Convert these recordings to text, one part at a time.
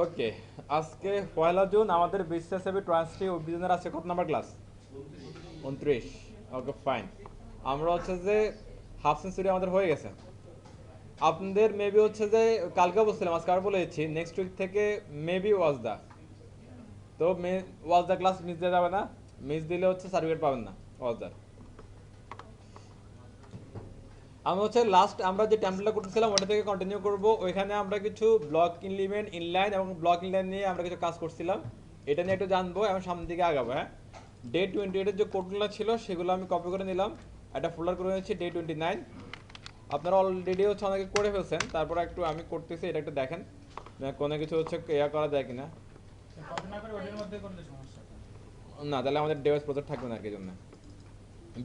ওকে, আজকে 1 জুন আমাদের বিশ্বসেবী ট্রান্সটি অভিযানের আছে কত নাম্বার ক্লাস? 29। Okay fine. আমরা হচ্ছে যে হাফ সেঞ্চুরি আমাদের হয়ে গেছে। আপনাদের মেবি হচ্ছে যে কালকে বলছিলাম, আজকে আর বলে দিচ্ছি, নেক্সট উইক থেকে মেবি ওয়াজ দা, তো ওয়াজ দা ক্লাস মিস দেওয়া যাবে না। মিস দিলে হচ্ছে সার্টিফিকেট পাবেন না ওয়াজ দা। আমি হচ্ছে লাস্ট আমরা যে টেম্পলেটটা করতেছিলাম ওটা থেকে কন্টিনিউ করব। ওইখানে আমরা কিছু ব্লক এলিমেন্ট ইনলাইন এবং ব্লক ইনলাইন নিয়ে আমরা কিছু কাজ করছিলাম, এটা নিয়ে একটু জানবো এবং সামনের দিকে আগাবো। হ্যাঁ, ডে 28-এর যে কোডগুলো ছিল সেগুলো আমি কপি করে নিলাম, একটা ফোল্ডার করে নিচ্ছি ডে 29। আপনারা অলরেডি হচ্ছে অনেকে করে ফেলছেন, তারপর একটু আমি করতেছি, এটা একটু দেখেন কোনো কিছু হচ্ছে ইয়া করা যায় কিনা। না, তাহলে আমাদের ডেভাইস প্রজেক্ট থাকবে না আর কি জন্য।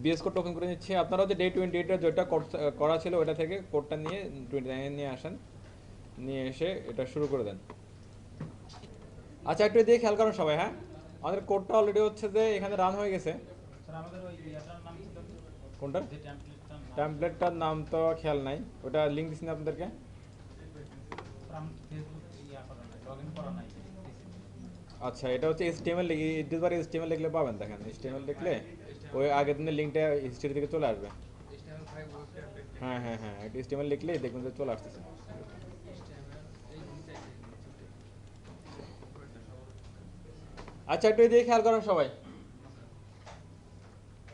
বিএস কোড টোকেন করে নিচ্ছি। আপনারা যে ডে 28 যেটা করা ছিল ওটা থেকে কোডটা নিয়ে 29 নিয়ে আসেন, নিয়ে এসে এটা শুরু করে দেন। আচ্ছা, একটু দিয়ে খেয়াল করেন সবাই। হ্যাঁ, আমাদের কোডটা অলরেডি হচ্ছে যে এখানে রান হয়ে গেছে। কোনটা? টেমপ্লেটটার নাম তো খেয়াল নাই, ওটা লিঙ্ক দিচ্ছি না আপনাদেরকে। আচ্ছা, এটা হচ্ছে HTML HTML লিখলে পাবেন, দেখেন HTML লিখলে ওই আগের দিনের লিঙ্কটা হিস্ট্রি থেকে চলে আসবে। হ্যাঁ হ্যাঁ হ্যাঁ, এটা HTML লিখলেই দেখবেন যে চলে আসতেছে। আচ্ছা, একটু দিয়ে খেয়াল করেন সবাই।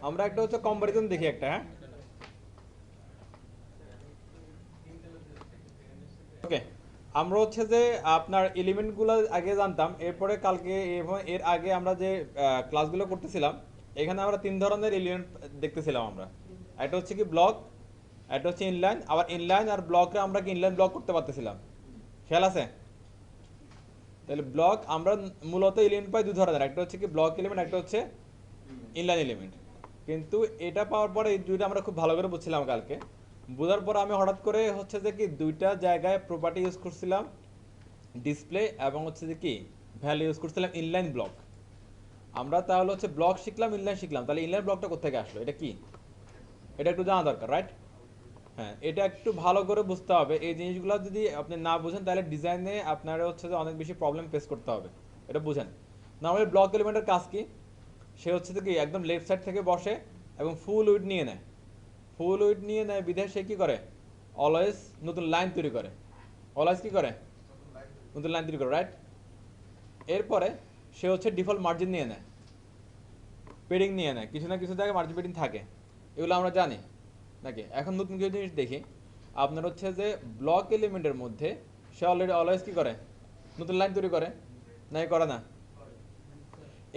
আমরা একটা হচ্ছে কম্পারিজন দেখি একটা। হ্যাঁ, ওকে। আমরা হচ্ছে যে আপনার এলিমেন্টগুলো আগে জানতাম, এরপরে কালকে এবং এর আগে আমরা যে ক্লাসগুলো করতেছিলাম, এখানে আমরা 3 ধরনের এলিমেন্ট দেখতেছিলাম আমরা। একটা হচ্ছে কি ব্লক, একটা হচ্ছে ইনলাইন, আবার ইনলাইন আর ব্লকরে আমরা কি ইনলাইন ব্লক করতে পারতেছিলাম, খেয়াল আছে? তাহলে ব্লক আমরা মূলত এলিমেন্ট পাই 2 ধরনের, একটা হচ্ছে কি ব্লক এলিমেন্ট, একটা হচ্ছে ইনলাইন এলিমেন্ট। কিন্তু এটা পাওয়ার পরে এই দুইটা আমরা খুব ভালো করে বুঝছিলাম কালকে। বোঝার পর আমি হঠাৎ করে হচ্ছে যে কি দুইটা জায়গায় প্রপার্টি ইউজ করছিলাম, ডিসপ্লে এবং হচ্ছে যে কি ভ্যালু ইউজ করছিলাম ইনলাইন ব্লক। আমরা তাহলে হচ্ছে ব্লক শিখলাম, ইনলাইন শিখলাম, তাহলে ইনলাইন ব্লকটা কোথেকে আসলো, এটা কি, এটা একটু জানা দরকার, রাইট? হ্যাঁ, এটা একটু ভালো করে বুঝতে হবে। এই জিনিসগুলো যদি আপনি না বুঝেন তাহলে ডিজাইনে আপনারা হচ্ছে যে অনেক বেশি প্রবলেম ফেস করতে হবে। এটা বুঝেন। নর্মালি ব্লক এলিমেন্টের কাজ কি, সে হচ্ছে যে কি একদম লেফট সাইড থেকে বসে এবং ফুল উইড নিয়ে নেয়। ফুল উইড নিয়ে নেয় বিধায় সে কী করে, অলওয়েজ নতুন লাইন তৈরি করে। অলওয়েজ কী করে, নতুন লাইন তৈরি করে, রাইট? এরপরে সে হচ্ছে ডিফল্ট মার্জিন নিয়ে নেয়, পেডিং নিয়ে নেয়, কিছু না কিছু জায়গায় মার্জিন পেডিং থাকে, এগুলো আমরা জানি নাকি। এখন নতুন কিছু জিনিস দেখি। আপনার হচ্ছে যে ব্লক এলিমেন্টের মধ্যে সে অলরেডি অলওয়েজ কী করে, নতুন লাইন তৈরি করে, নাই করে না?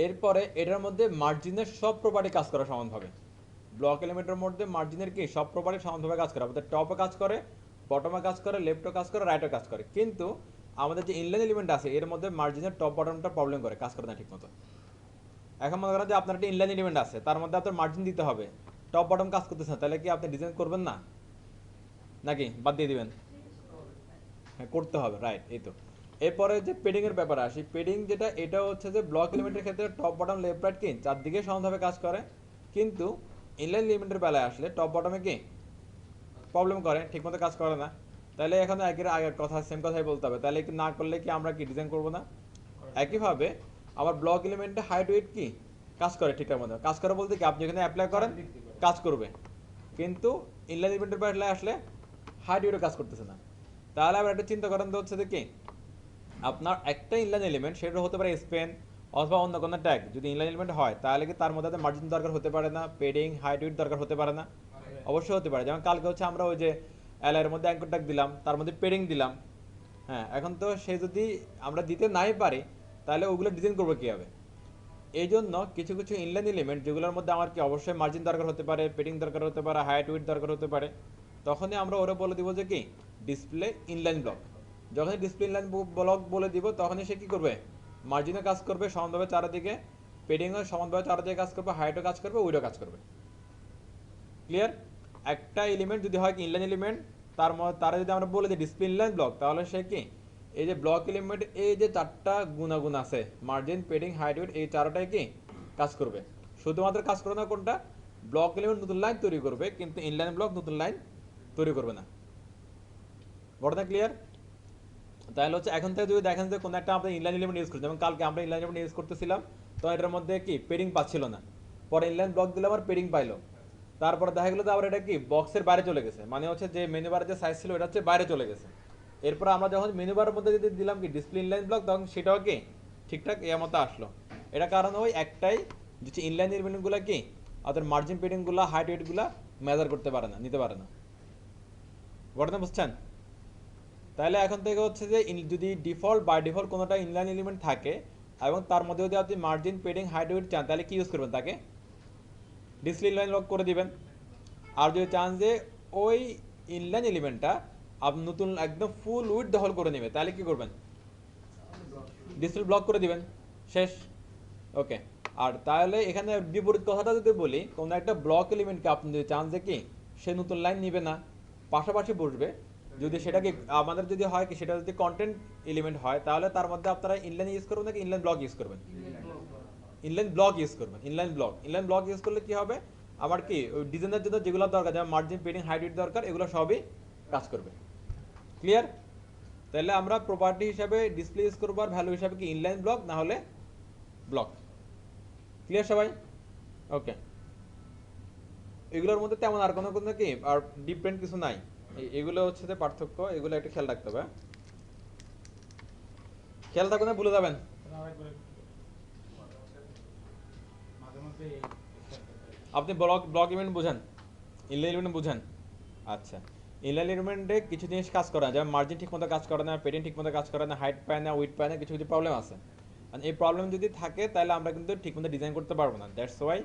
এরপরে এটার মধ্যে মার্জিনের সব প্রপার্টি কাজ করা সমানভাবে। ব্লক এলিমেন্টের মধ্যে মার্জিনের কি সব প্রপার্টি সমানভাবে কাজ করে, আমাদের টপে কাজ করে, বটমে কাজ করে, লেফটে কাজ করে, রাইটে কাজ করে। কিন্তু আমাদের যে ইনলাইন এলিমেন্ট আছে এর মধ্যে মার্জিনের টপ বটমটা প্রবলেম করে, কাজ করে না ঠিক মতো। এখন মনে করেন যে আপনার একটা ইনলাইন এলিমেন্ট আছে, তার মধ্যে আপনার মার্জিন দিতে হবে, টপ বটম কাজ করতেছে না, তাহলে কি আপনি ডিজাইন করবেন না, নাকি বাদ দিয়ে দিবেন? হ্যাঁ, করতে হবে, রাইট। এই তো এরপরে যে পেডিং এর ব্যাপারে আসি, পেডিং যেটা, এটা হচ্ছে যে ব্লক এলিমেন্টের ক্ষেত্রে টপ বটম লেফট রাইট কি চারদিকে সমানভাবে কাজ করে। কিন্তু ইনলাইন এলিমেন্টের বেলায় আসলে টপ বটমে কি প্রবলেম করে, ঠিকমতো কাজ করে না। তাহলে এখন আগের কথা সেম কথাই বলতে হবে, তাহলে কি না করলে কি আমরা কি ডিজাইন করবো না? একইভাবে আবার ব্লক এলিমেন্টে হাইট ওয়েট কি কাজ করে, ঠিকঠাক মতো কাজ করে বলতে কি আপনি এখানে অ্যাপ্লাই করেন কাজ করবে, কিন্তু ইনলাইন এলিমেন্টের বেলায় আসলে হাইট ওয়েটও কাজ করতেছে না। তাহলে আবার একটা চিন্তা করেন তো হচ্ছে যে কি আপনার একটা ইনলাইন এলিমেন্ট, সেটা হতে পারে স্পেন অথবা অন্য কোনো ট্যাগ, যদি ইনলাইন এলিমেন্ট হয় তাহলে কি তার মধ্যে মার্জিন দরকার হতে পারে না, পেডিং হাইট উইড দরকার হতে পারে না? অবশ্যই হতে পারে। যেমন কালকে হচ্ছে আমরা ওই যে এর মধ্যে অ্যাঙ্কর ট্যাগ দিলাম, তার মধ্যে পেডিং দিলাম। হ্যাঁ, এখন তো সে যদি আমরা দিতে নাই পারি তাহলে ওগুলো ডিজাইন করবো কীভাবে? এই জন্য কিছু কিছু ইনলাইন এলিমেন্ট যেগুলোর মধ্যে আমার কি অবশ্যই মার্জিন দরকার হতে পারে, পেডিং দরকার হতে পারে, হাইট উইড দরকার হতে পারে, তখনই আমরা ওরা বলে দিব যে কি ডিসপ্লে ইনলাইন ব্লক। যখনই ডিসপ্লে ইনলাইন ব্লক বলে দিব তখনই সে কী করবে, মার্জিনও কাজ করবে সমানভাবে চারিদিকে, পেডিংও সমানভাবে চারিদিকে কাজ করবে, হাইটও কাজ করবে, উইডও কাজ করবে। ক্লিয়ার? একটা এলিমেন্ট যদি হয় কি ইনলাইন এলিমেন্ট, তারা যদি আমরা বলে দিই ডিসপ্লে ইনলাইন ব্লক, তাহলে সে কি এই যে ব্লক এলিমেন্ট এই যে চারটা গুণাগুণ আছে, মার্জিন পেডিং হাইট উইড, এই চারটাই কি কাজ করবে। শুধুমাত্র কাজ করবে না কোনটা, ব্লক এলিমেন্ট নতুন লাইন তৈরি করবে, কিন্তু ইনলাইন ব্লক নতুন লাইন তৈরি করবে না। ঘটনা ক্লিয়ার? তাহলে হচ্ছে এখন থেকে যদি দেখেন যে কোনো একটা আমরা ইনলাইন এলিমেন্ট ইউজ করছি, যেমন কালকে আমরা ইনলাইন এলিমেন্ট ইউজ করতেছিলাম, তো এটার মধ্যে কি পেডিং পাচ্ছিল না, পরে ইনলাইন ব্লক দিলে আমার পেডিং পাইলো, তারপরে দেখা গেলো যে আবার এটা কি বক্সের বাইরে চলে গেছে, মানে হচ্ছে যে মেনু বারের যে সাইজ ছিল এটা হচ্ছে বাইরে চলে গেছে। এরপর আমরা যখন মেনু বারের মধ্যে যদি দিলাম কি ডিসপ্লে ইনলাইন ব্লক, তখন সেটাও কি ঠিকঠাক এর মতো আসলো। এটা কারণ ওই একটাই যে ইনলাইন এলিমেন্টগুলো কি ওদের মার্জিন পেডিংগুলো হাইট ওয়েটগুলো মেজার করতে পারে না, নিতে পারে না। ঘটনা বুঝছেন? তাহলে এখন থেকে হচ্ছে যে যদি ডিফল্ট বাই ডিফল্ট কোনোটা ইনলাইন এলিমেন্ট থাকে এবং তার মধ্যে যদি আপনি মার্জিন পেডিং হাইট ওয়েট চান, তাহলে কি ইউজ করবেন? তাকে ডিসপ্লে ইনলাইন লক করে দিবেন। আর যদি চান যে ওই ইনলাইন এলিমেন্টটা আপনি নতুন একদম ফুল উইথ দখল করে নেবে, তাহলে কি করবেন? ডিসপ্লে ব্লক করে দিবেন, শেষ। ওকে। আর তাহলে এখানে বিপরীত কথাটা যদি বলি, কোনো একটা ব্লক এলিমেন্টকে আপনি যদি চান যে কি সে নতুন লাইন নিবে না, পাশাপাশি বসবে, যদি সেটা কি আমাদের যদি হয় কি সেটা যদি কন্টেন্ট এলিমেন্ট হয়, তাহলে তার মধ্যে আপনারা ইনলাইন ইউজ করবেন নাকি ইনলাইন ব্লক ইউজ করবেন? ইনলাইন ব্লক ইউজ করবেন। ইনলাইন ব্লক ইউজ করলে কি হবে, আমার কি ওই ডিজাইনের জন্য যেগুলো দরকার, যেমন মার্জিন পেডিং হাইট দরকার, এগুলো সবই কাজ করবে। ক্লিয়ার? তাহলে আমরা প্রপার্টি হিসাবে ডিসপ্লে ইউজ করবো, আর ভ্যালু হিসাবে কি ইনলাইন ব্লক না হলে ব্লক। ক্লিয়ার সবাই? ওকে। এগুলোর মধ্যে তেমন আর কোনো কোনো কি আর ডিফারেন্ট কিছু নাই, এগুলো হচ্ছে যে পার্থক্য, এগুলো একটু খেয়াল রাখতে হবে। খেয়াল থাকবে না, ভুলে যাবেন। আপনি ব্লক ইভেন্ট বুঝেন, ইনলাইন ইভেন্ট বুঝেন? আচ্ছা, ইনলাইন ইভেন্টে কিছু জিনিস কাজ করে না, যেমন মার্জিন ঠিক মতো কাজ করে না, পেডিং ঠিক মতো কাজ করে না, হাইট পায় না, উইথ পায় না, কিছু কিছু প্রবলেম আছে। আর এই প্রবলেম যদি থাকে তাহলে আমরা কিন্তু ঠিক মতো ডিজাইন করতে পারবো না। দ্যাটস ওয়াই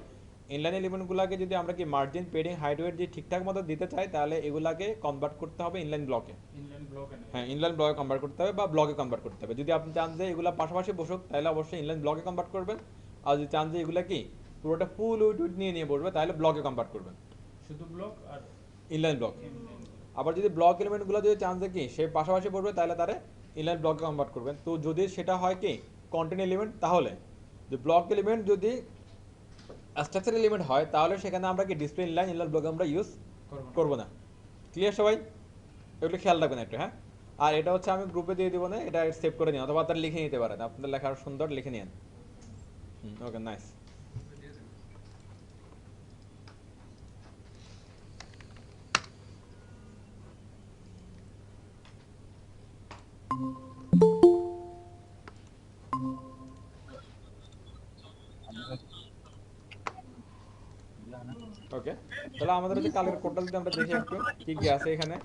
ইনলাইন এলিমেন্টগুলোকে যদি আমরা কি মার্জিন পেডিং হাইট ওয়েট যদি ঠিকঠাক মতো দিতে চাই, তাহলে এগুলাকে কনভার্ট করতে হবে ইনলাইন ব্লকে। হ্যাঁ, ইনলাইন ব্লকে কনভার্ট করতে হবে বা ব্লকে কনভার্ট করতে হবে। যদি আপনি চান যে এগুলো পাশাপাশি বসুক, তাহলে অবশ্যই ইনলাইন ব্লকে কনভার্ট করবেন। আর যদি চান যে এগুলো কি পুরোটা ফুল উইট নিয়ে নিয়ে বসবে, তাহলে ব্লকে কনভার্ট করবেন, শুধু ব্লক আর ইনলাইন ব্লক। আবার যদি ব্লক এলিমেন্টগুলো যদি চান যে কি সে পাশাপাশি পড়বে, তাহলে তারে ইনলাইন ব্লকে কনভার্ট করবেন। তো যদি সেটা হয় কি কন্টেন্ট এলিমেন্ট, তাহলে যে ব্লক এলিমেন্ট যদি স্ট্রাকচার এলিমেন্ট হয়, তাহলে সেখানে আমরা কি ডিসপ্লে ইনলাইন ব্লক আমরা ইউজ করব না। ক্লিয়ার সবাই? এগুলো খেয়াল রাখবেন একটু, হ্যাঁ। আর এটা হচ্ছে আমি গ্রুপে দিয়ে দিব না, এটা সেভ করে নিন, অথবা তার লিখে নিতে পারেন, আপনাদের লেখা সুন্দর লিখে নিন। ওকে, নাইস। ওকে, তাহলে আমাদের যে কালের কোডটা যদি আমরা দেখি একটু কি কি আছে এখানে।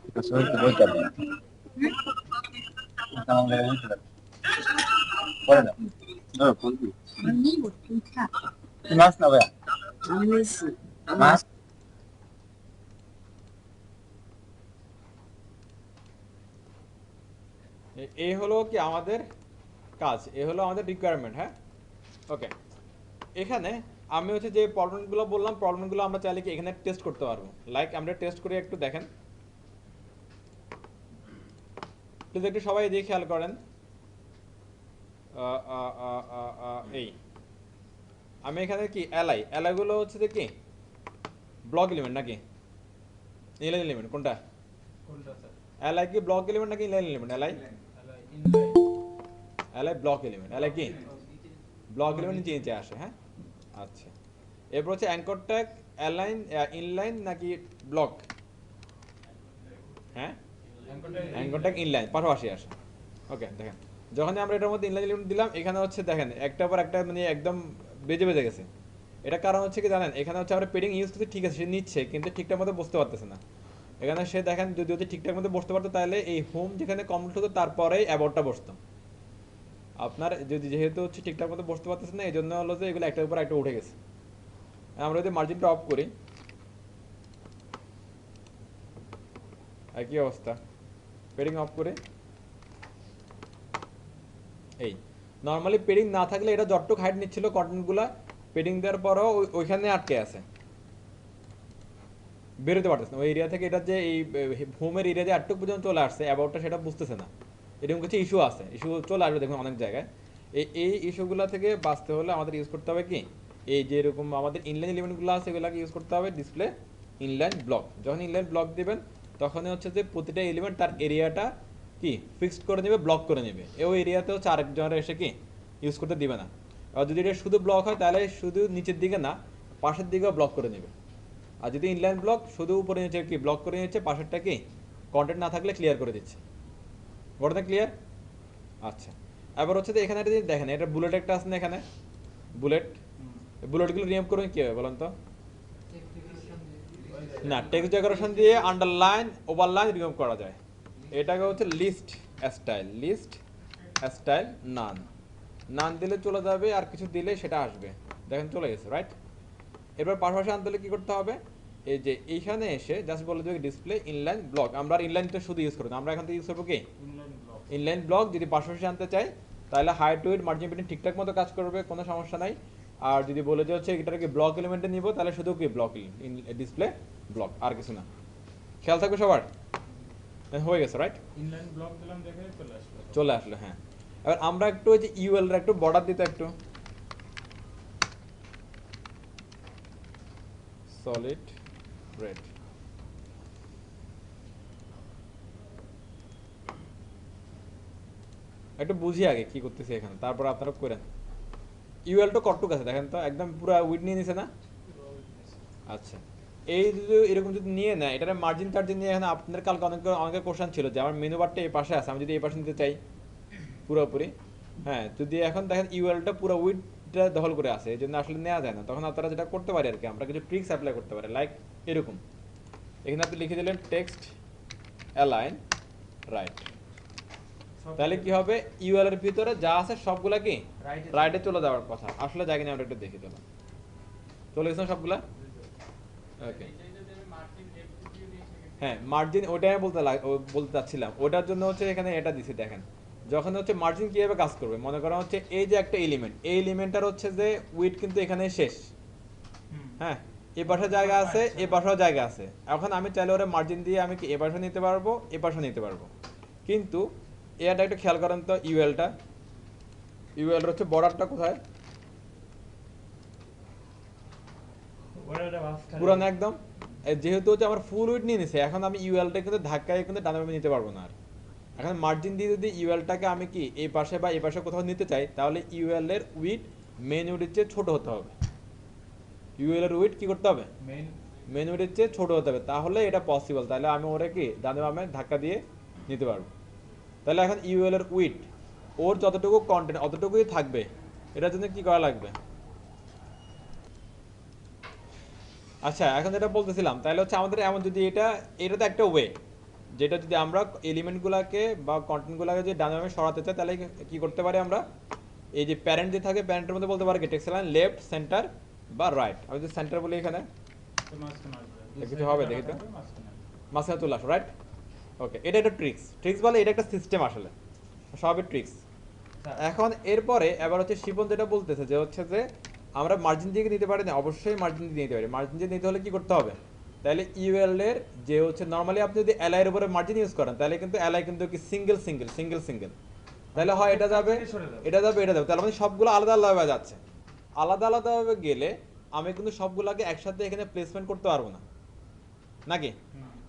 এই হলো কি আমাদের কাজ, এই হলো আমাদের রিকোয়ারমেন্ট, হ্যাঁ। ওকে, এখানে আমি হচ্ছে যে প্রবলেমগুলো বললাম, প্রবলেমগুলো আমরা চাইলে কি এখানে টেস্ট করতে পারবো। লাইক আমরা টেস্ট করে একটু দেখেন প্লিজ, একটু সবাই এদিকে খেয়াল করেন। এই আমি এখানে কি এলআইগুলো হচ্ছে যে কি ব্লক এলিমেন্ট নাকি ইনলাইন এলিমেন্ট, কোনটা? কোনটা স্যার? এলআই কি ব্লক এলিমেন্ট নাকি inline element? LI block element, LI কি ব্লক এলিমেন্ট নিচে নিচে আসে, হ্যাঁ। আচ্ছা, এরপর হচ্ছে অ্যাঙ্কর ট্যাগ অ্যালাইন ইনলাইন নাকি ব্লক? হ্যাঁ, অ্যাঙ্কর ট্যাগ ইনলাইন পাশাপাশি আসে। ওকে, দেখেন যখন আমরা এটার মধ্যে ইনলাইন এলিমেন্ট দিলাম, এখানে হচ্ছে দেখেন একটার পর একটা মানে একদম বেজে বেজে গেছে। এটা কারণ হচ্ছে কি জানেন, এখানে হচ্ছে আমরা পেডিং ইউজ করতে ঠিক আছে, সে নিচ্ছে কিন্তু ঠিকঠাক মতো বুঝতে পারতেছে না। এখানে সে দেখেন যদি ঠিকঠাক মতো বসতে পারতো, তাহলে এই হোম যেখানে কমপ্লিট হতো তারপরেই অ্যাবাউটটা বসতো। আপনার যদি যেহেতু হচ্ছে ঠিকঠাক মতো বসতে পারতেছে না, এই জন্য হলো যে এগুলো একটার উপর একটা উঠে গেছে। আমরা যদি মার্জিনটা অফ করি, একই অবস্থা, পেডিং অফ করে এই নর্মালি পেডিং না থাকলে এটা যতটুকু হাইট নিচ্ছিল কন্টেন্টগুলো, পেডিং দেওয়ার পরও ওইখানে আটকে আছে, বেরোতে পারতেছে না ওই এরিয়া থেকে। এটা যে এই হোমের এরিয়া যে আটটুকু পর্যন্ত চলে আসছে অ্যাবাউটটা, সেটা বুঝতেছে না। এরকম কিছু ইস্যু আছে, ইস্যু চলে আসবে দেখুন অনেক জায়গায়। এই ইস্যুগুলো থেকে বাঁচতে হলে আমাদের ইউজ করতে হবে কি, এই যে এরকম আমাদের ইনলাইন এলিমেন্টগুলো আছে এগুলোকে ইউজ করতে হবে ডিসপ্লে ইনলাইন ব্লক। যখন ইনলাইন ব্লক দিবেন, তখনই হচ্ছে যে প্রতিটা এলিমেন্ট তার এরিয়াটা কি ফিক্সড করে নেবে, ব্লক করে নেবে। ওই এরিয়াতে হচ্ছে আরেকজনের এসে কি ইউজ করতে দিবে না। আর যদি এটা শুধু ব্লক হয় তাহলে শুধু নিচের দিকে না, পাশের দিকেও ব্লক করে নেবে। আর যদি ইনলাইন ব্লক শুধু উপরে নিচে কি ব্লক করে নিচ্ছে, পাশেরটা কি কন্টেন্ট না থাকলে ক্লিয়ার করে দিচ্ছে। ঘটনা ক্লিয়ার? আচ্ছা, এবার হচ্ছে যে এখানে একটা জিনিস দেখেন, এটা বুলেট একটা আছে না এখানে, বুলেট। বুলেটগুলো রিমুভ করবেন কীভাবে বলেন তো? না, টেক্সট ডেকোরেশন দিয়ে আন্ডারলাইন ওভারলাইন রিমুভ করা যায়। এটাকে হচ্ছে লিস্ট স্টাইল নান দিলে চলে যাবে, আর কিছু দিলে সেটা আসবে। দেখেন চলে গেছে, রাইট? এবার পাশাপাশি আনতে হলে কী করতে হবে? এই যে এইখানে এসে জাস্ট বলে দেবে ডিসপ্লে ইনলাইন ব্লক। আমরা আর ইনলাইনটা শুধু ইউজ করবো না, আমরা এখান থেকে ইউজ করবো কি ইনলাইন ব্লক। যদি পাশাপাশি আনতে চাই তাহলে হাইট উইডথ মার্জিন বিটুইন ঠিকঠাক মতো কাজ করবে, কোনো সমস্যা নাই। আর যদি বলে যে হচ্ছে এটাকে ব্লক এলিমেন্টে নিব, তাহলে শুধু কি ব্লক ডিসপ্লে ব্লক, আর কিছু না। খেয়াল থাকবে সবার? হয়ে গেছে, রাইট? ইনলাইন ব্লক দিলাম, দেখে চলে আসলো। চলে আসলো, হ্যাঁ। এবার আমরা একটু ওই যে ইউএল এর একটু বর্ডার দিতে, একটু সলিড রেড। একটু বুঝি আগে কি করতেছি এখানে, তারপর আপনারা করেন। ইউএলটা কটটুক আছে দেখেন তো, একদম পুরো উইড নিয়ে নিছে না? আচ্ছা, এই যদি এরকম যদি নিয়ে নেয়, এটার মার্জিন টার্জিন নিয়ে এখানে আপনাদের কালকে অনেকের কোশ্চেন ছিল যে আমার মেনু বারটা এই পাশে আছে, আমি যদি এই পাশে নিতে চাই পুরোপুরি, হ্যাঁ, যদি এখন দেখেন ইউএলটা পুরো উইডটা দখল করে আছে, এই জন্য আসলে নেওয়া যায় না। তখন আপনারা যেটা করতে পারি আর কি, আমরা কিছু ট্রিক্স অ্যাপ্লাই করতে পারি, লাইক এরকম। এখানে আপনি লিখে দিলেন টেক্সট অ্যালাইন রাইট, তাহলে কি হবে? ইউএল এর ভিতরে যা আছে সবগুলা কি রাইটে চলে যাওয়ার কথা। আসলে জায়গা নিয়ে আমরা একটু দেখি, চলে গেছে সবগুলা? ওকে, হ্যাঁ, মার্জিন ওইটাই আমি বলতে চাচ্ছিলাম। ওটার জন্য হচ্ছে এখানে এটা দিছি, দেখেন যখন হচ্ছে মার্জিন কিভাবে কাজ করবে। মনে করা হচ্ছে এই যে একটা এলিমেন্ট, এই এলিমেন্টটার হচ্ছে যে উইড কিন্তু এখানে শেষ, হ্যাঁ, এ পাশে জায়গা আছে, এ পাশেও জায়গা আছে। এখন আমি চাইলে ওরা মার্জিন দিয়ে আমি কি এ পাশে নিতে পারবো, এ পাশে নিতে পারবো। কিন্তু এটা একটু খেয়াল করেন তো, ইউএলটা হচ্ছে বর্ডারটা কোথায়? পুরানো একদম। যেহেতু হচ্ছে আমার ফুল উইড নিয়ে নিছে, এখন আমি ইউএলটা কিন্তু ধাক্কায় কিন্তু ডানে বামে নিতে পারবো না আর। এখন মার্জিন দিয়ে যদি ইউএলটাকে আমি কি এই পাশে বা এই পাশে কোথাও নিতে চাই, তাহলে ইউএল এর উইড মেন উইডের চেয়ে ছোট হতে হবে। ইউএল এর উইড কি করতে হবে? মেন উইডের চেয়ে ছোট হতে হবে, তাহলে এটা পসিবল। তাহলে আমি ওরা কি ডানে বামে ধাক্কা দিয়ে নিতে পারবো। তাহলে এখন ইউএল এর উইড ওর যতটুকু কন্টেন্ট অতটুকুই থাকবে। এটার জন্য কি করা লাগবে? আচ্ছা, এখন যেটা বলতেছিলাম, তাহলে হচ্ছে আমাদের এমন যদি এটা তো একটা ওয়ে, যেটা যদি আমরা এলিমেন্টগুলোকে বা কন্টেন্টগুলোকে যদি ডানে বামে সরাতে চাই, তাহলে কি করতে পারি আমরা? এই যে প্যারেন্ট যে থাকে, প্যারেন্টের মধ্যে বলতে পারি টেক্সট লাইন লেফট, সেন্টার বা রাইট। আমি যদি সেন্টার বলি এখানে কিছু হবে, দেখি তো, মাঝখানে চলে আসো, রাইট? ওকে, এটা একটা ট্রিক্স বলে, এটা একটা সিস্টেম আসলে, সবই ট্রিক্স। এখন এরপরে এবার হচ্ছে শিপন যেটা বলতেছে যে হচ্ছে যে আমরা মার্জিন দিয়ে নিতে পারি না, অবশ্যই মার্জিন দিয়ে নিতে পারি। মার্জিন দিয়ে নিতে হলে কি করতে হবে? তাহলে ইউএল এর যে হচ্ছে নর্মালি আপনি যদি এলআই এর উপরে মার্জিন ইউজ করেন, তাহলে কিন্তু এলআই কিন্তু কি সিঙ্গেল, তাহলে হয় এটা যাবে, এটা যাবে, তাহলে মানে সবগুলো আলাদা আলাদাভাবে যাচ্ছে। আলাদা আলাদাভাবে গেলে আমি কিন্তু সবগুলোকে একসাথে এখানে প্লেসমেন্ট করতে পারবো না, নাকি?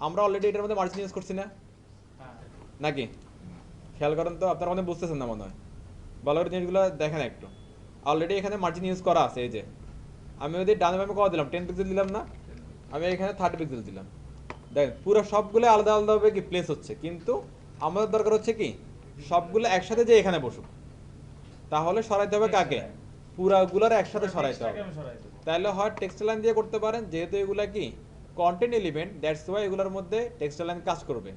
আমরা অলরেডি এটার মধ্যে মার্জিন ইউজ করছি না, নাকি? খেয়াল করেন তো, আপনারা মনে বুঝতেছেন না মনে হয়। ভালো করে জিনিসগুলো দেখেন একটু। অলরেডি এখানে মার্জিন ইউজ করা আছে। এই যে আমি যদি ডানে বামে কত দিলাম, 10 পিক্সেল দিলাম না, আমি এখানে 30 পিক্সেল দিলাম। দেখেন পুরো সবগুলো আলাদা আলাদাভাবে কি প্লেস হচ্ছে, কিন্তু আমাদের দরকার হচ্ছে কি সবগুলো একসাথে যে এখানে বসুক। তাহলে সরাইতে হবে কাকে? পুরাগুলোর একসাথে সরাইতে হবে। তাহলে হয় টেক্সট লাইন দিয়ে করতে পারেন, যেহেতু এগুলা কি কন্টেন্ট এলিমেন্ট, দ্যাটস ওয়াই এগুলোর মধ্যে টেক্সট লাইন কাজ করবে।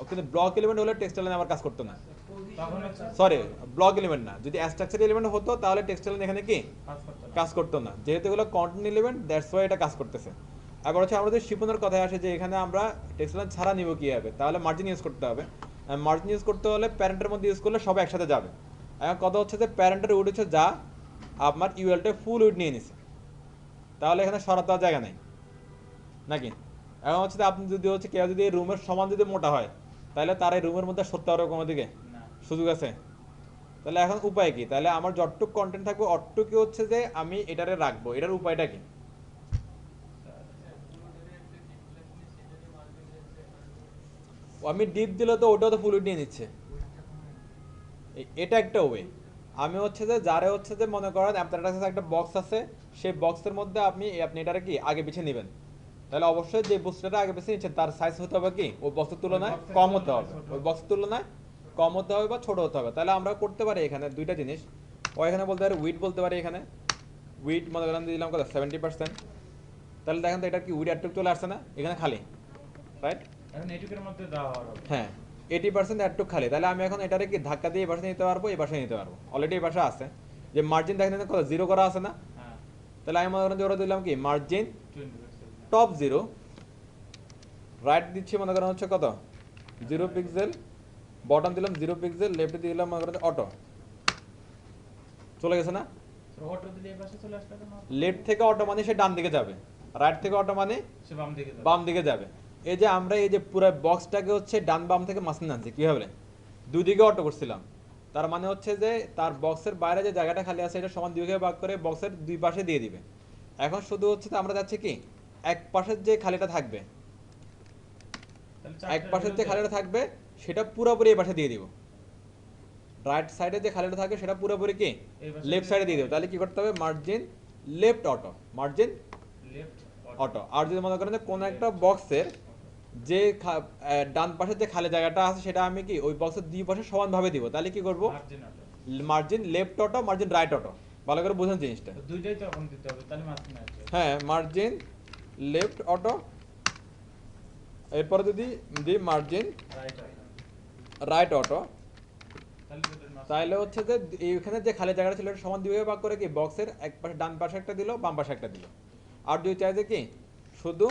কিন্তু ব্লক এলিমেন্ট হলে টেক্সট লাইন আবার কাজ করতো না। সরি, ব্লক এলিমেন্ট না, যদি স্ট্রাকচার এলিমেন্ট হতো তাহলে টেক্সট লাইন এখানে কি কাজ করতো না। যেহেতু এগুলো কন্টেন্ট এলিমেন্ট, দ্যাটস ওয়াই এটা কাজ করতেছে। আবার হচ্ছে আমাদের শিপনের কথায় আসে যে এখানে আমরা টেক্সট লাইন ছাড়া নিব কিভাবে, তাহলে মার্জিন ইউজ করতে হবে। মার্জিন ইউজ করতে হলে প্যারেন্টের মধ্যে ইউজ করলে সব একসাথে যাবে। এখন কথা হচ্ছে যে প্যারেন্টের উইড হচ্ছে যা আপনার ইউএলটা ফুল উইড নিয়ে নিছে, তাহলে এখানে সরাতে জায়গা নেই, নাকি? এখন হচ্ছে আপনি যদি হচ্ছে কেউ যদি এই রুমের সমান যদি মোটা হয়, তাহলে তার এই রুমের মধ্যে সরতে পারবে কোনো দিকে সুযোগ আছে? তাহলে এখন উপায় কি? তাহলে আমার যতটুকু কন্টেন্ট থাকবে অতটুকু হচ্ছে যে আমি এটারে রাখবো। এটার উপায়টা কি? আমি ডিপ দিলে তো ওটাও তো ফুল উইড নিয়ে নিচ্ছে। এটা একটা ওয়ে। আমি হচ্ছে যে যারে হচ্ছে যে মনে করেন আপনার কাছে একটা বক্স আছে, সেই বক্সের মধ্যে আপনি এটারে কি আগে পিছিয়ে নেবেন, তাহলে অবশ্যই যে বুস্টারটা আগে পিছিয়ে নিচ্ছেন তার সাইজ হতে হবে কি ওই বক্সের তুলনায় বক্সের কম হতে তুলনায় হবে, ছোট। ওই বক্সের তুলনায় কম হতে হবে বা ছোট হতে হবে। তাহলে আমরা করতে পারি এখানে দুইটা জিনিস। ও এখানে বলতে পারি উইড বলতে পারি, এখানে উইড মনে করেন দিলাম কত 70%। তাহলে দেখেন তো এটা কি উইড অ্যাডটুক চলে আসছে না, এখানে খালি, রাইট? এখন এটুকের মধ্যে দেওয়া হবে। হ্যাঁ 80% অ্যাডটুক খালি। তাহলে আমি এখন এটারে কি ধাক্কা দিয়ে এই পাশে নিতে পারবো, এই পাশে নিতে পারবো, অলরেডি এই পাশে আছে। যে মার্জিন দেখেন কত জিরো করা আছে না, হ্যাঁ তাহলে আমি মনে করেন যে ওরা দিলাম কি মার্জিন 20 টপ জিরো, রাইট দিচ্ছি মনে করেন হচ্ছে কত 0 পিক্সেল, বটম দিলাম 0 পিক্সেল, লেফটে দিলাম মনে করেন অটো, চলে গেছে না? অটো দিলে এই পাশে চলে আসলে কেন? লেফট থেকে অটো মানে সে ডান দিকে যাবে, রাইট থেকে অটো মানে সে বাম দিকে যাবে। বাম দিকে যাবে। এই যে আমরা এই যে পুরো বক্সটাকে হচ্ছে ডান বাম থেকে মাঝখানে আনছি কিভাবে, দুই দিকে অটো করছিলাম। তার মানে হচ্ছে যে তার বক্সের বাইরে যে জায়গাটা খালি আছে এটা সমান দুই ভাগে ভাগ করে বক্সের দুই পাশে দিয়ে দিবে। এখন শুধু হচ্ছে যে আমরা যাচ্ছি কি এক পাশের যে খালিটা থাকবে, তাহলে এক চারটার পাশের যে ভিতরে খালিটা থাকবে সেটা পুরোপুরি এই পাশে দিয়ে দিব। রাইট সাইডে যে খালিটা থাকে সেটা পুরোপুরি কি এই পাশে লেফট সাইডে দিয়ে দেবো। তাহলে কি করতে হবে margin left auto, margin left auto. আর যদি মনে করেন যে কোনো একটা বক্সের যে ডান পাশের যে খালি জায়গাটা আছে সেটা আমি কি ওই বক্সের দুই পাশে সমানভাবে দিব, তাহলে কি করব margin auto. Margin left auto, margin right auto. ভালো করে বুঝুন জিনিসটা। তো দুইটাই তখন দিতে হবে, তাহলে মাঝখানে আসবে। হ্যাঁ মার্জিন লেফট অটো, এরপরে যদি দিই margin right auto. Right auto, তাহলে দুটোর মাঝখানে তাহলে হচ্ছে যে এইখানে যে খালি জায়গাটা ছিল এটা সমান দুই ভাগে ভাগ করে কি বক্সের এক পাশে ডান পাশে একটা দিল, বাম পাশে একটা দিল। আর যদি চাই যে কি শুধু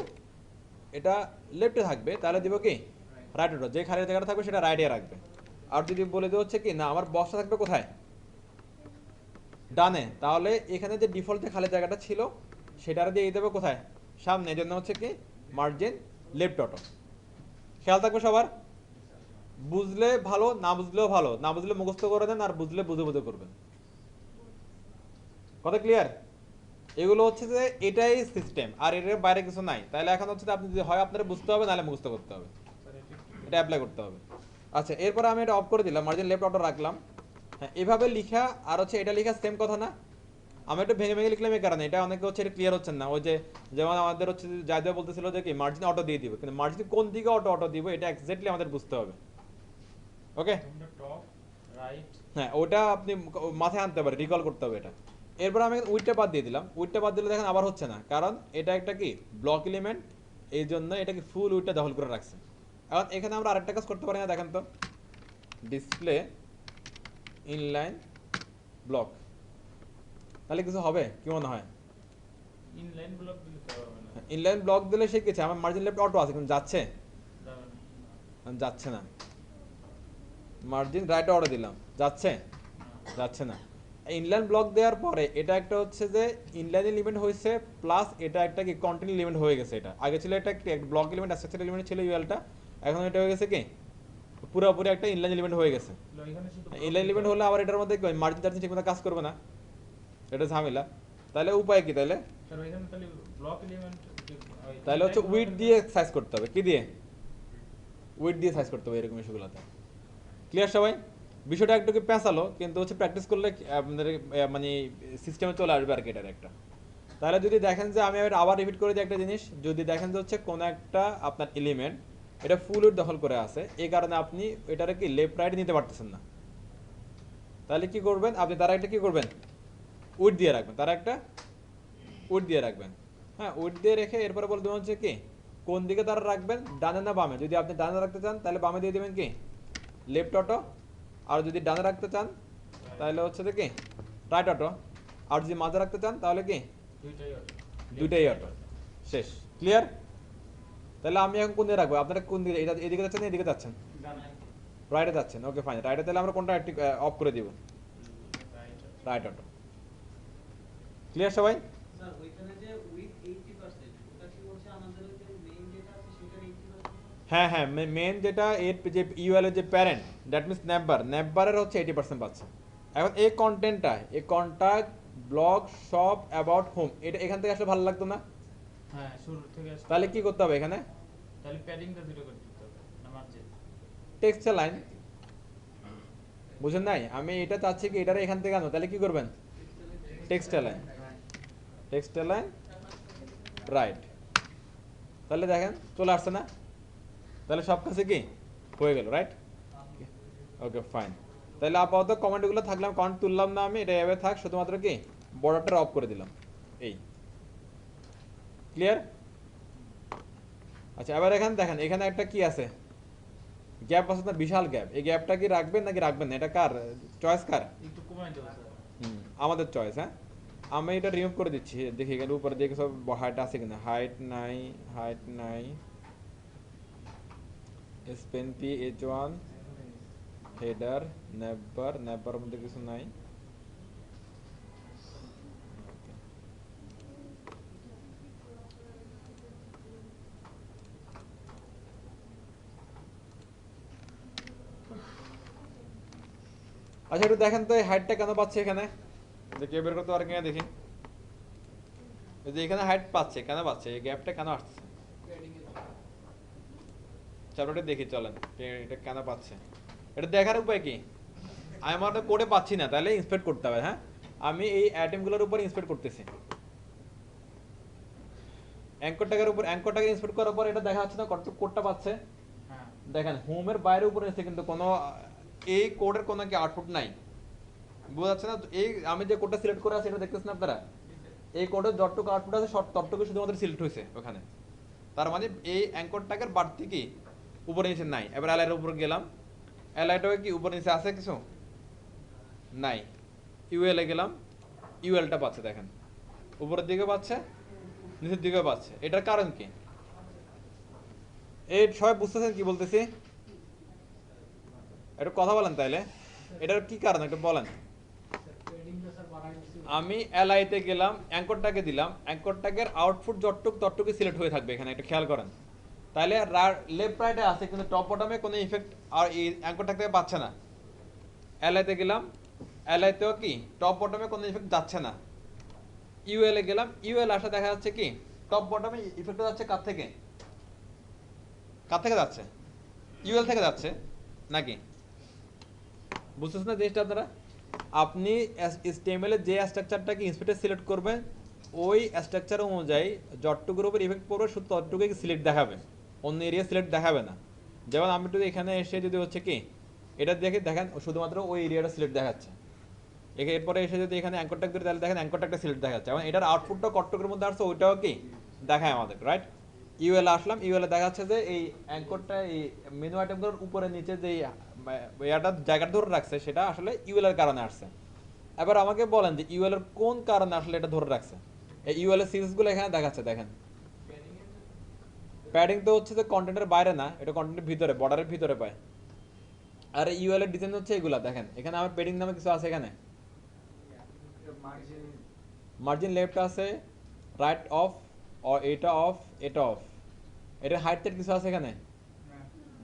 এটা লেফটে থাকবে তাহলে দিব কি রাইট অটো, যে খালি জায়গাটা থাকবে সেটা রাইটে রাখবে। আর যদি বলে দেওয়া হচ্ছে কি না আমার বক্সটা থাকবে কোথায় ডানে, তাহলে এখানে যে ডিফল্ট যে খালি জায়গাটা ছিল সেটা দিয়ে দেবে কোথায় সামনে, এই জন্য হচ্ছে কি মার্জিন লেফট অটো। খেয়াল থাকবে সবার, বুঝলে ভালো, না বুঝলেও ভালো, না বুঝলে মুখস্থ করে দেন, আর বুঝলে বুঝে বুঝে করবেন। কথা ক্লিয়ার? এগুলো হচ্ছে যে এটাই সিস্টেম, আর এর বাইরে কিছু নাই। তাহলে এখন হচ্ছে যে আপনি যদি হয় আপনারা বুঝতে হবে নাহলে মুখস্থ করতে হবে, এটা অ্যাপ্লাই করতে হবে। আচ্ছা এরপর আমি এটা অফ করে দিলাম, মার্জিন লেফট অটো রাখলাম। হ্যাঁ এভাবে লিখা আর হচ্ছে এটা লিখা সেম কথা না? আমি একটু ভেঙে ভেঙে লিখলাম এই কারণে, এটা অনেকে হচ্ছে এটা ক্লিয়ার হচ্ছে না। ওই যে যেমন আমাদের হচ্ছে জায়দা বলতেছিল যে কি মার্জিন অটো দিয়ে দিব, কিন্তু মার্জিন কোন দিকে অটো অটো দিব এটা এক্স্যাক্টলি আমাদের বুঝতে হবে। ওকে তোমরা টপ রাইট হ্যাঁ ওটা আপনি মাথায় আনতে পারেন, রিকল করতে হবে এটা। এরপর আমি উইডটা বাদ দিয়ে দিলাম, উইডটা বাদ দিলে দেখেন আবার হচ্ছে না, কারণ এটা একটা কি ব্লক এলিমেন্ট, এই জন্য এটাকে ফুল উইডটা দখল করে রাখছে। এখন এখানে আমরা আরেকটা কাজ করতে পারি না, দেখেন তো ডিসপ্লে ইনলাইন ব্লক, তাহলে কিছু হবে কি মনে হয়? ইনলাইন ব্লক দিলে তো হবে না, ইনলাইন ব্লক দিলে সে কিছু আমার মার্জিন লেফট অটো আছে কিন্তু যাচ্ছে যাবে না। যাচ্ছে না। মার্জিন রাইট অটো দিলাম, যাচ্ছে না। যাচ্ছে না। ইনলাইন ব্লক দেওয়ার পরে এটা একটা হচ্ছে যে ইনলাইন এলিমেন্ট হয়েছে, প্লাস এটা একটা কি কন্টিনিউ এলিমেন্ট হয়ে গেছে। এটা আগে ছিল একটা ব্লক এলিমেন্ট, স্ট্রাকচার এলিমেন্ট ছিল ইউএলটা, এখন এটা হয়ে গেছে কি পুরোপুরি একটা ইনলাইন এলিমেন্ট হয়ে গেছে। তাহলে এখানে শুধু ইনলাইন এলিমেন্ট হলে আবার এটার মধ্যে মার্জিন টার্জিন ঠিকমতো কাজ করবে না, এটা ঝামেলা। তাহলে উপায় কি তাহলে? স্যার এখানে তাহলে ব্লক এলিমেন্ট তাহলে হচ্ছে উইড দিয়ে সাইজ করতে হবে, কি দিয়ে উইড দিয়ে সাইজ করতে হবে এরকম ইস্যুগুলোতে। ক্লিয়ার সবাই? বিষয়টা একটু কি পেঁচালো, কিন্তু হচ্ছে প্র্যাকটিস করলে আপনাদের মানে সিস্টেমে চলে আসবে আর কি এটার একটা। তাহলে যদি দেখেন যে আমি আবার রিপিট করে দিই একটা জিনিস, যদি দেখেন যে হচ্ছে কোনো একটা আপনার এলিমেন্ট এটা ফুল উইড দখল করে আছে, এই কারণে আপনি এটারে কি লেফট রাইট নিতে পারতেছেন না, তাহলে কি করবেন আপনি তারা একটা কি করবেন উইড দিয়ে রাখবেন, তারা একটা উইড দিয়ে রাখবেন। হ্যাঁ উইড দিয়ে রেখে এরপরে বলতে হচ্ছে কি কোন দিকে তারা রাখবেন, ডানে না বামে। যদি আপনি ডানে রাখতে চান তাহলে বামে দিয়ে দেবেন কি লেফট অটো, আর যদি ডানে রাখতে চান তাহলে হচ্ছে যে কি রাইট অটো, আর যদি মাঝে রাখতে চান তাহলে কি দুইটাই অটো। দুইটাই অটো। শেষ। ক্লিয়ার? তাহলে আমি এখন কোন দিকে রাখবো, আপনারা কোন দিকে, এটা এদিকে যাচ্ছেন না এদিকে যাচ্ছেন? রাইটে যাচ্ছেন, ওকে ফাইন। রাইটে তাহলে আমরা কোনটা অফ করে দিব? Right auto. ক্লিয়ার সবাই? স্যার ওইখানে যে উইথ 80% ওটা কি হচ্ছে আমাদের যে মেইন যেটা আছে সেটার 80%? হ্যাঁ হ্যাঁ মেন যেটা এর যে ইউএল এর যে প্যারেন্ট দ্যাট মিন্স নেপবারের হচ্ছে 80% পাচ্ছে। এখন এই কন্টেন্টটা এই contact blog shop about home এটা এখান থেকে আসলে ভালো লাগতো না, হ্যাঁ শুরু থেকে আসতে তাহলে হবে। কি করতে হবে এখানে তাহলে প্যাডিংটা জিরো করে দিতে হবে না মার্জিন। টেক্সট লাইন বুঝেন নাই? আমি এটা চাচ্ছি কি এটারে এখান থেকে আনো, তাহলে কি করবেন? Text align, text align right. তাহলে দেখেন চলে আসছে না? তাহলে সব কাছে কি হয়ে গেল, রাইট? Okay fine. তাহলে আপাতত কমেন্টগুলো থাকলাম, কমেন্ট তুললাম না আমি, এটা এভাবে থাক, শুধুমাত্র কি বর্ডারটা অফ করে দিলাম, এই ক্লিয়ার। আচ্ছা এবার এখানে দেখেন, এখানে একটা কি আছে, গ্যাপ আছে না, বিশাল গ্যাপ। এই গ্যাপটা কি রাখবেন নাকি রাখবেন না, এটা কার চয়েস? কার? একটু কমাই দেবো স্যার। আমাদের চয়েস। হ্যাঁ, আমি এটা রিমুভ করে দিচ্ছি, দেখি গেলে উপরে দেখে সব হাইট আছে কিনা। হাইট নাই, হাইট নাই, Spain P H1 header never, never মধ্যে কিছু নাই। আচ্ছা একটু দেখেন তো এই হাইটটা কেন পাচ্ছে এখানে, দেখি বের করতে পারে কিনা দেখি। এই যে এখানে হাইট পাচ্ছে, কেন পাচ্ছে, এই গ্যাপটা কেন আসছে? চ্যাপ্টারটা দেখি চলেন, এটা কেন পাচ্ছে। এটা দেখার উপায় কি, আমি আমার কোডে পাচ্ছি না, তাহলে ইন্সপেক্ট করতে হবে। হ্যাঁ, আমি এই আইটেমগুলোর উপর ইন্সপেক্ট করতেছি, অ্যাঙ্কর ট্যাগের উপর। অ্যাঙ্কর ট্যাগে ইন্সপেক্ট করার পর এটা দেখা যাচ্ছে না কত কোডটা পাচ্ছে। হ্যাঁ দেখেন হোমের বাইরে উপরে এসেছে, কিন্তু কোনো এই কোডের কোনো কি আউটপুট নাই, বোঝা যাচ্ছে না? এই আমি যে কোডটা সিলেক্ট করে আছে এটা দেখতেছেন আপনারা, এই কোডের যতটুকু আউটপুট আছে সব ততটুকু শুধুমাত্র সিলেক্ট হয়েছে ওখানে। তার মানে এই অ্যাঙ্কর ট্যাগের বাড়তি কি উপরে নিচে নাই। এবার এলআইয়ের উপর গেলাম, এলআইটাও কি উপরে নিচে আছে কিছু নাই। ইউএল এ গেলাম, ইউএলটা পাচ্ছে, দেখেন উপরের দিকে পাচ্ছে, নিচের দিকে পাচ্ছে। এটার কারণ কি? এই সবাই বুঝতেছেন কি বলতেছি? একটু কথা বলেন তাইলে, এটার কি কারণ একটু বলেন। আমি এলআইতে গেলাম, অ্যাঙ্করটাকে দিলাম, অ্যাঙ্করটাকের আউটপুট যতটুক ততটুকু সিলেক্ট হয়ে থাকবে এখানে, একটু খেয়াল করেন। তাহলে লেফট রাইটে আছে কিন্তু টপ বটমে কোনো ইফেক্ট আর এই অ্যাঙ্করটা থেকে পাচ্ছে না। এলআইতে গেলাম, এলআইতেও কি টপ বটমে কোনো ইফেক্ট যাচ্ছে না। ইউএল এ গেলাম, ইউএল আসা দেখা যাচ্ছে কি টপ বটমে ইফেক্টটা যাচ্ছে কার থেকে? কার থেকে যাচ্ছে? ইউএল থেকে যাচ্ছে নাকি? বুঝতেছেন না জিনিসটা আপনারা? আপনি HTML এর যে স্ট্রাকচারটাকে ইন্সপেক্টর সিলেক্ট করবেন, ওই স্ট্রাকচার অনুযায়ী যতটুকুর উপর ইফেক্ট পড়বে শুধু ততটুকুই সিলেক্ট দেখাবে, অন্য এরিয়া সিলেক্ট দেখাবে না। যেমন আমি যদি এখানে এসে যদি হচ্ছে কি এটা দেখে দেখেন শুধুমাত্র ওই এরিয়াটা সিলেক্ট দেখাচ্ছে। এরপরে এসে যদি এখানে অ্যাঙ্কর ট্যাগ ধরে তাহলে দেখেন অ্যাঙ্কর ট্যাগটা সিলেক্ট দেখাচ্ছে, এবং এটার আউটপুটটা কতটুকুর মধ্যে আসছে ওইটাও কি দেখায় আমাদের, রাইট? ইউএল আসলাম, ইউএল দেখাচ্ছে যে এই অ্যাঙ্করটা এই মেনু আইটেমগুলোর উপরে নিচে যে ইয়াটা জায়গাটা ধরে রাখছে সেটা আসলে ইউএল এর কারণে আসছে। এবার আমাকে বলেন যে ইউএল এর কোন কারণে আসলে এটা ধরে রাখছে। এই ইউএল এর সিরিজগুলো এখানে দেখাচ্ছে, দেখেন প্যাডিং তো হচ্ছে যে কন্টেন্টের বাইরে না, এটা কন্টেন্টের ভিতরে, বর্ডারের ভিতরে পায়। আর ইউএল এর ডিজাইন হচ্ছে এগুলা, দেখেন এখানে আমার প্যাডিং নামে কিছু আছে, এখানে মার্জিন লেফট আছে, রাইট অফ, এটা অফ, এটা অফ, এটা হাইটের কিছু আছে এখানে।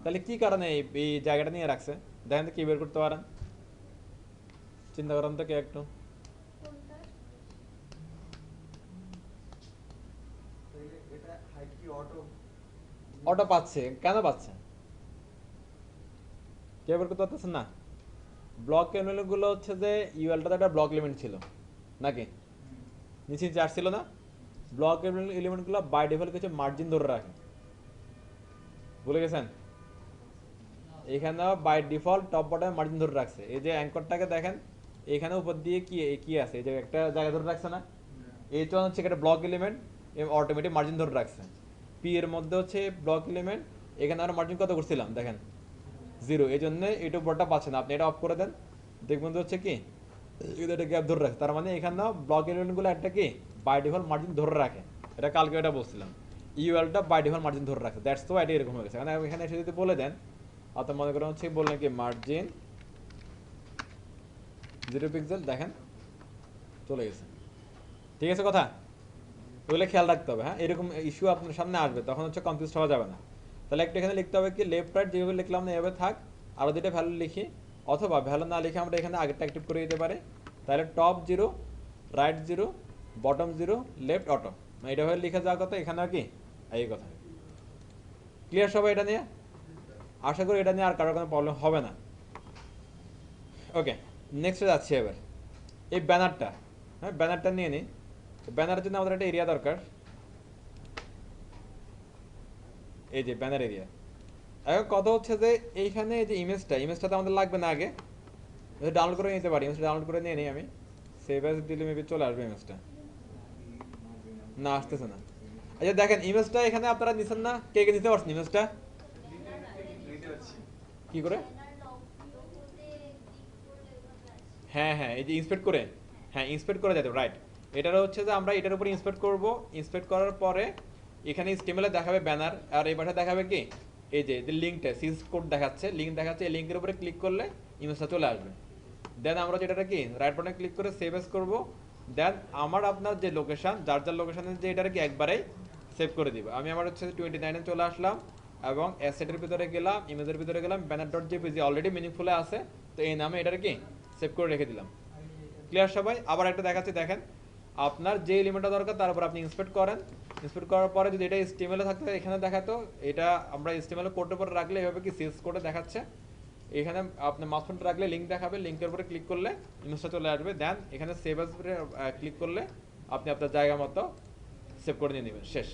তাহলে কি কারণে এই জায়গাটা নিয়ে রাখছে, দেখেন তো কি বের করতে পারেন, চিন্তা করেন তো কে একটু। অটো পাচ্ছে, কেন পাচ্ছে কে বের করতে পারতেছেন না? ব্লক এলিমেন্ট গুলো হচ্ছে যে ইউএলটা একটা ব্লক এলিমেন্ট ছিল নাকি, নিচে চার্জ ছিল না। ব্লক এলিমেন্ট গুলো বাই ডিফল্ট কিছু মার্জিন ধরে রাখে, ভুলে গেছেন? এখানে বাই ডিফল্ট টপ বটমে মার্জিন ধরে রাখছে। এই যে অ্যাঙ্করটাকে দেখেন এখানে উপর দিয়ে কি কি আছে, এই যে একটা জায়গা ধরে রাখছে না, এই তো হচ্ছে একটা ব্লক এলিমেন্ট অটোমেটিক মার্জিন ধরে রাখছে। পি এর মধ্যে হচ্ছে ব্লক এলিমেন্ট, এখানে আমরা মার্জিন কত করছিলাম দেখেন 0, এই জন্য এইটা বড়টা পাচ্ছে না। আপনি এটা অফ করে দেন, দেখবেন তো হচ্ছে কি এটা গ্যাপ ধরে রাখে, তার মানে এখানে ব্লক এলিমেন্টগুলো একটা কি বাই ডিফল্ট মার্জিন ধরে রাখে। এটা কালকে এটা বলছিলাম, ইউএলটা বাই ডিফল্ট মার্জিন ধরে রাখে, দ্যাটস তো এটা এরকম হয়ে গেছে। কারণ এখানে এসে যদি বলে দেন, অর্থাৎ মনে করেন হচ্ছে বললেন কি মার্জিন 0 পিক্সেল, দেখেন চলে গেছে। ঠিক আছে কথা? ওগুলো খেয়াল রাখতে হবে। হ্যাঁ, এরকম ইস্যু আপনার সামনে আসবে, তখন হচ্ছে কনফিউজ হওয়া যাবে না। তাহলে একটা এখানে লিখতে হবে কি লেফট রাইট যেভাবে লিখলাম না এভাবে থাক, আরও দুটো ভ্যালু লিখি, অথবা ভ্যালু না লিখে আমরা এখানে আগেরটা অ্যাক্টিভ করে দিতে পারি। তাহলে top 0, right 0, bottom 0, left auto, এটা হয়ে লিখে যাওয়ার কথা। এখানেও কি এই কথা। ক্লিয়ার সবাই এটা নিয়ে? আশা করি এটা নিয়ে আর কারোর কোনো প্রবলেম হবে না। ওকে, নেক্সটে যাচ্ছি এবার। এই ব্যানারটা, হ্যাঁ ব্যানারটা নিয়ে নিই। ব্যানারের জন্য আমাদের একটা এরিয়া দরকার, এই যে ব্যানার এরিয়া। এখন কথা হচ্ছে যে এইখানে এই যে ইমেজটা তো আমাদের লাগবে না আগে, ডাউনলোড করে নিতে পারি। ইমেজটা ডাউনলোড করে নিয়ে নিই আমি, সেভ অ্যাজ দিলে মেবি চলে আসবে ইমেজটা। না আসতেছে না। আচ্ছা দেখেন ইমেজটা এখানে আপনারা নিছেন না, কে কে নিতে পারছেন ইমেজটা? কি করে? হ্যাঁ হ্যাঁ, এই যে ইন্সপেক্ট করে, হ্যাঁ ইন্সপেক্ট করা যেত, রাইট। এটার হচ্ছে যে আমরা এটার উপর ইন্সপেক্ট করব। ইন্সপেক্ট করার পরে এখানে স্টিমেলে দেখাবে ব্যানার, আর এই পাশে দেখাবে কি এই যে লিঙ্কটা সিস কোড দেখাচ্ছে, লিঙ্ক দেখাচ্ছে। এই লিঙ্কের উপরে ক্লিক করলে ইমেজটা চলে আসবে। দেন আমরা যেটা কি রাইট বাটনে ক্লিক করে সেভ এস করব। দেন আমার আপনার যে লোকেশন, যার যার লোকেশনে যে এটা কি একবারেই সেভ করে দিব। আমি আমার হচ্ছে 29 চলে আসলাম এবং অ্যাসেটের ভিতরে গেলাম, ইমেজের ভিতরে গেলাম, ব্যানার ডট জেপিজি অলরেডি মিনিংফুলে আছে, তো এই নামে এটার কি সেভ করে রেখে দিলাম। ক্লিয়ার সবাই? আবার একটা দেখাচ্ছি, দেখেন আপনার যে এলিমেন্টটা দরকার তার উপর আপনি ইন্সপেক্ট করেন। ইন্সপেক্ট করার পরে যদি এটা এসটিএমএল এ থাকতো এখানে দেখাতো, এটা আমরা এসটিএমএল কোডের উপর রাখলে এভাবে কি সিএস কোডে দেখাচ্ছে। এখানে আপনি মাউস পয়েন্টার রাখলে লিংক দেখাবে, লিংকের উপরে ক্লিক করলে ইমেজটা চলে আসবে। দেন এখানে সেভ অ্যাজ ক্লিক করলে আপনি আপনার জায়গা মতো সেভ করে নিয়ে নেবেন, শেষ।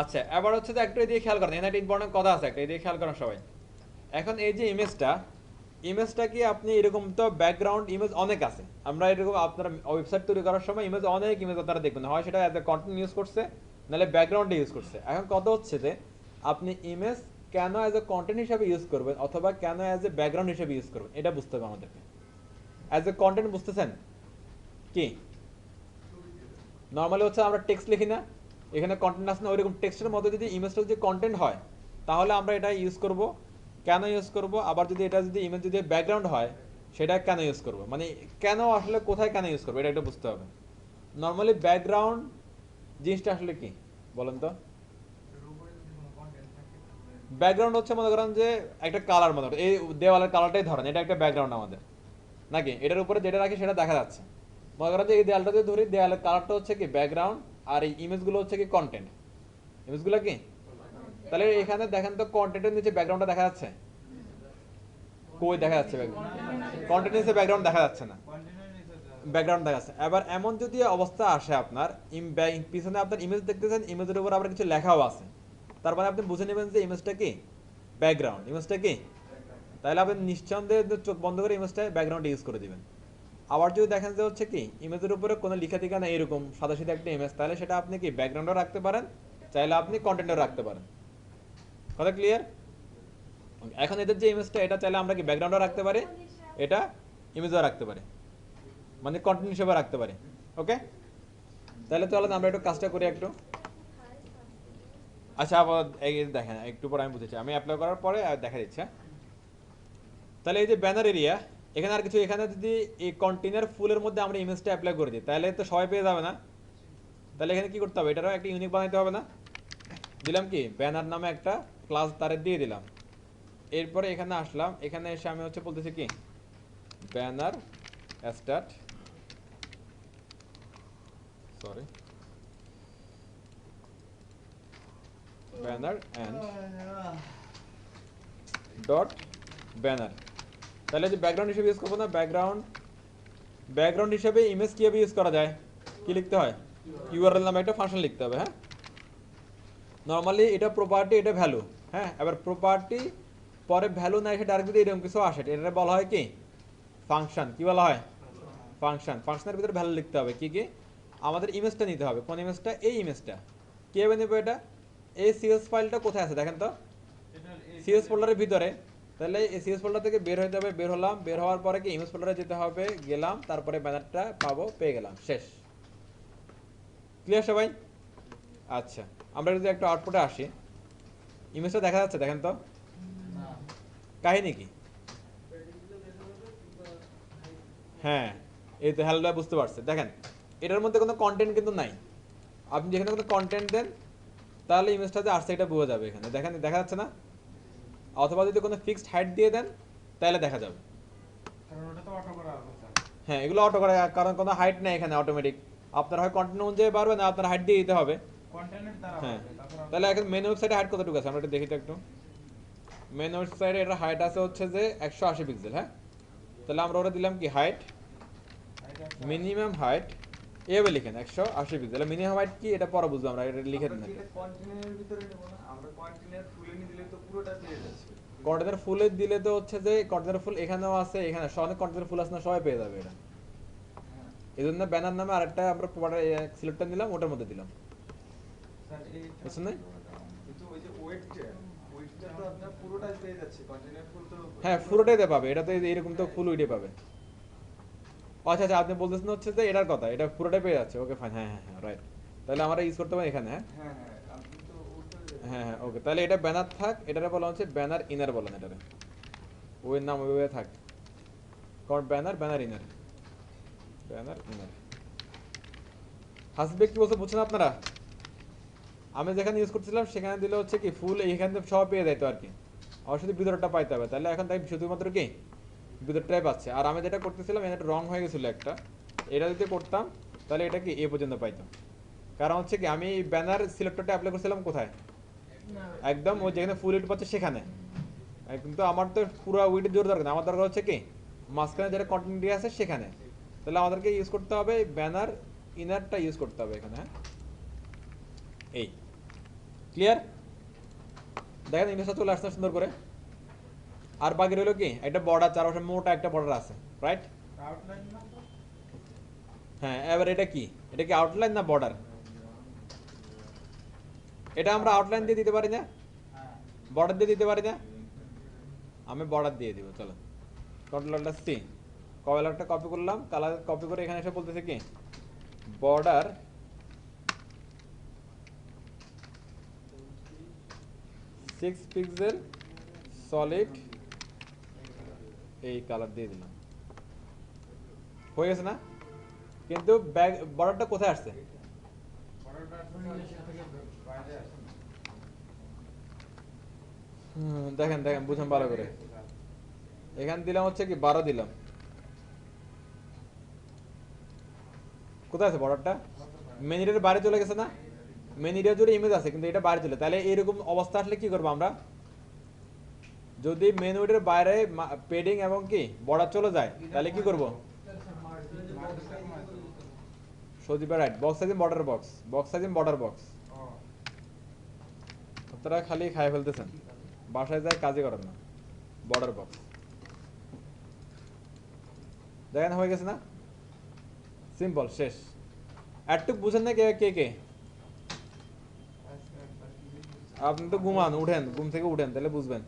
আচ্ছা এবার হচ্ছে যে একটু এদিকে খেয়াল করেন, এখানে একটা ইম্পর্টেন্ট কথা আছে, একটা এদিকে খেয়াল করেন সবাই। এখন এই যে ইমেজটা কি আপনি এরকম তো ব্যাকগ্রাউন্ড ইমেজ অনেক আছে, আমরা এরকম আপনার ওয়েবসাইট তৈরি করার সময় অনেক ইমেজ আপনারা দেখবেন, হয় সেটা অ্যাজ এ কন্টেন্ট ইউজ করছে, নাহলে ব্যাকগ্রাউন্ডে ইউজ করছে। এখন কথা হচ্ছে যে আপনি ইমেজ কেন অ্যাজ এ কন্টেন্ট হিসাবে ইউজ করবেন অথবা কেন অ্যাজ এ ব্যাকগ্রাউন্ড হিসাবে ইউজ করবেন, এটা বুঝতে হবে আমাদেরকে। অ্যাজ এ কন্টেন্ট বুঝতেছেন কি? নর্মালি হচ্ছে আমরা টেক্সট লিখি না, এখানে কন্টেন্ট আসে না, ওইরকম টেক্সটের মধ্যে যদি ইমেজটা যদি কন্টেন্ট হয় তাহলে আমরা এটা ইউজ করব। কেন ইউজ করব? আবার যদি এটা যদি ইমেজ যদি ব্যাকগ্রাউন্ড হয় সেটা কেন ইউজ করব, মানে কেন আসলে কোথায় কেন ইউজ করবো এটা একটু বুঝতে হবে। নর্মালি ব্যাকগ্রাউন্ড জিনিসটা আসলে কি বলেন তো? ব্যাকগ্রাউন্ড হচ্ছে মনে করেন যে একটা কালার মতো, এই দেওয়ালের কালারটাই ধরেন, এটা একটা ব্যাকগ্রাউন্ড আমাদের নাকি, এটার উপরে যেটা রাখি সেটা দেখা যাচ্ছে। মনে করেন যে এই দেয়ালটা যদি ধরি, দেয়ালের কালারটা হচ্ছে কি ব্যাকগ্রাউন্ড, আর এই ইমেজগুলো হচ্ছে কি কন্টেন্ট। ইমেজগুলো কি তাহলে এখানে দেখেন তো কন্টেন্টের নিচে ব্যাকগ্রাউন্ডটা দেখা যাচ্ছে? কই দেখা যাচ্ছে ব্যাকগ্রাউন্ড? কন্টেন্টের নিচে ব্যাকগ্রাউন্ড দেখা যাচ্ছে না, ব্যাকগ্রাউন্ড দেখা যাচ্ছে। এবার এমন যদি অবস্থা আসে আপনার পিছনে আপনার ইমেজ দেখতেছেন, ইমেজের উপর আবার কিছু লেখাও আছে, তার মানে আপনি বুঝে নেবেন যে ইমেজটা কি ব্যাকগ্রাউন্ড, ইমেজটা কি। তাহলে আপনি নিঃসন্দেহে চোখ বন্ধ করে ইমেজটা ব্যাকগ্রাউন্ড ইউজ করে দিবেন। আবার যদি দেখেন যে হচ্ছে কি ইমেজের উপরে কোনো লেখা টিকা না, এরকম সাদা সিধা একটা ইমেজ, তাহলে সেটা আপনি কি ব্যাকগ্রাউন্ডও রাখতে পারেন, চাইলে আপনি কন্টেন্টও রাখতে পারেন। কথা ক্লিয়ার? এখন এদের যে ইমেজটা এটা চাইলে আমরা কি ব্যাকগ্রাউন্ডও রাখতে পারি, এটা ইমেজও রাখতে পারি, মানে কন্টেন্ট হিসেবে রাখতে পারি। ওকে, তাহলে চলেন আমরা একটু কাজটা করি একটু। আচ্ছা আবার এই দেখেন একটু পরে আমি বুঝেছি, আমি অ্যাপ্লাই করার পরে দেখা দিচ্ছে। তাহলে এই যে ব্যানার এরিয়া, এখানে আর কিছু, এখানে যদি এই কন্টেনার ফুলের মধ্যে আমরা ইমেজটা অ্যাপ্লাই করে দিই তাহলে তো সবাই পেয়ে যাবে না। তাহলে এখানে কি করতে হবে, এটারও একটা ইউনিক বানাইতে হবে না। দিলাম কি ব্যানার নামে একটা ক্লাস তারে দিয়ে দিলাম। এরপরে এখানে আসলাম, এখানে এসে আমি হচ্ছে বলতেছি কি banner start, sorry banner end dot banner. তাহলে যে ব্যাকগ্রাউন্ড হিসেবে ইউজ করবো না, ব্যাকগ্রাউন্ড হিসেবে ইমেজ কিভাবে ইউজ করা যায়, কি লিখতে হয়, ইউআরএল নামে একটা ফাংশন লিখতে হবে। হ্যাঁ নর্মালি এটা প্রপার্টি, এটা ভ্যালু। হ্যাঁ এবার প্রপার্টি পরে ভ্যালু না এসে ডাইরেক্ট যদি এরকম কিছু আসে এটা বলা হয় কি ফাংশন। কি বলা হয়? ফাংশন। ফাংশনের ভিতরে ভ্যালু লিখতে হবে কি কি, আমাদের ইমেজটা নিতে হবে। কোন ইমেজটা? এই ইমেজটা। কীভাবে নেবো এটা? এই সিএস ফাইলটা কোথায় আছে দেখেন তো, সিএস ফোল্ডারের ভিতরে। তাহলে এই সিএস ফোল্ডার থেকে বের হতে হবে, বের হলাম, বের হওয়ার পরে কি ইমেজ ফোল্ডারে যেতে হবে, গেলাম, তারপরে ব্যানারটা পাবো, পেয়ে গেলাম, শেষ। ক্লিয়ার সবাই? আচ্ছা আমরা যদি একটু আউটপুটে আসি, ইমেজটা দেখা যাচ্ছে দেখেন তো, কাহিনী কি? হ্যাঁ এই তো হ্যালোটা বুঝতে পারছে। দেখেন এটার মধ্যে কোনো কন্টেন্ট কিন্তু নাই, আপনি যেখানে কোনো কন্টেন্ট দেন তাহলে ইমেজটা যে আসছে এটা বোঝা যাবে। এখানে দেখেন দেখা যাচ্ছে না, অথবা যদি কোনো ফিক্সড হাইট দিয়ে দেন তাহলে দেখা যাবে। হ্যাঁ এগুলো অটো করে, কারণ কোনো হাইট নেই এখানে, অটোমেটিক আপনার হয় কন্টেন্ট অনুযায়ী বাড়বে না, আপনার হাইট দিয়ে দিতে হবে। হ্যাঁ তাহলে এখন মেন ওয়েবসাইটে হাইট কতটুকু আছে আমরা এটা দেখি তো একটু। মেন ওয়েবসাইটে এটা হাইট আছে হচ্ছে যে 180 পিক্সেল। হ্যাঁ তাহলে আমরা ওরা দিলাম কি হাইট, মিনিমাম হাইট এভাবে লিখেন 180 পিক্সেল। মিনিমাম হাইট কি এটা পরে বুঝবো আমরা, এটা লিখে দিন। কন্টেনারের ভিতরে নেব না আমরা, কন্টেনার ফুলে নিয়ে দিলে তো পুরোটা পেয়ে যাচ্ছে। কন্টেনার ফুলে দিলে তো হচ্ছে যে কন্টেনার ফুল এখানেও আছে, এখানে অনেক কন্টেনার ফুল আছে না, সবাই পেয়ে যাবে এটা। হ্যাঁ এই জন্য ব্যানার নামে আরেকটা আমরা সিলেক্টটা নিলাম, ওটার মধ্যে দিলাম। স্যার এই বুঝছেন না? কিন্তু ওই যে ওয়েটটা তো আপনার পুরোটাই পেয়ে যাচ্ছে, কন্টেনার ফুল তো হ্যাঁ পুরোটাই দিয়ে পাবে, এটাতে এরকম তো ফুল উইডে পাবে। আচ্ছা আচ্ছা, আপনি বলতেছেন হচ্ছে যে এটার কথা, এটা পুরোটাই পেয়ে যাচ্ছে। ওকে ফাইন, হ্যাঁ হ্যাঁ হ্যাঁ রাইট। তাহলে আমরা ইউজ করতে পারি এখানে। হ্যাঁ হ্যাঁ হ্যাঁ আপনি তো ওটা হ্যাঁ হ্যাঁ ওকে, তাহলে এটা ব্যানার থাক, এটারে বলা হচ্ছে ব্যানার ইনার বলেন এটারে, ওই নাম ওইভাবে থাক। কারণ ব্যানার ইনার, ব্যানার ইনার। হাসিবে কি বলছে বুঝছেন আপনারা? আমি যেখানে ইউজ করছিলাম সেখানে দিলে হচ্ছে কি ফুল এইখান থেকে সব পেয়ে যেত আর কি, আমার শুধু ভিতরটা পাইতে হবে। তাহলে এখন তাই শুধুমাত্র কি ভিতরটাই পাচ্ছে। আর আমি যেটা করতেছিলাম এটা রং হয়ে গেছিলো একটা, এটা যদি করতাম তাহলে এটা কি এ পর্যন্ত পাইতাম। কারণ হচ্ছে কি আমি ব্যানার সিলেক্টরটা অ্যাপ্লাই করছিলাম কোথায়, একদম ওই যেখানে ফুল উইড পাচ্ছে সেখানে। কিন্তু আমার তো পুরো উইডের জোর দরকার না, আমার দরকার হচ্ছে কি মাঝখানে যেটা কন্টিনিউটি আছে সেখানে। তাহলে আমাদেরকে ইউজ করতে হবে ব্যানার ইনারটা ইউজ করতে হবে এখানে। হ্যাঁ এই ক্লিয়ার, দেখেন ইংলিশটা চলে আসছে সুন্দর করে। আর বাকি রইল কি একটা বর্ডার, চারপাশে মোটা একটা বর্ডার আছে, রাইট? আউটলাইন না তো? হ্যাঁ এবার এটা কি, এটা কি আউটলাইন না বর্ডার? এটা আমরা আউটলাইন দিয়ে দিতে পারি না, হ্যাঁ বর্ডার দিয়ে দিতে পারি না? আমি বর্ডার দিয়ে দিব। চলো কন্ট্রোলটা সি, কালারটা কপি করলাম, কালার কপি করে এখানে এসে বলতেছে কি বর্ডার 6 পিক্সেল সলিড, এই কালার দিয়ে দিলাম, হয়ে গেছে না? কিন্তু ব্যাক বর্ডারটা কোথায় আসছে? বর্ডারটা থেকে বাইরে আসে না। দেখেন দেখেন বুঝুন ভালো করে। এখানে দিলাম হচ্ছে কি 12 দিলাম, কোথায় আছে বর্ডারটা? মেন এরিয়ার বাইরে চলে গেছে না? মেন এরিয়া জুড়ে ইমেজ আছে কিন্তু এটা বাইরে চলে, তাহলে এরকম অবস্থা আসলে কি করবো আমরা? যদি মেন উইডের বাইরে পেডিং এবং কি বর্ডার চলে যায় তাহলে কি করব? সজিবা right, box size border box, box size border box. আপনারা খালি খাই ফেলতেছেন, বাসায় যায় কাজে করেন না। বর্ডার বক্স দেখেন হয়ে গেছে না? সিম্পল, শেষ। একটুক বুঝেন না কে কে কে? আপনি তো ঘুমান, উঠেন ঘুম থেকে উঠেন তাহলে বুঝবেন।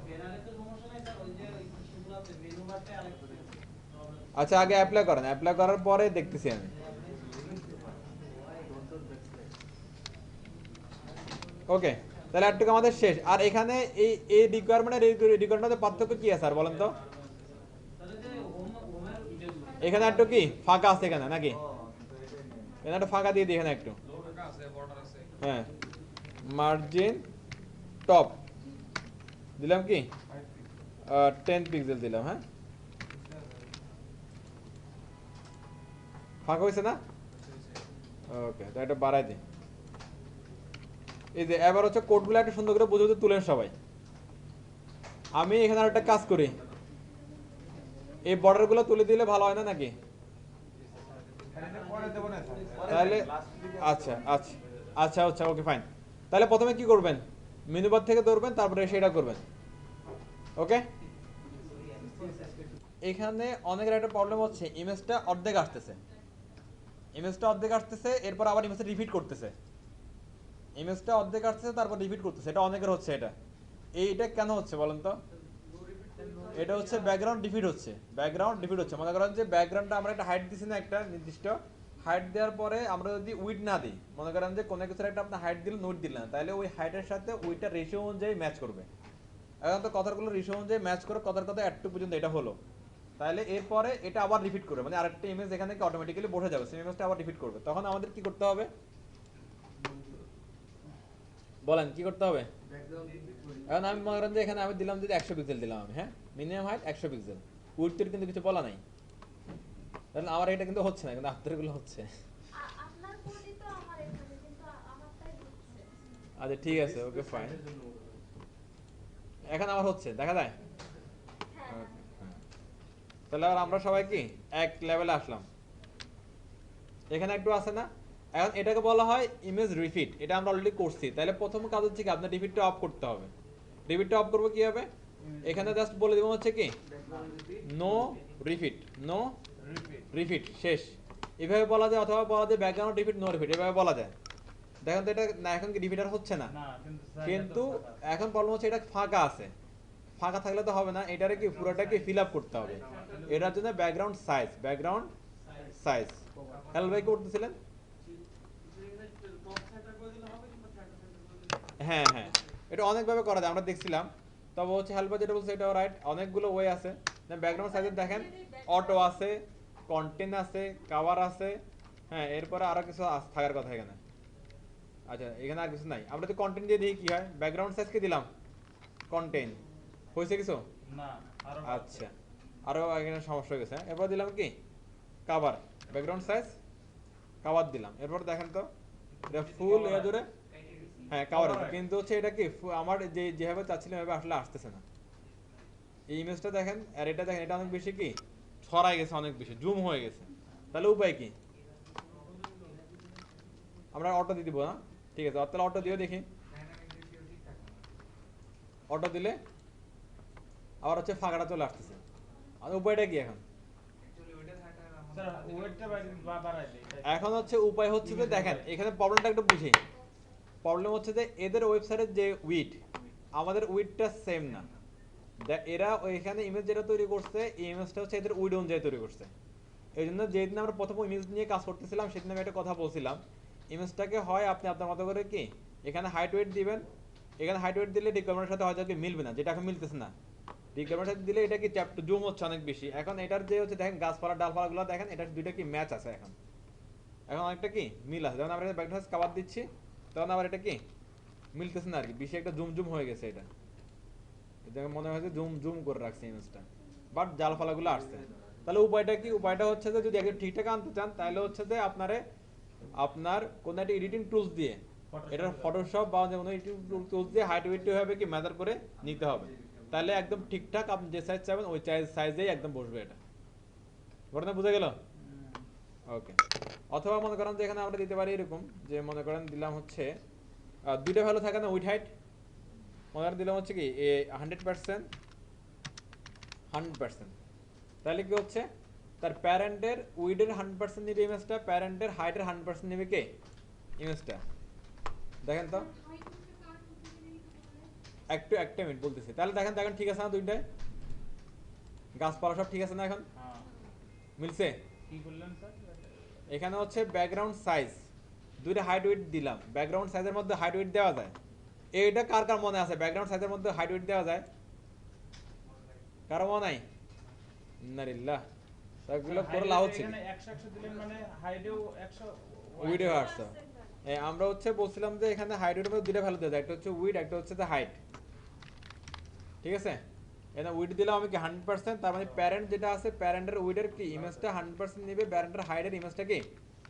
ব্যানারে তো সমস্যা নাই স্যার, ওই যে ইস্যুগুলো আছে মেনু বারতে আরেকটু প্রবলেম। আচ্ছা আগে অ্যাপ্লাই করেন, অ্যাপ্লাই করার পরে দেখতেছি আমি। ওকে তাহলে একটু আমাদের শেষ। আর এখানে এই এই রিকোয়ারমেন্ট আর রিকোয়ারমেন্টের পার্থক্য কি আছে স্যার বলেন তো? তাহলে যে হোমের ভিডিওগুলো এখানে একটু কি ফাঁকা আছে এখানে নাকি? এখানে একটু ফাঁকা দিয়ে দিই এখানে একটু। হ্যাঁ মার্জিন টপ দিলাম কি 10 পিক্সেল দিলাম। হ্যাঁ ফাঁকা হয়েছে না? ওকে তো এটা বাড়াই দিই। এই যে এবার হচ্ছে কোডগুলো একটু সুন্দর করে বুঝে বুঝে তুলেন সবাই। আমি এখানে আর একটা কাজ করি, এই বর্ডারগুলো তুলে দিলে ভালো হয় না নাকি? তাহলে আচ্ছা আচ্ছা আচ্ছা আচ্ছা ওকে ফাইন। তাহলে প্রথমে কি করবেন, মেনু বার থেকে ধরবেন তারপরে সেটা করবেন। ওকে এখানে অনেকের একটা প্রবলেম হচ্ছে ইমেজটা অর্ধেক আসতেছে, ইমেজটা অর্ধেক আসতেছে এরপর আবার ইমেজটা রিপিট করতেছে, ইমেজটা অর্ধেক আসতেছে তারপর রিপিট করতেছে, এটা অনেকের হচ্ছে। এইটা কেন হচ্ছে বলেন তো? এটা হচ্ছে ব্যাকগ্রাউন্ড ডিফিট হচ্ছে, ব্যাকগ্রাউন্ড ডিফিট হচ্ছে। মনে করেন যে ব্যাকগ্রাউন্ডটা আমরা একটা হাইট দিছি না, একটা নির্দিষ্ট হাইট দেওয়ার পরে আমরা যদি উইড না দিই, মনে করেন যে কোনো কিছুর একটা আপনার হাইট দিলেন উইড দিলেন, তাহলে ওই হাইটের সাথে উইডটা রেশিও অনুযায়ী ম্যাচ করবে। এখন তো কথাগুলো রেশিও অনুযায়ী ম্যাচ করে কথার কথা একটু পর্যন্ত এটা হলো, তাহলে এরপরে এটা আবার রিপিট করবে, মানে আরেকটা ইমেজ এখানে থেকে অটোমেটিক্যালি বসে যাবে, সেই ইমেজটা আবার রিপিট করবে। তখন আমাদের কি করতে হবে বলেন, কি করতে হবে? এখন আমি মনে করেন যে এখানে আমি দিলাম যদি 100 পিক্সেল দিলাম আমি, হ্যাঁ মিনিমাম হাইট 100 পিক্সেল, উইডথের কিন্তু কিছু বলা নাই, তাহলে আমার এটা কিন্তু হচ্ছে না, কিন্তু আপনার এগুলো হচ্ছে। আপনার কোডই তো আমার এখানে, কিন্তু আমারটাই হচ্ছে। আচ্ছা ঠিক আছে ওকে ফাইন। এখন আমার হচ্ছে, দেখা যায়? হ্যাঁ হ্যাঁ। তাহলে আর আমরা সবাই কি এক লেভেলে আসলাম। এখানে একটু আছে না? এখন এটাকে বলা হয় ইমেজ রিপিট। এটা আমরা অলরেডি করছি। তাহলে প্রথম কাজ হচ্ছে কি আপনার রিপিটটা অফ করতে হবে। রিপিটটা অফ করবো কিভাবে? এখানে জাস্ট বলে দিব হচ্ছে কি no repeat, no repeat. Repeat, শেষ। এভাবে বলা যায়, অথবা বলা যায় ব্যাকগ্রাউন্ড রিপিট নো রিপিট, এভাবে বলা যায়। দেখেন তো এটা না, এখন কি রিপিটার হচ্ছে না, না কিন্তু কিন্তু এখন প্রবলেম হচ্ছে এটা ফাঁকা আছে। ফাঁকা থাকলে তো হবে না, এটারে কি পুরোটাকে ফিল আপ করতে হবে। এটার জন্য ব্যাকগ্রাউন্ড সাইজ হেল ভাই করতেছিলেন। হ্যাঁ হ্যাঁ, এটা অনেকভাবে করা যায়, আমরা দেখছিলাম। তবে হচ্ছে হেল্পার যেটা বলছে এটাও রাইট, অনেকগুলো ওয়ে আছে। ব্যাকগ্রাউন্ড সাইজে দেখেন অটো আছে, কন্টেন্ট আছে, কাভার আছে, হ্যাঁ এরপরে আরো কিছু থাকার কথা এখানে। আচ্ছা এখানে আর কিছু নাই, আমরা তো কন্টেন্ট দিয়ে দিই কি হয়, ব্যাকগ্রাউন্ড সাইজ কে দিলাম কন্টেন্ট, হয়েছে কিছু? না আরো আচ্ছা, আরো এখানে সমস্যা হয়ে গেছে। এরপর দিলাম কি কাভার, ব্যাকগ্রাউন্ড সাইজ কাভার দিলাম। এরপর দেখেন তো এটা ফুল এ জুড়ে, হ্যাঁ কাভার আছে, কিন্তু হচ্ছে এটা কি আমার যেভাবে চাচ্ছিলাম এভাবে আসলে আসতেছে না। এই ইমেজটা দেখেন আর এটা দেখেন, এটা অনেক বেশি কি ছড়াই গেছে, অনেক বেশি জুম হয়ে গেছে। তাহলে উপায় কি? আমরা অটো দিয়ে দিব না, ঠিক আছে তাহলে অটো দিও দেখি। অটো দিলে আবার হচ্ছে ফাঁকাটা চলে আসতেছে। আর উপায়টা কি এখন? স্যার ওয়েটটা বাড়াই দেই। এখন হচ্ছে উপায় হচ্ছে যে দেখেন এখানে প্রবলেমটা একটু বুঝি। প্রবলেম হচ্ছে যে এদের ওয়েবসাইটের যে উইড, আমাদের উইডটা সেম না। এরা এখানে ইমেজ যেটা তৈরি করছে, এই ইমেজটা হচ্ছে এদের উইড অনুযায়ী তৈরি করছে। এই জন্য যেদিন আমরা প্রথম ইমেজ নিয়ে কাজ করতেছিলাম সেদিন আমি একটা কথা বলছিলাম, ইমেজটাকে হয় আপনি আপনার মতো করে কি এখানে হাইট ওয়েট দিবেন, এখানে হাইট ওয়েট দিলে রিকোয়ারমেন্টের সাথে হয়তো মিলবে না, যেটা এখন মিলতেছে না। রিকোয়ারমেন্টের সাথে দিলে এটা কি চ্যাপ্টার জুম হচ্ছে অনেক বেশি। এখন এটার যে হচ্ছে দেখেন গাছপালা ডালপালাগুলো দেখেন, এটার দুইটা কি ম্যাচ আছে এখন, এখন অনেকটা কি মিল আছে। যখন আমরা ব্যাকগ্রাউন্ড কাভার দিচ্ছি তখন আবার এটা কি মিলতেছে না আর কি, বেশি একটা জুম জুম হয়ে গেছে। এটা দেখে মনে হয় যে জুম জুম করে রাখছে ইমেজটা, বাট ডালপালাগুলো আসছে। তাহলে উপায়টা কি? উপায়টা হচ্ছে যে যদি একদম ঠিকঠাক আনতে চান তাহলে হচ্ছে যে আপনার কোন একটা এডিটিং টুলস দিয়ে, এটা ফটোশপ বা যে কোনো এডিটিং টুলস দিয়ে হাইট ওয়েটটা হবে কি মেজার করে নিতে হবে। তাহলে একদম ঠিকঠাক আপনি যে সাইজ চাইবেন ওই সাইজেই একদম বসবে। এটা ঘটনা বুঝে গেল? ওকে। অথবা মনে করেন যে এখানে আমরা দিতে পারি এরকম, যে মনে করেন দিলাম হচ্ছে দুইটা ভ্যালু থাকে না উইথ হাইট, মনে করেন দিলাম হচ্ছে কি 100%, তাহলে কি হচ্ছে তার প্যারেন্টের উইডের 100% নিবে ইমেজটা, প্যারেন্টের হাইটের 100% নিবে কে ইমেজটা। দেখেন তো একটা মিনিট বলতেছি। তাহলে দেখেন দেখেন ঠিক আছে না দুইটাই? গাছপালা সব ঠিক আছে না এখন? হ্যাঁ মিলছে? কি বললেন স্যার? এখানে হচ্ছে ব্যাকগ্রাউন্ড সাইজ দুইটা হাইট ওয়েট দিলাম, ব্যাকগ্রাউন্ড সাইজের মধ্যে হাইট ওয়েট দেওয়া যায়। এইটা কার কার মনে আছে ব্যাকগ্রাউন্ড সাইজের মধ্যে হাইট ওয়েট দেওয়া যায়? কারো মনে নাই? নারিল্লাহ, তাগুলো করে লাভ হচ্ছে এখানে 100 দিলেন মানে হাইডেও 100 উইডে আসছে। আমরা হচ্ছে বলছিলাম যে এখানে হাইট ওয়েটের মধ্যে দুইটা ভ্যালু দেওয়া যায়, একটা হচ্ছে উইড, একটা হচ্ছে যে হাইট। ঠিক আছে, এখানে উইড দিলাম আমি কি 100%, তার মানে প্যারেন্ট যেটা আছে প্যারেন্টের উইডের কি ইমেজটা 100% নিবে, প্যারেন্টের হাইটের ইমেজটা কি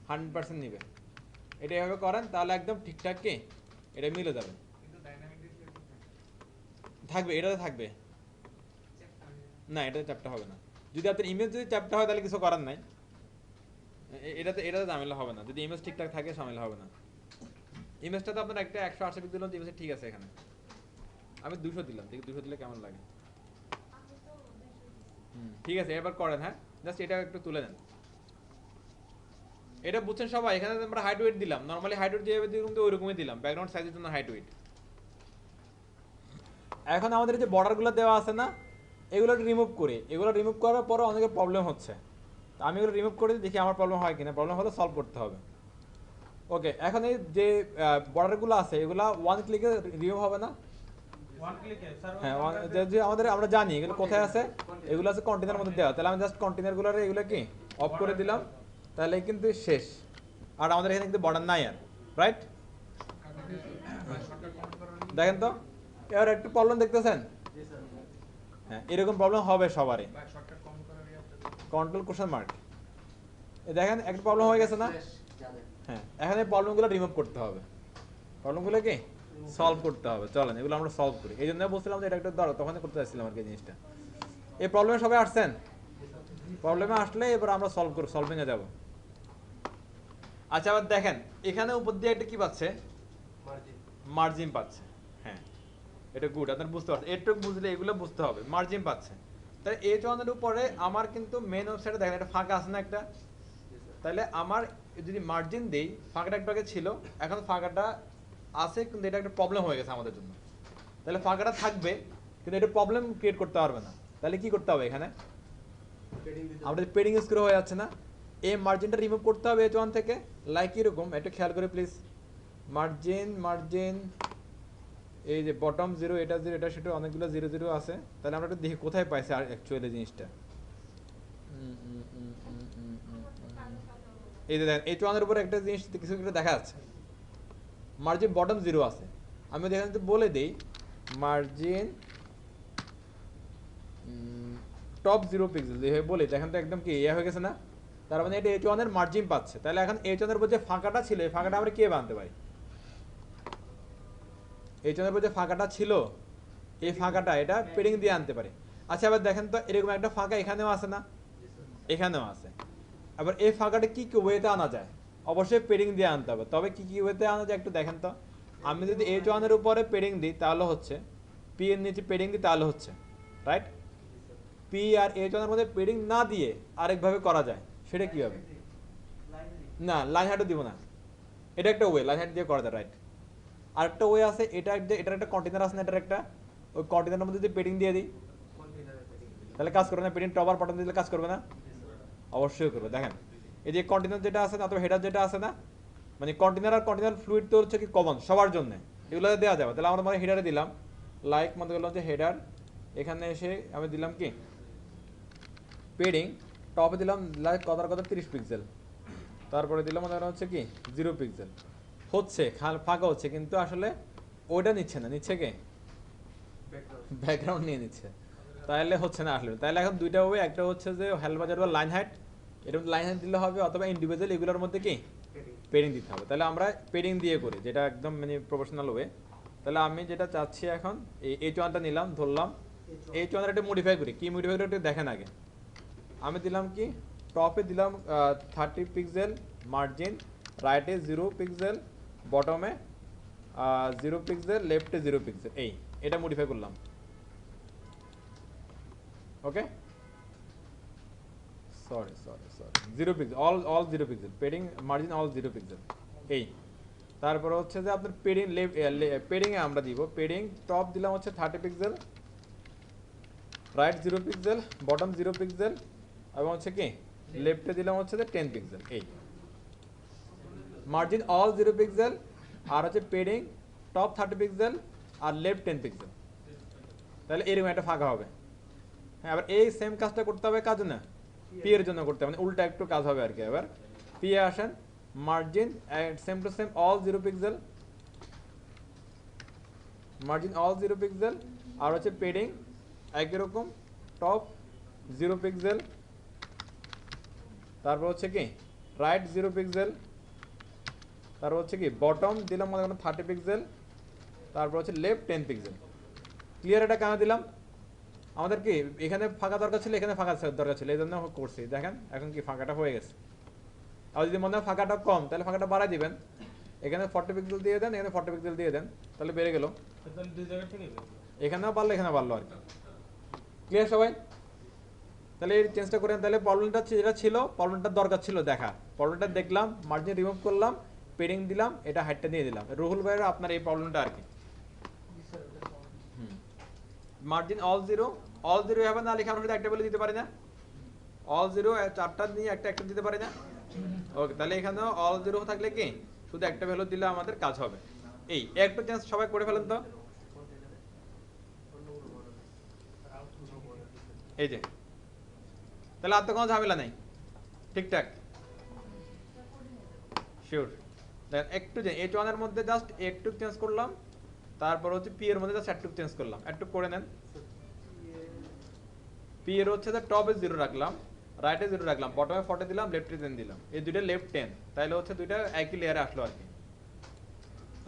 100% নিবে। এটা এভাবে করেন তাহলে একদম ঠিকঠাক কি এটা মিলে যাবে। থাকবে, এটাতে থাকবে না, এটাতে চ্যাপ্টার হবে না। যদি আপনার ইমেজ যদি চ্যাপ্টার হয় তাহলে কিছু করার নাই, এটাতে ঝামেলা হবে না। যদি ইমেজ ঠিকঠাক থাকে ঝামেলা হবে না। ইমেজটা তো আপনার একটা 180 পিক্সেল দিলাম, ইমেজ ঠিক আছে। এখানে আমি 200 দিলাম, দেখি 200 দিলে কেমন লাগে। আমি তো 200 ঠিক আছে এবার করেন। হ্যাঁ জাস্ট এটা একটু তুলে নেন। এটা বুঝছেন সবাই? এখানে আমরা হাইট ওয়েট দিলাম, নরমালি হাইট ওয়েট যেভাবে দিলাম ওই রকমই দিলাম, ব্যাকগ্রাউন্ড সাইজের জন্য হাইট ওয়েট। এখন আমাদের যে বর্ডারগুলো দেওয়া আছে না, এগুলো রিমুভ করি। এগুলো রিমুভ করার পরে অনেকের প্রবলেম হচ্ছে, তো আমি এগুলো রিমুভ করে দেখি আমার প্রবলেম হয় কিনা। প্রবলেম হলে সলভ করতে হবে। ওকে, এখন এই যে বর্ডারগুলো আছে এগুলো ওয়ান ক্লিকে রিমুভ হবে না? ওয়ান ক্লিকে স্যার? হ্যাঁ, যে আমাদের আমরা জানি এগুলো কোথায় আছে, এগুলো আছে কন্টেনার মধ্যে দেওয়া। তাহলে আমি জাস্ট কন্টেনারগুলোর এগুলো কি অফ করে দিলাম, তাহলে কিন্তু শেষ। আর আমাদের এখানে কিন্তু বর্ডার নাই আর, রাইট? দেখেন তো এবার একটু প্রবলেম দেখতেছেন? হ্যাঁ, এরকম প্রবলেম হবে সবারই। কন্ট্রোল কোশ্চেন মার্ক, দেখেন একটা প্রবলেম হয়ে গেছে না? হ্যাঁ, এখন এই প্রবলেমগুলো রিমুভ করতে হবে। প্রবলেমগুলো কি সলভ করতে হবে। চলেন এগুলো আমরা সলভ করি। এই জন্য বলছিলাম যে এটা একটা দরকার, তখন করতে চাইছিলাম আর কি জিনিসটা। এই প্রবলেমে সবাই আসছেন? প্রবলেমে আসলে এবার আমরা সলভিংয়ে যাব। আচ্ছা আবার দেখেন এখানে উপর দিয়ে একটা কি পাচ্ছে, মার্জিন পাচ্ছে। হ্যাঁ এটা গুড, আপনার বুঝতে পারছেন, এটুক বুঝলে এগুলো বুঝতে হবে, মার্জিন পাচ্ছে। তাহলে এই চন্দ্রের উপরে আমার কিন্তু মেন ওয়েবসাইটে দেখেন একটা ফাঁকা আছে না একটা, তাহলে আমার যদি মার্জিন দেই, ফাঁকাটা একটু আগে ছিল, এখন ফাঁকাটা আছে কিন্তু এটা একটা প্রবলেম হয়ে গেছে আমাদের জন্য। তাহলে ফাঁকাটা থাকবে কিন্তু এটা প্রবলেম ক্রিয়েট করতে পারবে না। তাহলে কি করতে হবে এখানে, আমাদের পেডিং স্ক্রু হয়ে যাচ্ছে না, এই মার্জিনটা রিমুভ করতে হবে H1 থেকে। লাইক এরকম একটু খেয়াল করে প্লিজ, মার্জিন এই যে বটম জিরো, এটা জিরো, এটা সেটা অনেকগুলো জিরো জিরো আছে। তাহলে আমরা একটু দেখি কোথায় পাইছে আর অ্যাকচুয়ালি জিনিসটা। এই যে দেখেন H1 এর উপরে একটা জিনিস কিছু কিছু দেখা যাচ্ছে, মার্জিন বটম জিরো আছে। আমি এখানে বলে দিই মার্জিন টপ 0 পিক্সেল যেভাবে বলি, দেখেন তো একদম কি ইয়ে হয়ে গেছে না। তার মানে এটা H1 এর মার্জিন পাচ্ছে। তাহলে এখন H1 এর উপর যে ফাঁকাটা ছিল, এই ফাঁকাটা আমরা কে বানতে পারি, H1 এর উপর যে ফাঁকাটা ছিল এই ফাঁকাটা এটা পেডিং দিয়ে আনতে পারি। আচ্ছা আবার দেখেন তো এরকম একটা ফাঁকা এখানেও আছে না, এখানেও আছে। আবার এই ফাঁকাটা কি কি ওয়েতে আনা যায়, অবশ্যই পেডিং দিয়ে আনতে হবে। তবে কি কি ওয়েতে আনা যায় একটু দেখেন তো। আমি যদি H1 এর উপরে পেডিং দিই তাহলে হচ্ছে, পি এর নিচে পেডিং দিই তাহলে হচ্ছে, রাইট। পি আর H1 এর মধ্যে পেডিং না দিয়ে আরেকভাবে করা যায়, সেটা কি হবে? না লাইন হাইটও দিব না, এটা একটা ওয়ে, লাইন হাইট দিয়ে করা যায়, রাইট। আরেকটা ওয়ে আছে, এটার একটা কন্টেনার আছে না, এটার একটা, ওই কন্টেনারের মধ্যে যদি পেডিং দিয়ে দিই তাহলে কাজ করবে না, পেডিং টপ আর বটম দিলে কাজ করবে না? অবশ্যই করবে। দেখেন এই যে কন্টেনার যেটা আছে না, অথবা হেডার যেটা আছে না, মানে কন্টেনার আর কন্টেনার ফ্লুইড তো হচ্ছে কি কমন সবার জন্য, এগুলো দেওয়া যাবে। তাহলে আমরা মানে হেডারে দিলাম, লাইক মনে করলাম যে হেডার, এখানে এসে আমি দিলাম কি পেডিং, টপে দিলাম লাইক কত 30 পিক্সেল, তারপরে দিলাম মনে হচ্ছে কি 0 পিক্সেল। হচ্ছে ফাঁকা হচ্ছে কিন্তু আসলে ওইটা নিচ্ছে না, নিচ্ছে কে, ব্যাকগ্রাউন্ড নিয়ে নিচ্ছে। তাহলে হচ্ছে না আসলে। তাহলে এখন দুইটা ওয়ে, একটা হচ্ছে যে হেলবাজার বা লাইন হাইট, এরকম লাইন হাইট দিলে হবে, অথবা ইন্ডিভিজুয়াল এগুলোর মধ্যে কি পেডিং দিতে হবে। তাহলে আমরা পেডিং দিয়ে করি, যেটা একদম মানে প্রফেশনাল ওয়ে। তাহলে আমি যেটা চাচ্ছি এখন এই H1টা নিলাম, ধরলাম H1 এর একটা মডিফাই করি, কি মডিফাই করি একটু দেখেন আগে। আমি দিলাম কি টপে দিলাম 30 পিক্সেল মার্জিন, রাইটে 0 পিক্সেল, বটমে 0 পিক্সেল, লেফটে 0 পিক্সেল, এই এটা মডিফাই করলাম। ওকে sorry 0 pixel, all 0 pixel, padding margin all 0 pixel এই। তারপরে হচ্ছে যে আপনার পেডিং পেডিংয়ে আমরা দিব, পেডিং টপ দিলাম হচ্ছে 30 pixel, right 0 pixel, bottom 0 pixel, এবং হচ্ছে কি লেফটে দিলাম হচ্ছে যে 10 পিক্সেল, এই মার্জিন অল 0 পিক্সেল, আর হচ্ছে পেডিং টপ 30 পিক্সেল আর লেফট 10 পিক্সেল। তাহলে এরকম একটা ফাঁকা হবে। হ্যাঁ আবার এই সেম কাজটা করতে হবে কাজ না, পি এর জন্য করতে হবে, মানে উল্টা একটু কাজ হবে আর কি। এবার পি এ আসেন, margin same to same all 0 pixel, margin all 0 pixel, আর হচ্ছে পেডিং একই রকম টপ 0 পিক্সেল, তারপর হচ্ছে কি রাইট 0 পিক্সেল, তারপর হচ্ছে কি বটম দিলাম মনে করেন 30 পিক্সেল, তারপর হচ্ছে লেফট 10 পিক্সেল। ক্লিয়ার? এটা কেন দিলাম, আমাদের কি এখানে ফাঁকা দরকার ছিল, এখানে ফাঁকা দরকার ছিল, এই জন্য করছি। দেখেন এখন কি ফাঁকাটা হয়ে গেছে। আর যদি মনে হয় ফাঁকাটা কম তাহলে ফাঁকাটা বাড়াই দিবেন, এখানে 40 পিক্সেল দিয়ে দেন, এখানে 40 পিক্সেল দিয়ে দেন, তাহলে বেড়ে গেল। তাহলে দুই জায়গা থেকে এখানেও বাড়লো, এখানে বাড়লো আর কি। ক্লিয়ার সবাই? তাহলে এই চেঞ্জটা করেন। তাহলে প্রবলেমটা যেটা ছিল, প্রবলেমটার দরকার ছিল দেখা, প্রবলেমটা দেখলাম, মার্জিন রিমুভ করলাম, পেডিং দিলাম, এটা হাইটটা দিয়ে দিলাম। রুহুল ভাইয়ের আপনার এই প্রবলেমটা আর কি। মার্জিন অল 0 হবে না লিখে আমরা শুধু একটা বলে দিতে পারি না, অল 0 চারটা নিয়ে একটা দিতে পারি না। ওকে তাহলে এখানেও অল 0 থাকলে কি শুধু একটা ভ্যালু দিলে আমাদের কাজ হবে। এই একটা চেঞ্জ সবাই করে ফেলেন তো। এই যে তাহলে আর তো কোনো ঝামেলা নেই, ঠিকঠাক শিওর। দেখেন একটু যে H1 এর মধ্যে জাস্ট একটু চেঞ্জ করলাম, তারপর হচ্ছে পি এর মধ্যে জাস্ট একটু চেঞ্জ করলাম, একটু করে নেন। পি এর হচ্ছে যে টপে 0 রাখলাম, রাইটে 0 রাখলাম, বটমে 40 দিলাম, লেফটে 10 দিলাম, এই দুইটা লেফট 10, তাহলে হচ্ছে দুইটা একই লেয়ারে আসলো আর কি।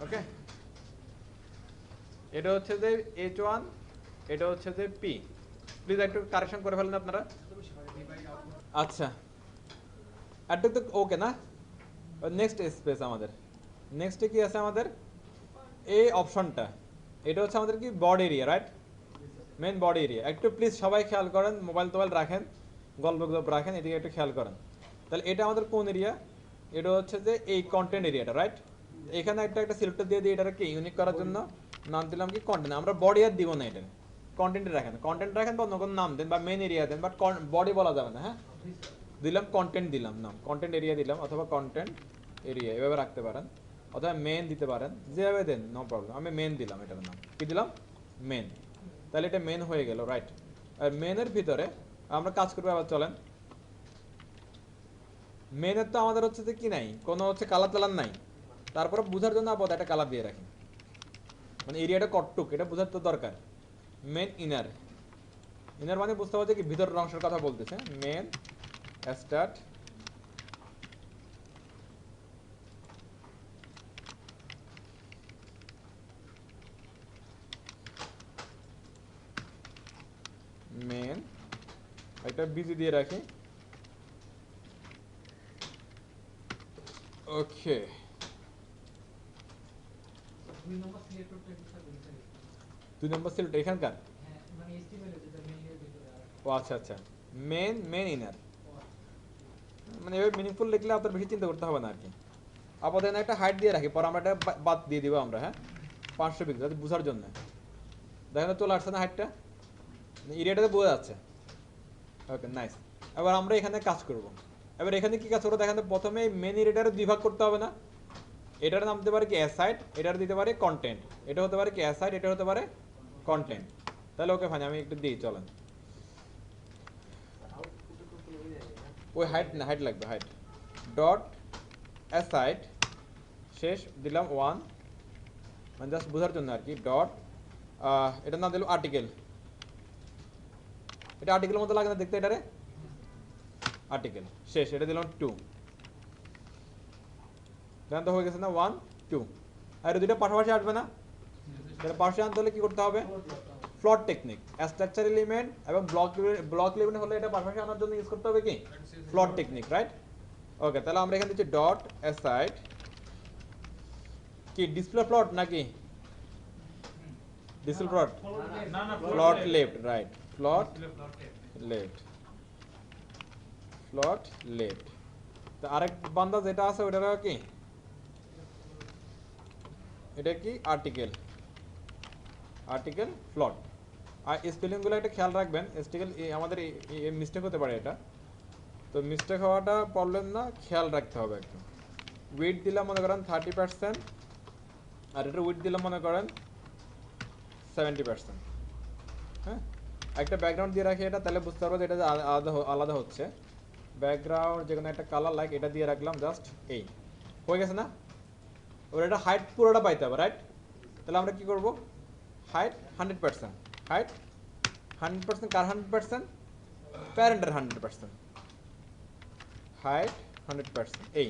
ওকে এটা হচ্ছে যে H1, এটা হচ্ছে যে P। প্লিজ একটু কারেকশন করে ফেলেন আপনারা। আচ্ছা, এতটুকু তো ওকে না? নেক্সট স্পেস আমাদের, নেক্সটে কি আছে আমাদের? এই অপশনটা, এটা হচ্ছে আমাদের কি body area, right? Main body area. একটু প্লিজ সবাই খেয়াল করেন, মোবাইল টোবাইল রাখেন, গল্প গল্প রাখেন, এদিকে একটু খেয়াল করেন। তাহলে এটা আমাদের কোন এরিয়া? এটা হচ্ছে যে এই কন্টেন্ট এরিয়াটা, রাইট? এখানে একটা সিলেক্টর দিয়ে দিই, এটাকে ইউনিক করার জন্য নাম দিলাম কি কন্টেন্ট। আমরা বডি আর দিব না, এটা কন্টেন্টে রাখেন, কন্টেন্ট রাখেন বা অন্য কোনো নাম দেন বা মেন এরিয়া দেন, বাট বডি বলা যাবে না। হ্যাঁ, দিলাম কন্টেন্ট, দিলাম নাম কন্টেন্ট এরিয়া দিলাম, অথবা কন্টেন্ট এরিয়া এভাবে রাখতে পারেন, অথবা মেন দিতে পারেন, যেভাবে দেন নো প্রবলেম। আমি মেন দিলাম, এটার নাম কি দিলাম? মেন। তাহলে এটা মেন হয়ে গেল, রাইট? আর মেনের ভিতরে আমরা কাজ করবো। আবার চলেন, মেনের তো আমাদের হচ্ছে যে কি নাই, কোনো হচ্ছে কালার টালার নাই। তারপরে বোঝার জন্য আপাতত একটা কালার দিয়ে রাখি, মানে এরিয়াটা কটটুক এটা বোঝার তো দরকার। মেন ইনার, ইনার মানে বুঝতে পারছে কি ভিতরের অংশের কথা বলতেছে। মেন স্টার্ট মেন, একটা বিজি দিয়ে রাখি। ওকে, 2 নম্বর সিলেক্টরটা একটু স্যার বলতে। 2 নম্বর সিলেক্ট এখানকার। হ্যাঁ, মানে এস্টিমেট যেটা মেইনের ভিতরে আর ও আচ্ছা আচ্ছা, মেন ইনার, মানে এভাবে মিনিংফুল লিখলে আপনার বেশি চিন্তা করতে হবে না আর কি। আপাতত এখানে একটা হাইট দিয়ে রাখি, পরে আমরা এটা বাদ দিয়ে দিব আমরা। হ্যাঁ, 500 পিক্সেল, যাতে বোঝার জন্য। দেখেন তো চলে আসছে না হাইটটা? এরিয়াটাতে বোঝা যাচ্ছে। ওকে, নাইস। এবার আমরা এখানে কাজ করব। এবার এখানে কি কাজ করবো দেখেন তো, প্রথমে মেন এরিয়াটারে দুই ভাগ করতে হবে না? এটার নাম দিতে পারে কি অ্যাসাইড, এটার দিতে পারে কন্টেন্ট। এটা হতে পারে কি অ্যাসাইড, এটা হতে পারে কন্টেন্ট। তাহলে ওকে ফাইন, আমি একটু দিই, চলেন। ওই হাইট না, হাইট লাগবে, হাইট ডট অ্যাসাইড শেষ দিলাম 1, মানে জাস্ট বোঝার জন্য আর কি। ডট এটা না দিলাম আর্টিকেল, এটা আর্টিকেলের মতো লাগে না দেখতে এটারে? আর্টিকেল শেষ, এটা দিলাম 2। দেখেন তো হয়ে গেছে না? 1 2। আর দুটো পাশাপাশি আসবে না? তাহলে পাশাপাশি আনতে হলে কি করতে হবে? ফ্লট টেকনিক। স্ট্রাকচার এলিমেন্ট এবং ব্লক এলিমেন্ট হলে এটা পাশাপাশি আনার জন্য ইউজ করতে হবে কি ফ্লট টেকনিক, রাইট? ওকে, তাহলে আমরা এখানে দিচ্ছি ডট অ্যাসাইড কি ডিসপ্লে ফ্লট নাকি ডিসপ্লে ফ্লট? না না ফ্লট লেফট, রাইট? ফ্লট লেফট, ফ্লট লেফট। তো আরেক বান্দা যেটা আছে ওটা কি, এটা কি আর্টিকেল, আর্টিকেল ফ্লট। আর স্পেলিংগুলো একটা খেয়াল রাখবেন, স্টিকেল আমাদের মিস্টেক হতে পারে এটা, তো মিস্টেক হওয়াটা প্রবলেম না, খেয়াল রাখতে হবে একটু। উইথ দিলাম মনে করেন 30%, আর এটা উইথ দিলাম মনে করেন 70%। হ্যাঁ, একটা ব্যাকগ্রাউন্ড দিয়ে রাখি এটা, তাহলে বুঝতে পারবো যে এটা আলাদা আলাদা হচ্ছে। ব্যাকগ্রাউন্ড যে কোনো একটা কালার লাইক এটা দিয়ে রাখলাম, জাস্ট এই হয়ে গেছে না? ওর এটা হাইট পুরোটা পাইতে হবে, রাইট? তাহলে আমরা কি করব? হাইট 100%, হাইট 100%, কার 100%? প্যারেন্টের 100%, হাইট 100%। এই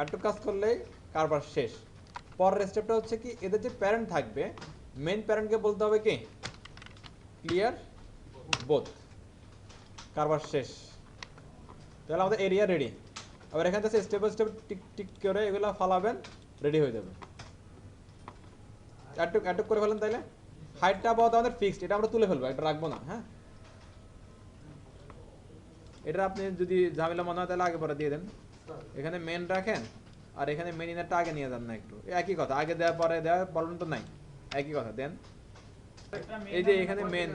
একটু কাজ করলেই কারবার শেষ। পরের স্টেপটা হচ্ছে কি, এদের যে প্যারেন্ট থাকবে, মেন প্যারেন্টকে বলতে হবে কি ক্লিয়ার বোথ, কারবার শেষ। তাহলে আমাদের এরিয়া রেডি। আবার এখান থেকে step by step tick tick করে এগুলো ফালাবেন, রেডি হয়ে যাবে। অ্যাডটুক করে ফেলেন, তাইলে হাইটটা আপাতত আমাদের ফিক্সড, এটা আমরা তুলে ফেলবো, এটা রাখবো না। হ্যাঁ, এটা আপনি যদি ঝামেলা মনে হয় তাহলে আগে পরে দিয়ে দেন। এখানে মেন রাখেন, আর এখানে মেন ইনারটা আগে নিয়ে যান না একটু, একই কথা, আগে দেওয়া পরে দেওয়া প্রবলেম তো নাই, একই কথা দেন। এই যে এখানে মেন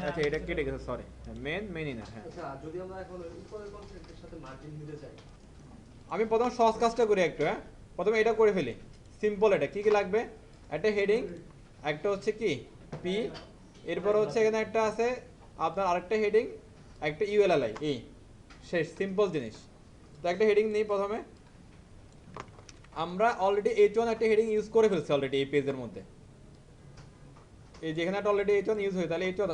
আচ্ছা এটা কেটে গেছে, সরি, মেন ইনার। হ্যাঁ, আচ্ছা, যদি আমরা এখন উপরের কনসেপ্টের সাথে মার্জিন দিতে চাই, আমি প্রথম সহজ কাজটা করি একটু। হ্যাঁ, প্রথমে এটা করে ফেলি, সিম্পল। এটা কি কি লাগবে? একটা হেডিং, একটা হচ্ছে কি পি, এরপর হচ্ছে এখানে একটা আছে আপনার আরেকটা হেডিং, একটা ইউএলএলআই, এই শেষ, সিম্পল জিনিস। তো একটা হেডিং নেই প্রথমে। আমরা অলরেডি H1 একটা হেডিং ইউজ করে ফেলছি অলরেডি এই পেজের মধ্যে। এই যেখানে একটা অলরেডি H1 ইউজ হয়, তাহলে H1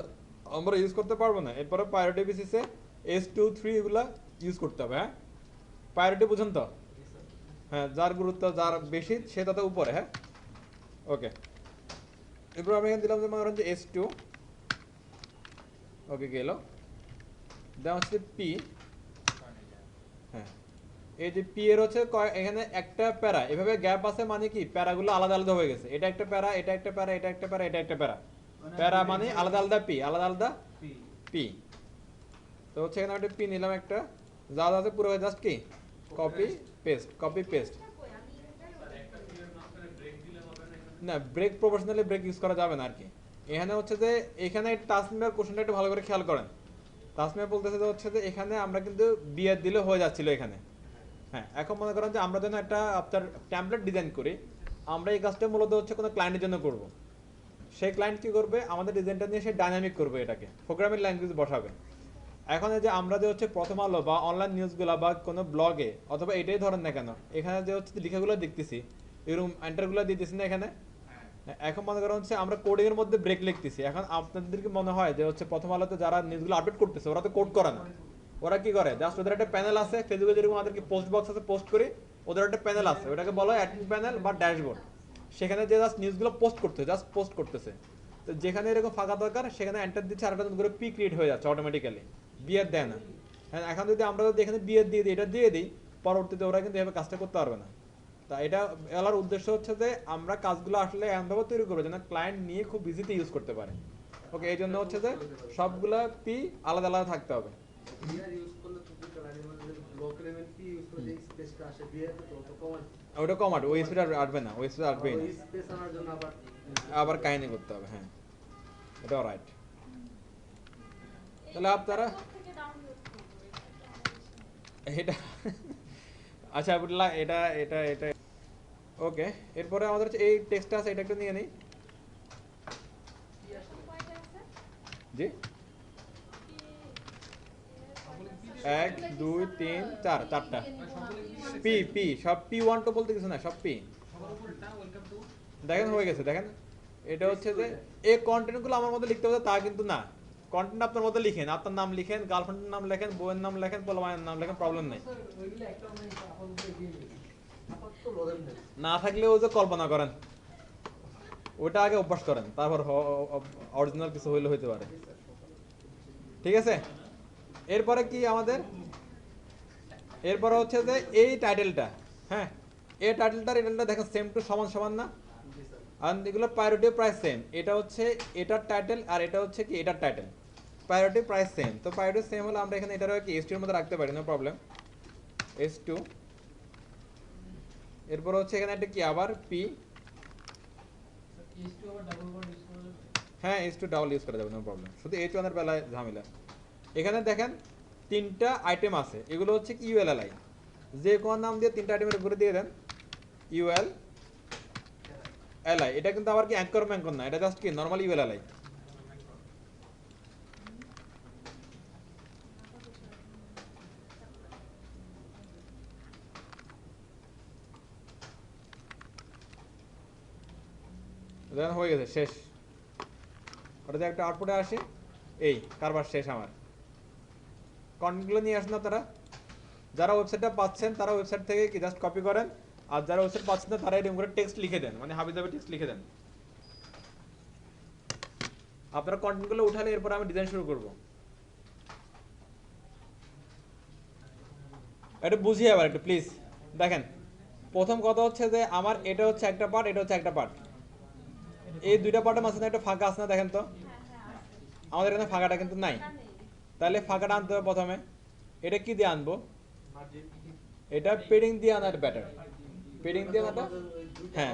আমরা ইউজ করতে পারবো না। এরপরে প্রায়োরিটি বেসিসে S2 3 এগুলা ইউজ করতে হবে। হ্যাঁ, প্রায়োরিটি বুঝুন তো? হ্যাঁ, যার গুরুত্ব যার বেশি সে তত উপরে। হ্যাঁ, ওকে। এরপর আমি এখানে দিলাম যে মনে করেন যে S2, ওকে গেল। দেওয়া হচ্ছে পি, হ্যাঁ এই যে পি এর হচ্ছে এখানে একটা প্যারা এভাবে গ্যাপ আছে, মানে কি প্যারাগুলো আলাদা আলাদা হয়ে গেছে, এটা একটা প্যারা, এটা একটা প্যারা, এটা একটা প্যারা, এটা একটা প্যারা, প্যারা মানে আলাদা আলাদা পি, আলাদা আলাদা পি পি। তো হচ্ছে এখানে একটা পি নিলাম একটা, যা যা আছে পুরো জাস্ট কি কপি পেস্ট, কপি পেস্ট। না ব্রেক প্রফেশনালি ব্রেক ইউজ করা যাবে না আর কি। এখানে হচ্ছে যে এখানে টাস্কমের কোশ্চেনটা একটু ভালো করে খেয়াল করেন। টাস্কমের বলতেছে যে হচ্ছে যে এখানে আমরা কিন্তু বিয়ার দিলে হয়ে যাচ্ছিল এখানে। হ্যাঁ এখন মনে করেন যে আমরা যেন একটা আপনার টেমপ্লেট ডিজাইন করি, আমরা এই কাজটা মূলত হচ্ছে কোনো ক্লায়েন্টের জন্য করব। সেই ক্লায়েন্ট কি করবে, আমাদের ডিজাইনটা নিয়ে সে ডাইনামিক করবে, এটাকে প্রোগ্রামিং ল্যাঙ্গুয়েজ বসাবে। এখন এই যে আমরা যে হচ্ছে প্রথম আলো বা অনলাইন নিউজগুলো বা কোনো ব্লগে অথবা এটাই ধরেন না কেন, এখানে যে হচ্ছে লেখাগুলো দেখতেছি, এরকম এন্টারগুলো দিতেছি না এখানে। এখন মনে করেন হচ্ছে আমরা কোডিং এর মধ্যে ব্রেক লিখতেছি। এখন আপনাদেরকে মনে হয় যে হচ্ছে প্রথম আলোতে যারা নিউজগুলো আপডেট করতেছে ওরা তো কোড করে না, ওরা কি করে জাস্ট ওদের একটা প্যানেল আছে, ফেসবুকে যেরকম আমাদেরকে পোস্ট বক্স আছে পোস্ট করি, ওদের একটা প্যানেল আছে, ওটাকে বলা হয় অ্যাডমিন প্যানেল বা ড্যাশবোর্ড। সেখানে যে জাস্ট নিউজগুলো পোস্ট করতেছে, জাস্ট পোস্ট করতেছে। তো যেখানে এরকম ফাঁকা দরকার সেখানে এন্টার দিচ্ছে, আর একটা নতুন করে পি ক্রিয়েট হয়ে যাচ্ছে অটোমেটিক্যালি, বিয়ার দেয় না। হ্যাঁ এখন যদি আমরা যদি এখানে বিয়ার দিয়ে দিই, এটা দিয়ে দিই, পরবর্তীতে ওরা কিন্তু এভাবে কাজটা করতে পারবে না। তা এটা এলার উদ্দেশ্য হচ্ছে যে আমরা কাজগুলো আসলে এমনভাবে তৈরি করবো যেন ক্লায়েন্ট নিয়ে খুব ইজিতে ইউজ করতে পারে। ওকে এই জন্য হচ্ছে যে সবগুলা পি আলাদা আলাদা থাকতে হবে। ওটা কমাট, ওই স্পিড আসবে না, ওই স্পিড আসবেই না, আবার কাহিনী করতে হবে। হ্যাঁ এটা রাইট। তাহলে আপনারা এটা আচ্ছা এটা এটা এটা ওকে। এরপরে আমাদের হচ্ছে এই টেক্সটটা আছে, এটা একটু নিয়ে নিই। জি 1 2 3 4, চারটা পি পি, সব P1 তো বলতে কিছু না, সব পি। দেখেন হয়ে গেছে, দেখেন এটা হচ্ছে যে এই কন্টেন্টগুলো আমার মধ্যে লিখতে হবে তা কিন্তু না, কন্টেন্ট আপনার মধ্যে লিখেন, আপনার নাম লিখেন, গার্লফ্রেন্ডের নাম লেখেন, বউয়ের নাম লেখেন, পোলাপানের নাম লেখেন, প্রবলেম নেই। না থাকলে ও যে কল্পনা করেন, ওটা আগে অভ্যাস করেন, তারপর অরিজিনাল কিছু হইলে হইতে পারে। ঠিক আছে, এরপরে কি আমাদের, এরপরে হচ্ছে যে এই টাইটেলটা, হ্যাঁ এই টাইটেলটা দেখেন সেম টু সমান সমান না, আর এগুলো প্রায়োরিটি প্রাইস সেম। এটা হচ্ছে এটার টাইটেল আর এটা হচ্ছে কি এটার টাইটেল, প্রায়োরিটি প্রাইস সেম। তো প্রায়োরিটি সেম হলে আমরা এখানে এটারও কি S2 এর মধ্যে রাখতে পারি, নো প্রবলেম, S2। এরপর হচ্ছে এখানে একটা কি আবার পি, হ্যাঁ S2 ডাবল ইউজ করা যাবে, নো প্রবলেম, শুধু H1 এর বেলায় ঝামেলা। এখানে দেখেন তিনটা আইটেম আছে, এগুলো হচ্ছে কি ULLI, যে কোন নাম দিয়ে তিনটা আইটেমের উপরে দিয়ে দেন ULLI। এটা কিন্তু আবার কি অ্যাঙ্কর ম্যাঙ্কর না, এটা জাস্ট কি নরমাল ULLI। দেখেন হয়ে গেছে, শেষ। ওটাতে একটা আউটপুটে আসে, এই কারবার শেষ আমার। কন্টেন্টগুলো নিয়ে আসেন আপনারা, যারা ওয়েবসাইটটা পাচ্ছেন তারা ওয়েবসাইট থেকে কি জাস্ট কপি করেন, আর যারা ওয়েবসাইট পাচ্ছেন না তারা এরকম করে টেক্সট লিখে দেন, মানে হাবিজাবি টেক্সট লিখে দেন। আপনারা কন্টেন্টগুলো উঠালে এরপর আমি ডিজাইন শুরু করব। এটা বুঝিয়ে আবার একটু প্লিজ দেখেন। প্রথম কথা হচ্ছে যে আমার এটা হচ্ছে একটা পার্ট, এটা হচ্ছে একটা পার্ট, এই দুইটা পার্টের মাঝখানে একটা ফাঁকা আছে না, দেখেন তো। আমাদের এখানে ফাঁকাটা কিন্তু নাই, তাহলে ফাঁকাটা আনতে হবে প্রথমে। এটা কি দিয়ে আনবো, এটা পেডিং দিয়ে আনার ব্যাটার, পেডিং দিয়ে আনাটা। হ্যাঁ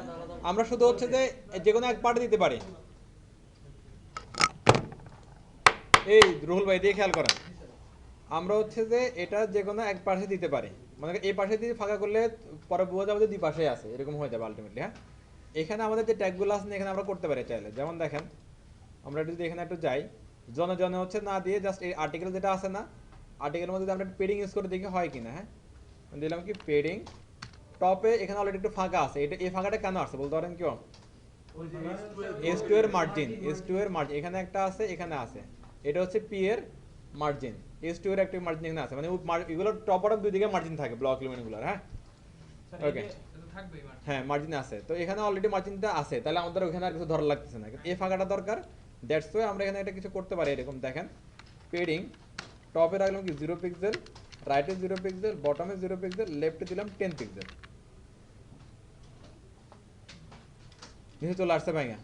আমরা শুধু হচ্ছে যে যেকোনো এক পার্টে দিতে পারি। এই রুহুল ভাই দিয়ে খেয়াল করেন, আমরা হচ্ছে যে এটা যেকোনো এক পাশে দিতে পারি, মানে এই পাশে দিয়ে ফাঁকা করলে পরে বোঝা যাবে যে দুই পাশে আছে, এরকম হয়ে যাবে আলটিমেটলি। হ্যাঁ এখানে আমাদের যে ট্যাগগুলো আছে এখানে আমরা করতে পারি চাইলে, যেমন দেখেন আমরা যদি এখানে একটু যাই, জনে জনে হচ্ছে না দিয়ে জাস্ট এই আর্টিকেল যেটা আছে না, আর্টিকেলের মধ্যে আমরা পেডিং ইউজ করে দেখি হয় কিনা। হ্যাঁ দিলাম কি পেডিং, টপে এখানে অলরেডি একটু ফাঁকা আছে, এটা এই ফাঁকাটা কেন আসছে বলতে পারেন কেউ? S2 এর মার্জিন, S2 এর মার্জিন এখানে একটা আছে, এখানে আছে, এটা হচ্ছে P এর মার্জিন, S2 এর একটা মার্জিন এখানে আছে, মানে এগুলো টপ বটম দুই দিকে মার্জিন থাকে ব্লক এলিমেন্টগুলোর। হ্যাঁ স্যার Okay. হ্যাঁ মার্জিন আছে, তো এখানে অলরেডি মার্জিনটা আছে, তাহলে আমাদের ওখানে আর কিছু ধরা লাগতেছে না, এই ফাঁকাটা দরকার। দ্যাটস ওয়াই আমরা এখানে এটা কিছু করতে পারি, এরকম দেখেন পেডিং টপে রাখলাম কি 0 পিক্সেল, রাইটে 0 পিক্সেল, বটমে 0 পিক্সেল, লেফটে দিলাম 10 পিক্সেল। নিচে চলে আসছে ভাইয়া,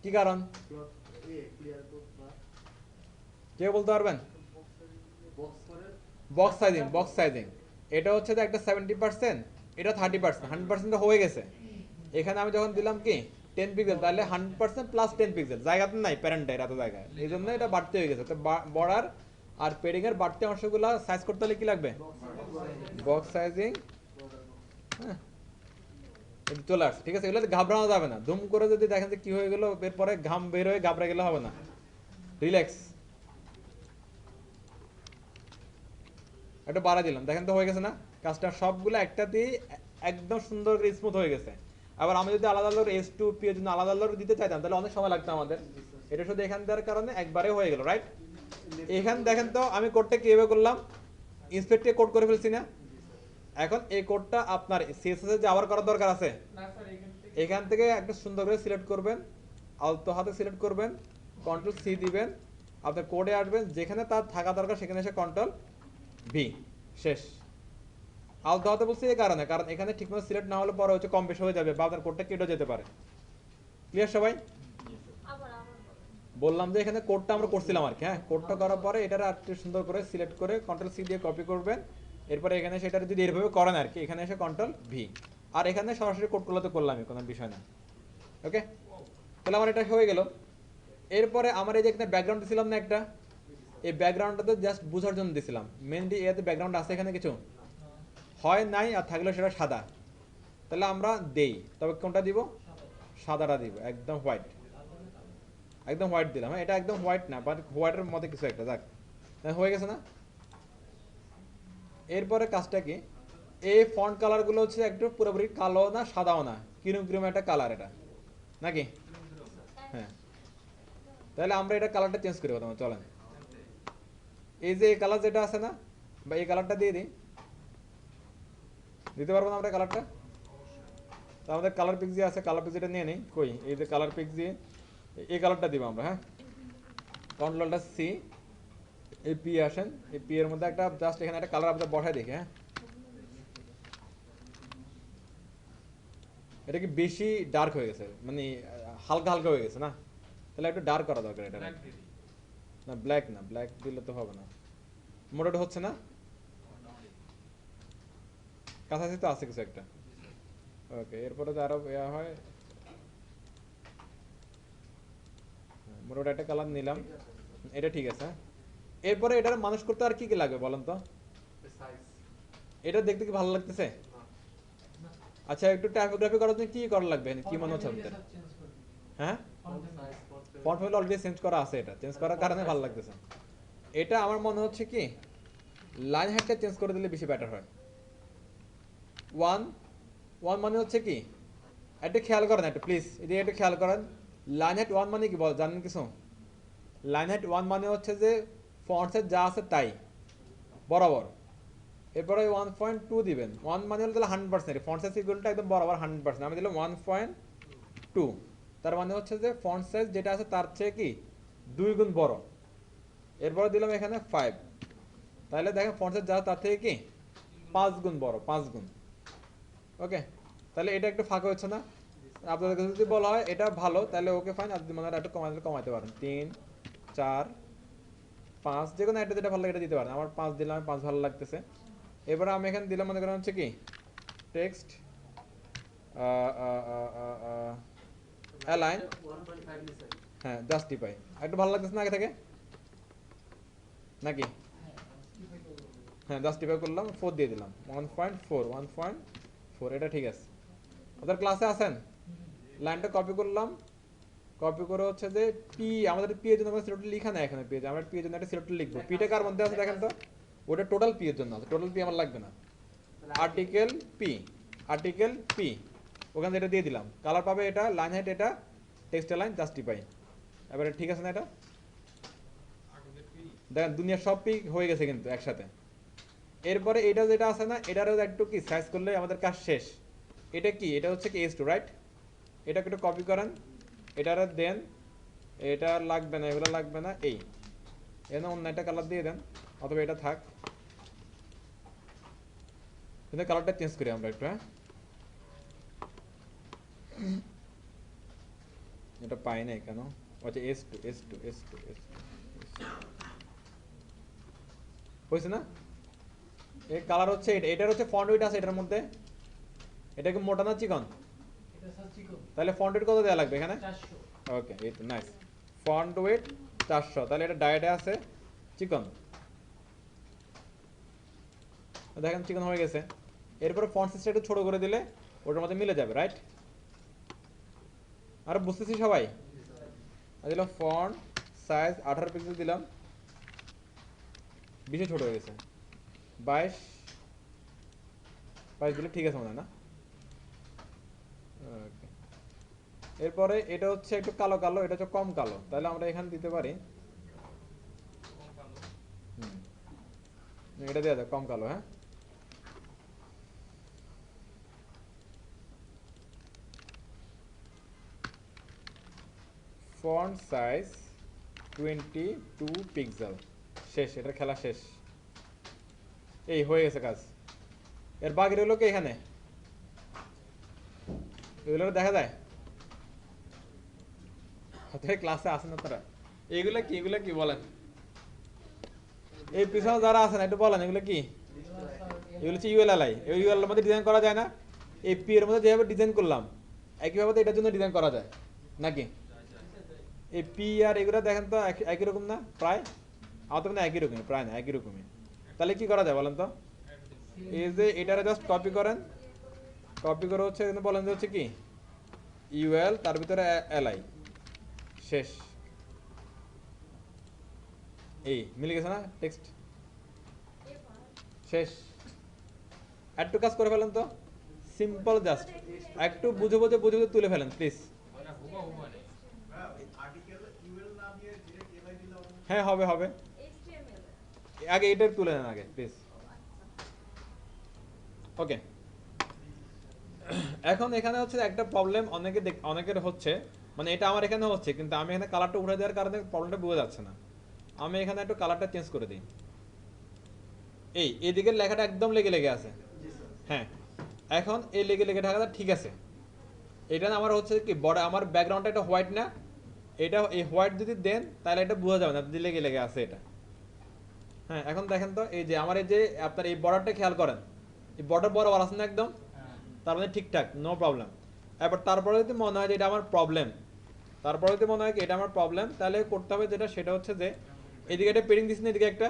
কি কারণ কেউ বলতে পারবেন? বক্স সাইজিং এটা হচ্ছে যে একটা 70%, এটা 30%, 100% হয়ে গেছে। এখানে আমি যখন দিলাম কি 10 পিক্সেল, তাহলে 100% প্লাস 10 পিক্সেল, জায়গাতে নাই প্যারেন্টের এত জায়গায়, এই জন্য এটা বাড়তে হয়ে গেছে। তো বর্ডার আর পেডিং এর বাড়তি অংশগুলো সাইজ করতে হলে কি লাগবে? Box sizing. হ্যাঁ এটা চলে আসছে, ঠিক আছে। এগুলো ঘাবড়ানো যাবে না, ধুম করে যদি দেখেন যে কি হয়ে গেল, এরপরে ঘাম বের হয়ে ঘাবড়ে গেলে হবে না, রিল্যাক্স। একটু বাড়া দিলাম, দেখেন তো হয়ে গেছে না কাজটা, সবগুলো একটাতেই একদম সুন্দর করে স্মুথ হয়ে গেছে। আবার আমি যদি আলাদা আলাদা S2 P এর জন্য আলাদা আলাদা দিতে চাইতাম তাহলে অনেক সময় লাগতো আমাদের, এটা শুধু এখান দেওয়ার কারণে একবারে হয়ে গেল, রাইট। এখান দেখেন তো আমি কোডটা কিভাবে করলাম, ইন্সপেক্টে কোড করে ফেলছি না। এখন এই কোডটা আপনার CSS এ যাওয়ার করার দরকার আছে, এখান থেকে একটা সুন্দর করে সিলেক্ট করবেন, আলতো হাতে সিলেক্ট করবেন, কন্ট্রোল C দিবেন, আপনার কোডে আসবেন, যেখানে তার থাকা দরকার সেখানে এসে কন্ট্রোল V, শেষ। আলতো হাতে বলছি এই কারণে, কারণ এখানে ঠিকমতো সিলেক্ট না হলে পরে হচ্ছে কম বেশি হয়ে যাবে বা আপনার কোডটা কেটে যেতে পারে। ক্লিয়ার সবাই? বললাম যে এখানে কোডটা আমরা করছিলাম আর কি, হ্যাঁ কোডটা করার পরে এটা আর একটু সুন্দর করে সিলেক্ট করে কন্ট্রোল C দিয়ে কপি করবেন, এরপরে এখানে সেটা যদি এরভাবে করেন আর কি, এখানে এসে কন্ট্রোল V, আর এখানে সরাসরি কোডগুলো তো করলামই, কোনো বিষয় না। ওকে, তাহলে আমার এটা হয়ে গেল। এরপরে আমার এই যে এখানে ব্যাকগ্রাউন্ড দিছিলাম না একটা, এই ব্যাকগ্রাউন্ডটাতে জাস্ট বোঝার জন্য দিছিলাম, মেনলি এতে ব্যাকগ্রাউন্ড আছে এখানে কিছু হয় নাই, আর থাকলে সেটা সাদা, তাহলে আমরা দেই, তবে কোনটা দিব? সাদাটা দিব, একদম হোয়াইট, একদম হোয়াইট দিলাম। হ্যাঁ এটা একদম হোয়াইট না, বাট হোয়াইটের মধ্যে কিছু একটা, যাক হয়ে গেছে না। এরপরে কাজটা কি, এই ফন্ট কালারগুলো হচ্ছে একটু পুরোপুরি কালো না সাদাও না, কিরম কিরম একটা কালার এটা নাকি? হ্যাঁ, তাহলে আমরা এটা কালারটা চেঞ্জ করি প্রথমে, চলেন। এই যে এই কালার যেটা আছে না, বা এই কালারটা দিয়ে দিই, দিতে পারবো না আমরা কালারটা? তো আমাদের কালার পিক্সি আছে, কালার পিক্সিটা নিয়ে নিই, কই এই যে কালার পিক্সি, এই কালারটা দিব আমরা। হ্যাঁ কন্ট্রোলটা C, এই P আসেন, এই P এর মধ্যে একটা জাস্ট এখানে একটা কালার আপনাদের বসায় দেখি। হ্যাঁ এটা কি বেশি ডার্ক হয়ে গেছে, মানে হালকা হালকা হয়ে গেছে না, তাহলে একটু ডার্ক করা দরকার এটা। না ব্ল্যাক না, ব্ল্যাক দিলে তো হবে না, মোটামুটি হচ্ছে না, কাছাকাছি তো আছে কিছু একটা। ওকে, এরপরে তো আরো ইয়া হয়, মোটামুটি একটা কালার নিলাম, এটা ঠিক আছে। এরপরে এটার মানুষ করতে আর কি কি লাগবে বলেন তো? এটা দেখতে কি ভালো লাগতেছে? আচ্ছা একটু টাইপোগ্রাফি করার জন্য কি করা লাগবে, কি মনে হচ্ছে আপনাদের? হ্যাঁ ফন্ট ফ্যামিলি অলরেডি চেঞ্জ করা আছে, এটা চেঞ্জ করার কারণে ভালো লাগতেছে। এটা আমার মনে হচ্ছে কি লাইন হাইটটা চেঞ্জ করে দিলে বেশি বেটার হয়। 1 মানে হচ্ছে কি, একটু খেয়াল করেন একটু প্লিজ, এদিকে একটু খেয়াল করেন, লাইন হাইট 1 মানে কি বল জানেন কিছু? লাইন হাইট 1 মানে হচ্ছে যে ফন্ট সাইজ যা আছে তাই বরাবর, এরপরে 1.2 দিবেন। 1 মানে হলো তাহলে 100%, ফন্ট সাইজ ইকুয়ালটা একদম বরাবর 100%, আমি দিলাম 1.2, তার মানে হচ্ছে যে ফন্ট সাইজ যেটা আছে তার চেয়ে কি 2 গুণ বড়। এরপরে দিলাম এখানে 5, তাহলে দেখেন ফন্ট সাইজ যা তার থেকে কি 5 গুণ বড়, 5 গুণ। ওকে, তাহলে এটা একটু ফাঁকা হচ্ছে না? আপনাদের কাছে যদি বলা হয় এটা ভালো তাহলে ওকে ফাইন, আর যদি মনে হয় একটু কমাইতে পারেন, 3, 4, 5 যে কোনো একটা যেটা ভালো লাগে এটা দিতে পারেন। আমার 5 দিলাম, 5 ভালো লাগতেছে। এবারে আমি এখানে দিলাম মনে করেন হচ্ছে কি টেক্সট অ্যালাইন, হ্যাঁ জাস্টিফাই, একটু ভালো লাগতেছে না আগে থেকে নাকি? হ্যাঁ জাস্টিফাই করলাম, 4 দিয়ে দিলাম, 1.4, এটা ঠিক আছে। ওদের ক্লাসে আছেন? লাইনটা কপি করলাম, কপি করে হচ্ছে যে পি, আমাদের পি এর জন্য সিলেক্ট লেখা নাই এখানে, পেজ আমরা পি এর জন্য একটা সিলেক্ট লিখবো। পিটা কার মধ্যে আছে দেখেন তো, ওটা টোটাল পি এর জন্য আছে, টোটাল পি আমার লাগবে না। আর্টিকেল পি ওখানে এটা দিয়ে দিলাম, কালার পাবে এটা, লাইন হাইট এটা, টেক্সট লাইন জাস্টিফাই। এবারে ঠিক আছে না এটা? দেখেন দুনিয়া সব পি হয়ে গেছে কিন্তু একসাথে। এরপরে এটা যেটা আছে না, এটারও একটু কি সাইজ করলে আমাদের কাজ শেষ। এটা কি, এটা হচ্ছে কি H2 রাইট। এটাকে একটু কপি করেন, এটার দেন, এটা লাগবে না, এগুলো লাগবে না, এই এখানে অন্য একটা কালার দিয়ে দেন, অথবা এটা থাক, কিন্তু কালারটা চেঞ্জ করি আমরা একটু। হ্যাঁ, এটা পাই না কেন? আচ্ছা S2 হয়েছে না? এই কালার হচ্ছে এটা, এটার হচ্ছে ফন্ট ওয়েট আছে এটার মধ্যে। এটা কি মোটা না চিকন? এটা স্যার চিকন তাহলে ফন্ট ওয়েট কত দেওয়া লাগবে এখানে? 400। ওকে, এই তো নাইস। ফন্ট ওয়েট 400, তাহলে এটা ডায়েটে আছে চিকন, দেখেন চিকন হয়ে গেছে। এরপরে ফন্ট সাইজটা একটু ছোট করে দিলে ওটার মধ্যে মিলে যাবে রাইট। আর বুঝতেছি সবাই? দিলাম ফন্ট সাইজ 18 পিক্সেল দিলাম, বেশি ছোট হয়ে গেছে, 22 দিলে ঠিক আছে মনে হয় না? ওকে, এরপরে এটা হচ্ছে একটু কালো কালো, এটা হচ্ছে কম কালো, তাহলে আমরা এখানে দিতে পারি এটা দেওয়া যায় কম কালো। হ্যাঁ, ফন্ট সাইজ 22 পিক্সেল, শেষ, এটার খেলা শেষ। এই হয়ে গেছে কাজ। এর বাকি রইল কি এখানে? এগুলো দেখা যায় ক্লাসে আসেন না তারা? এগুলো কি, এগুলো কি বলেন? এই পিছনে যারা আছেন একটু বলেন এগুলো কি? এগুলো হচ্ছে ইউএলএলআই। এই ইউএল এর মধ্যে ডিজাইন করা যায় না? এই পি এর মধ্যে যেভাবে ডিজাইন করলাম একইভাবে তো এটার জন্য ডিজাইন করা যায় নাকি? এই পি আর এগুলো দেখেন তো একই রকম না প্রায়? আমার তো মানে একই রকমই, প্রায় না একই রকমই। তাহলে কি করা যায় বলেন তো? এই যে এটারে জাস্ট কপি করেন, কপি করে হচ্ছে এখানে বলেন যে হচ্ছে কি ইউএল, তার ভিতরে এলআই, শেষ। এই মিলে গেছে না টেক্সট? শেষ। একটু কাজ করে ফেলেন তো, সিম্পল, জাস্ট একটু বুঝে বুঝে বুঝে বুঝে তুলে ফেলেন প্লিজ। হ্যাঁ হবে হবে, আগে এটা তুলে নেন আগে প্লিজ। ওকে, এখন এখানে হচ্ছে একটা প্রবলেম অনেকের হচ্ছে, মানে এটা আমার এখানে হচ্ছে, কিন্তু আমি এখানে কালারটা উঠে দেওয়ার কারণে প্রবলেমটা বোঝা যাচ্ছে না। আমি এখানে একটু কালারটা চেঞ্জ করে দিই। এই এদিকের লেখাটা একদম লেগে লেগে আছে। হ্যাঁ, এখন এই লেগে লেগে থাকাটা ঠিক আছে। এটা আমার হচ্ছে কি বড়, আমার ব্যাকগ্রাউন্ডটা এটা হোয়াইট না, এটা এই হোয়াইট যদি দেন তাহলে এটা বোঝা যাবে না যে লেগে লেগে আছে এটা। হ্যাঁ, এখন দেখেন তো এই যে আমার এই যে আপনার এই বর্ডারটা খেয়াল করেন, এই বর্ডার বরাবর আছে না একদম, তার মানে ঠিকঠাক, নো প্রবলেম। এবার তারপরে যদি মনে হয় যে এটা আমার প্রবলেম, তারপরে যদি মনে হয় কি এটা আমার প্রবলেম, তাহলে করতে হবে যেটা, সেটা হচ্ছে যে এদিকে একটা পেডিং দিস না, এদিকে একটা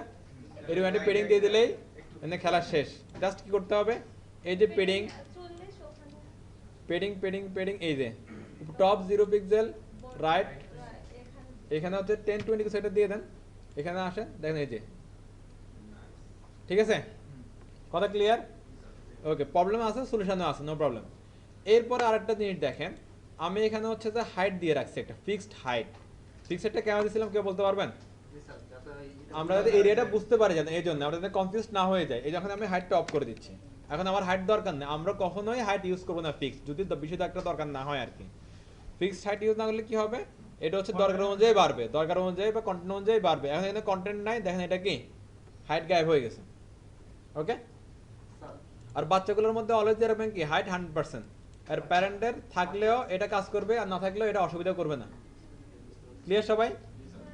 এরকম একটা পেডিং দিয়ে দিলেই এনে খেলা শেষ। জাস্ট কি করতে হবে, এই যে পেডিং পেডিং পেডিং পেডিং, এই যে টপ 0 পিক্সেল রাইট, এখানে হচ্ছে 1020 সেটা দিয়ে দেন, এখানে আসেন দেখেন এই যে, ঠিক আছে? কথা ক্লিয়ার? ওকে, প্রবলেম আছে, সলিউশনও আছে, নো প্রবলেম। এরপরে আরেকটা জিনিস দেখেন, আমি এখানে হচ্ছে যে হাইট দিয়ে রাখছি একটা ফিক্সড হাইট। ফিক্সডটা কেন দিয়েছিলাম কেউ বলতে পারবেন? আমরা যাতে এরিয়াটা বুঝতে পারি, জানেন এই জন্য, আমরা যাতে কনফিউজ না হয়ে যায়, এই যখন আমি হাইটটা অফ করে দিচ্ছি। এখন আমার হাইট দরকার নেই, আমরা কখনোই হাইট ইউজ করবো না ফিক্সড, যদি বিষয়টা একটা দরকার না হয় আর কি। ফিক্সড হাইট ইউজ না করলে কি হবে, এটা হচ্ছে দরকার অনুযায়ী বাড়বে, দরকার অনুযায়ী বা কন্টেন্ট অনুযায়ী বাড়বে। এখন এখানে কন্টেন্ট নাই, দেখেন এটা কি হাইট গায়েব হয়ে গেছে। ওকে, আর বাচ্চাগুলোর মধ্যে অলওয়েজ রাখবেন কি হাইট 100%, আর প্যারেন্টের থাকলেও এটা কাজ করবে, আর না থাকলেও এটা অসুবিধা করবে না। ক্লিয়ার সবাই?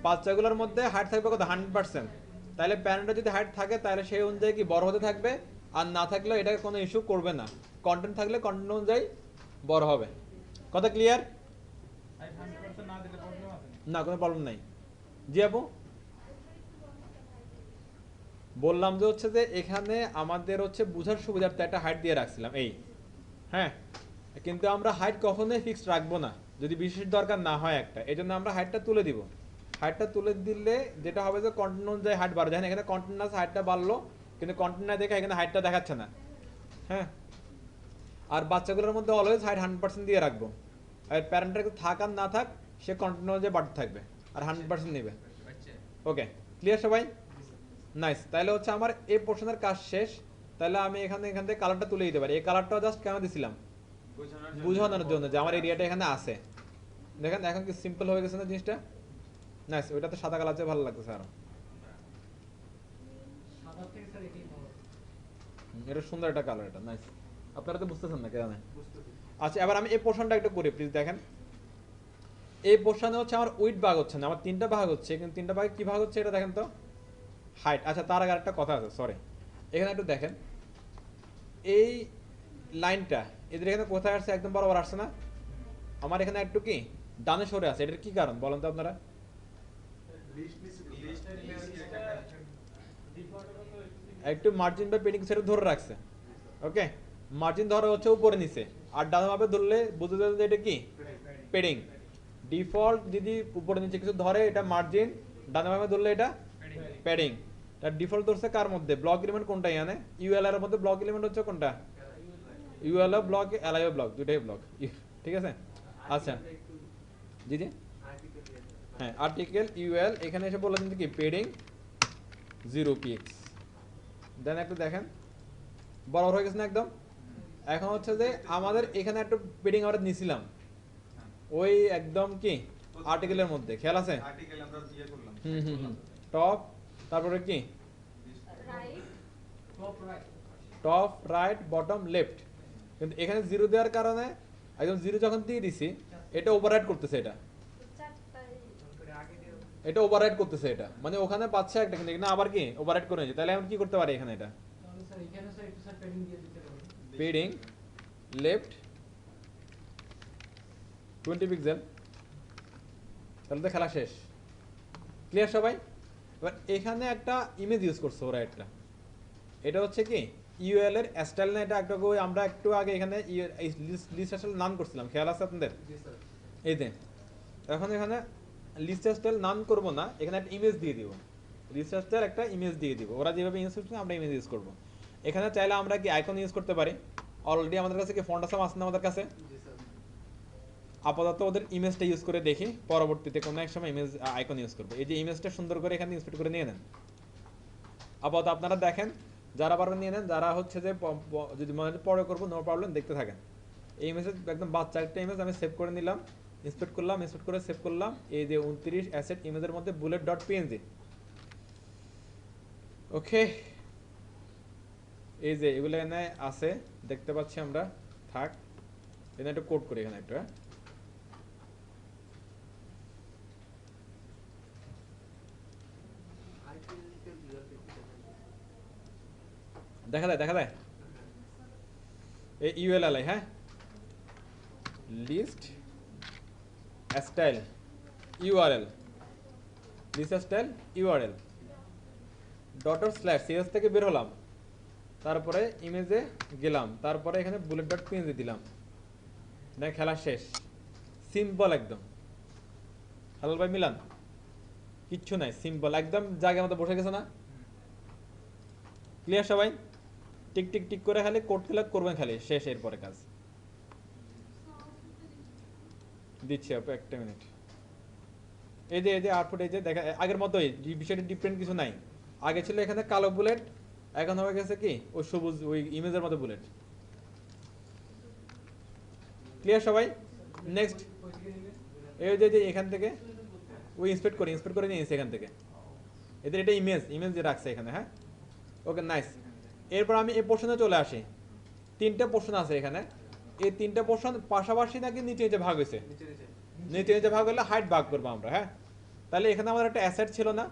বাচ্চাগুলোর মধ্যে হাইট থাকবে কত? 100%। তাহলে প্যারেন্টের যদি হাইট থাকে তাহলে সেই অনুযায়ী কি বড় হতে থাকবে, আর না থাকলেও এটা কোনো ইস্যু করবে না। কন্টেন্ট থাকলে কন্টেন্ট অনুযায়ী বড় হবে। কথা ক্লিয়ার? 100% না দিলে প্রবলেম আছে? না, কোনো প্রবলেম নাই। জি আপু, বললাম যে হচ্ছে যে এখানে আমাদের হচ্ছে বুঝার সুবিধার্থে একটা হাইট দিয়ে রাখছিলাম এই। হ্যাঁ, কিন্তু আমরা হাইট কখনোই ফিক্সড রাখবো না যদি বিশেষ দরকার না হয় একটা, এই জন্য আমরা হাইটটা তুলে দিব। হাইটটা তুলে দিলে যেটা হবে যে কন্টেন্ট অনুযায়ী হাইট বাড়বে। দেখেন এখানে কন্টেন্ট আছে, হাইটটা বাড়লো, কিন্তু কন্টেন্ট না দেখে এখানে হাইটটা দেখাচ্ছে না। হ্যাঁ, আর বাচ্চাগুলোর মধ্যে অলওয়েজ হাইট 100% দিয়ে রাখবো, আর প্যারেন্টের থাক আর না থাক সে কন্টেন্ট অনুযায়ী বাড়তে থাকবে আর 100% নেবে। ওকে, ক্লিয়ার সবাই? নাইস, তাহলে হচ্ছে আমার এই পোর্শনের কাজ শেষ। তাহলে আমি এখান থেকে কালারটা তুলে দিতে পারি। এই কালারটা জাস্ট কেন দিছিলাম, বোঝানোর জন্য যে আমার এরিয়াটা এখানে আছে। দেখেন এখন কি সিম্পল হয়ে গেছে না জিনিসটা। নাইস, ওইটাতে সাদা কালার চেয়ে ভালো লাগতেছে আরো। সাদা থেকে স্যার এটাই ভালো। এটা সুন্দর একটা কালার, এটা নাইস। আপনারা তো বুঝতেছেন না কেন? বুঝতেছি। আচ্ছা, এবার আমি এই পোর্শনটা একটু করি প্লিজ। দেখেন এই পোর্শনে হচ্ছে আমার উইড ভাগ হচ্ছে না, আমার তিনটা ভাগ হচ্ছে, কিন্তু তিনটা ভাগে কি ভাগ হচ্ছে এটা দেখেন তো, হাইট। আচ্ছা, তার আগে একটা কথা আছে, সরি, এখানে একটু দেখেন এই লাইনটা এদের এখানে কোথায় আসছে, একদম বরাবর আসছে না। আমার এখানে একটু কি ডানে সরে আছে, এটার কি কারণ বলেন তো আপনারা? একটু মার্জিন বা পেডিং সেটা ধরে রাখছে। ওকে, মার্জিন ধরা হচ্ছে উপরে নিচে, আর ডান ভাবে ধরলে বুঝতে যাবে যে এটা কি পেডিং। ডিফল্ট যদি উপরে নিচে কিছু ধরে এটা মার্জিন, ডান ভাবে ধরলে এটা প্যাডিং। তার ডিফল্ট ধরছে কার মধ্যে, ব্লক এলিমেন্ট কোনটা এখানে, ইউএলআর এর মধ্যে ব্লক এলিমেন্ট হচ্ছে কোনটা, ইউএলও ব্লক, এলআইও ব্লক, দুটাই ব্লক, ঠিক আছে। আচ্ছা জি জি, হ্যাঁ আর্টিকেল ইউএল এখানে এসে বলে দিন কি পেডিং 0px। দেন একটু দেখেন বরাবর হয়ে গেছে না একদম। এখন হচ্ছে যে আমাদের এখানে একটু পেডিং আমরা নিছিলাম ওই একদম কি আর্টিকেলের মধ্যে, খেয়াল আছে। আর্টিকেল আমরা ইয়ে করলাম। টপ, তারপরে কি right, top right. Top right bottom left, কিন্তু এখানে জিরো দেওয়ার কারণে একদম জিরো যখন দিয়ে দিছি এটা ওভাররাইড করতেছে, চারটাই এটা ওভাররাইড করতেছে, এটা মানে ওখানে পাচ্ছে একটা কিন্তু এখানে আবার কি ওভাররাইড করে নিয়েছে। তাহলে আমি কি করতে পারি এখানে, এটা তাহলে স্যার এখানে স্যার একটু স্যার পেডিং দিয়ে দিতে পারবেন। পেডিং লেফট 20 পিক্সেল, তাহলে তো খেলা শেষ। ক্লিয়ার সবাই? এবার এখানে একটা ইমেজ ইউজ করছে ওরা, এটা হচ্ছে কি ইউএল এর স্টাইল না, এটা একটা আমরা একটু আগে এখানে লিস্ট স্টাইল নাম করছিলাম, খেয়াল আছে আপনাদের? জি স্যার। এই যে এখন এখানে লিস্ট স্টাইল নাম করব না, এখানে একটা ইমেজ দিয়ে দিব, লিস্ট স্টাইল একটা ইমেজ দিয়ে দিব। ওরা যেভাবে ইউজ করছে আমরা ইমেজ ইউজ করব। এখানে চাইলে আমরা কি আইকন ইউজ করতে পারি, অলরেডি আমাদের কাছে কি ফন্ট আসাম আছে না আমাদের কাছে। জি স্যার। আপাতত ওদের ইমেজটা ইউজ করে দেখি, পরবর্তীতে কোনো এক সময় ইমেজ আইকন ইউজ করবো। এই যে ইমেজটা সুন্দর করে এখানে ইন্সপেক্ট করে নিয়ে নেন। আপাতত আপনারা দেখেন, যারা পারবেন নিয়ে নেন, যারা হচ্ছে যে যদি মনে হয় পরে করবো নো প্রবলেম, দেখতে থাকেন। এই ইমেজ একদম বাচ্চা একটা ইমেজ আমি সেভ করে নিলাম, ইন্সপেক্ট করলাম, ইন্সপেক্ট করে সেভ করলাম। এই যে 29 অ্যাসেট ইমেজের মধ্যে বুলেট ডট পিএনজি। ওকে, এই যে এগুলো এখানে আছে দেখতে পাচ্ছি আমরা, থাক এখানে একটা কোড করি, এখানে একটা দেখা যায় এই ইউএলএল, হ্যাঁ list style URL, list style URL ডটার স্ল্যাশ সিএস থেকে বের হলাম, তারপরে ইমেজে গেলাম, তারপরে এখানে বুলেট ডট পিএনজি দিলাম। না খেলা শেষ, সিম্পল একদম। হালাল ভাই মিলান, কিচ্ছু নাই, সিম্পল একদম, জায়গার মতো বসে গেছে না। ক্লিয়ার সবাই? টিক টিক টিক করে খালি কোড ফিল আপ করবেন, খালি শেষ। এরপরে কাজ দিচ্ছি আপু, একটা মিনিট। এই যে আউটপুট, এই যে দেখা আগের মতোই, বিষয়টা ডিফারেন্ট কিছু নাই। আগে ছিল এখানে কালো বুলেট, এখন হয়ে গেছে কি ওই সবুজ, ওই ইমেজের মতো বুলেট। ক্লিয়ার সবাই? নেক্সট এই যে এখান থেকে ওই ইন্সপেক্ট করে নিয়েছে এখান থেকে, এদের এটা ইমেজ যে রাখছে এখানে, হ্যাঁ ওকে নাইস। এরপর আমি এই পোর্শনে চলে আসি। তিনটা পোর্শন আছে এখানে, এই তিনটা পোর্শন পাশাপাশি নাকি নিচে নিচে ভাগ হয়েছে, নিচে নিচে ভাগ হলে হাইট ভাগ করবো আমরা, হ্যাঁ। তাহলে এখানে আমাদের একটা অ্যাসেট ছিল না,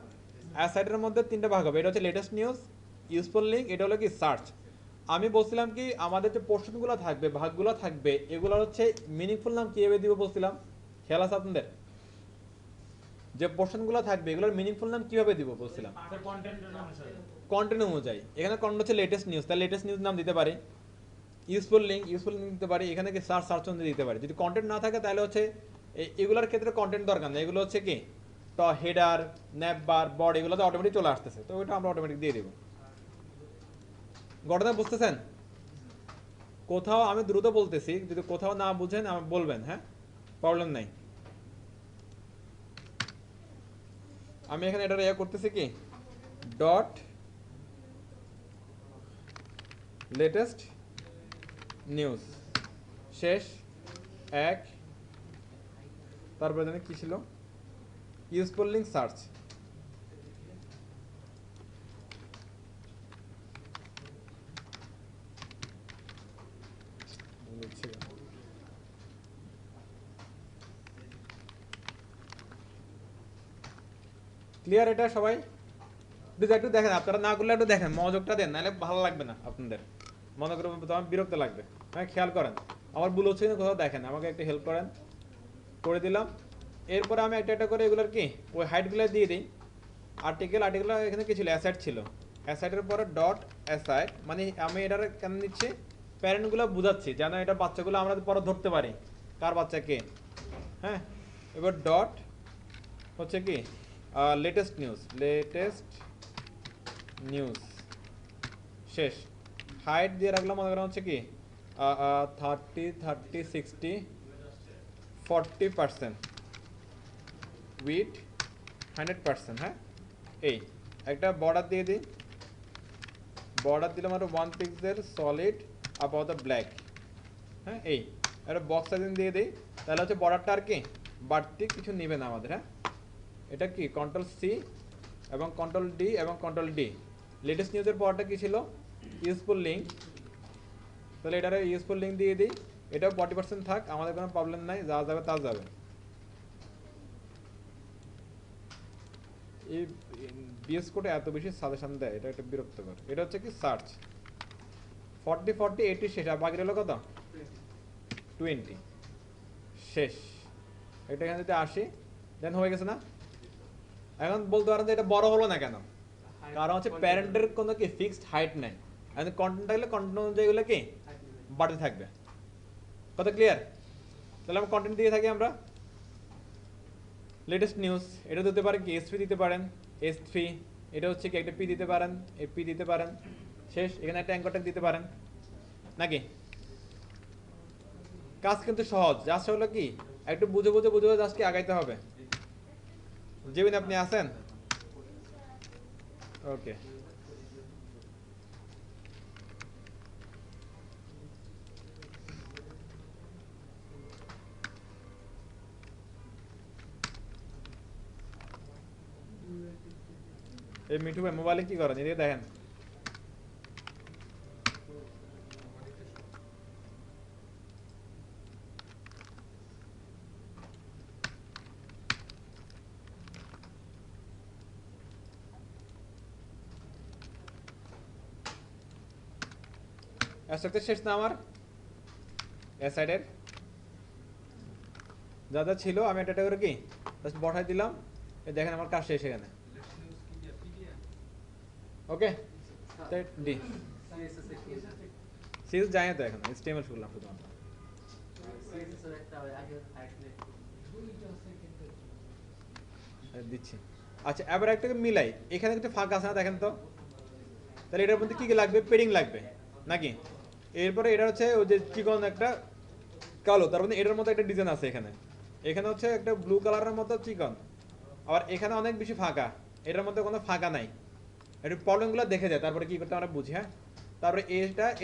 অ্যাসেটের মধ্যে তিনটা ভাগ হবে। এটা হচ্ছে লেটেস্ট নিউজ, ইউজফুল লিঙ্ক, এটা হলো কি সার্চ। আমি বলছিলাম কি আমাদের যে পোর্শনগুলো থাকবে, ভাগগুলো থাকবে, এগুলো হচ্ছে মিনিংফুল নাম কিভাবে দিব বলছিলাম, খেয়াল আছে আপনাদের? যে পোর্শনগুলো থাকবে এগুলোর মিনিংফুল নাম কিভাবে দিব বলছিলাম, কন্টেন্ট অনুযায়ী। এখানে কন্টেন্ট হচ্ছে লেটেস্ট নিউজ, তাহলে লেটেস্ট নিউজ নাম দিতে পারি। ইউজফুল লিঙ্ক দিতে পারি। এখানে কি সার্চ অনুযায়ী দিতে পারি। যদি কন্টেন্ট না থাকে তাহলে হচ্ছে এগুলোর ক্ষেত্রে কন্টেন্ট দরকার নেই, এগুলো হচ্ছে কি হেডার, ন্যাপ বার, বড, এগুলো তো অটোমেটিক চলে আসতেছে, তো ওইটা আমরা অটোমেটিক দিয়ে দিব। ঘটনা বুঝতেছেন? কোথাও আমি দ্রুত বলতেছি, যদি কোথাও না বুঝেন আমি বলবেন, হ্যাঁ প্রবলেম নাই। আমি এখানে এটা করতেছি কি ডট লেটেস্ট নিউজ শেষ এক, তারপরে জানি কি ছিল, ইউজফুল লিঙ্ক সার্চ। ক্লিয়ার এটা সবাই? প্লিজ একটু দেখেন, আপনারা না করলে একটু দেখেন, মনোযোগটা দেন, নাহলে ভালো লাগবে না আপনাদের, মনে করে তোমার বিরক্ত লাগবে। হ্যাঁ খেয়াল করেন, আমার ভুল হচ্ছে না কোথাও দেখেন, আমাকে একটু হেল্প করেন। করে দিলাম। এরপরে আমি একটা একটা করে এগুলোর কি ওই হাইটগুলো দিয়ে দিই। আর্টিকেল এখানে কি ছিল, অ্যাসাইড ছিল, অ্যাসাইডের পরে ডট অ্যাসাইড, মানে আমি এটার কেন নিচ্ছি, প্যারেন্টগুলো বুঝাচ্ছি যেন এটা বাচ্চাগুলো আমরা পরে ধরতে পারি কার বাচ্চা কে। হ্যাঁ, এবার ডট হচ্ছে কি লেটেস্ট নিউজ শেষ। হাইট দিয়ে রাখলাম মনে করেন হচ্ছে কি 30, 60, 40% উইথ 100%। হ্যাঁ, এই একটা বর্ডার দিয়ে দিই, বর্ডার দিলাম আরো 1 pixel solid about the black. হ্যাঁ, এই একটা বক্স সাইজিং দিয়ে দিই, তাহলে হচ্ছে বর্ডারটা আর কি বাড়তি কিছু নেবে না আমাদের। হ্যাঁ, এটা কি কন্ট্রোল সি এবং কন্ট্রোল ডি এবং কন্ট্রোল ডি। লেটেস্ট নিউজের পরটা কি ছিল, ইউজফুল লিঙ্ক, তাহলে এটারে ইউজফুল লিঙ্ক দিয়ে দিই, এটাও 40% থাক, আমাদের কোনো প্রবলেম নাই, যা যাবে তা যাবে। এই বিএস কোডে এত বেশি সাজেশন দেয়, এটা একটা বিরক্তকর। এটা হচ্ছে কি সার্চ 40, 80 শেষ, আর বাকি রইল কত 20 শেষ। এটা এখানে যদি আসি দেন হয়ে গেছে না। এখন বলতে পারেন যে এটা বড় হলো না কেন, কারণ হচ্ছে প্যারেন্টের কোনো কি ফিক্সড হাইট নাই, এখন কন্টেন্ট থাকলে কন্টেন্ট অনুযায়ী এগুলো কি বাড়তে থাকবে। কত ক্লিয়ার? তাহলে আমরা কন্টেন্ট দিয়ে থাকি আমরা লেটেস্ট নিউজ, এটা দিতে পারেন কি S3 দিতে পারেন, S3 এটা হচ্ছে কি একটা পি দিতে পারেন, এই পি দিতে পারেন শেষ। এখানে একটা অ্যাঙ্কর ট্যাগ দিতে পারেন নাকি। কাজ কিন্তু সহজ, জাস্ট হলো কি একটু বুঝে জাস্ট কি আগাইতে হবে। জীবন আপনি আছেন? ওকে, এই মিঠু ভাই মোবাইলে কি করেন এদিকে দেখেন। অ্যাসাইডে শেষ না আমার, অ্যাসাইডের যা যা ছিল আমি একটা একটা করে কি জাস্ট বসাই দিলাম, এই দেখেন আমার কাজ শেষ এখানে। ওকে, ডি সিএস যায় না তো, এখন HTML শুনলাম শুধুমাত্র। দিচ্ছি। আচ্ছা, এবার একটাকে মিলাই, এখানে কিছু ফাঁকা আছে না দেখেন তো, তাহলে এটার মধ্যে কি কি লাগবে, পেডিং লাগবে নাকি। এরপরে এটা হচ্ছে ওই যে চিকন একটা কালো, তার মধ্যে এটার মধ্যে একটা ডিজাইন আছে এখানে, এখানে হচ্ছে একটা ব্লু কালারের মতো চিকন, আবার এখানে অনেক বেশি ফাঁকা, এটার মধ্যে কোনো ফাঁকা নাই। একটু প্রবলেমগুলো দেখে যায়, তারপরে কি করতে আমরা বুঝি। হ্যাঁ, তারপরে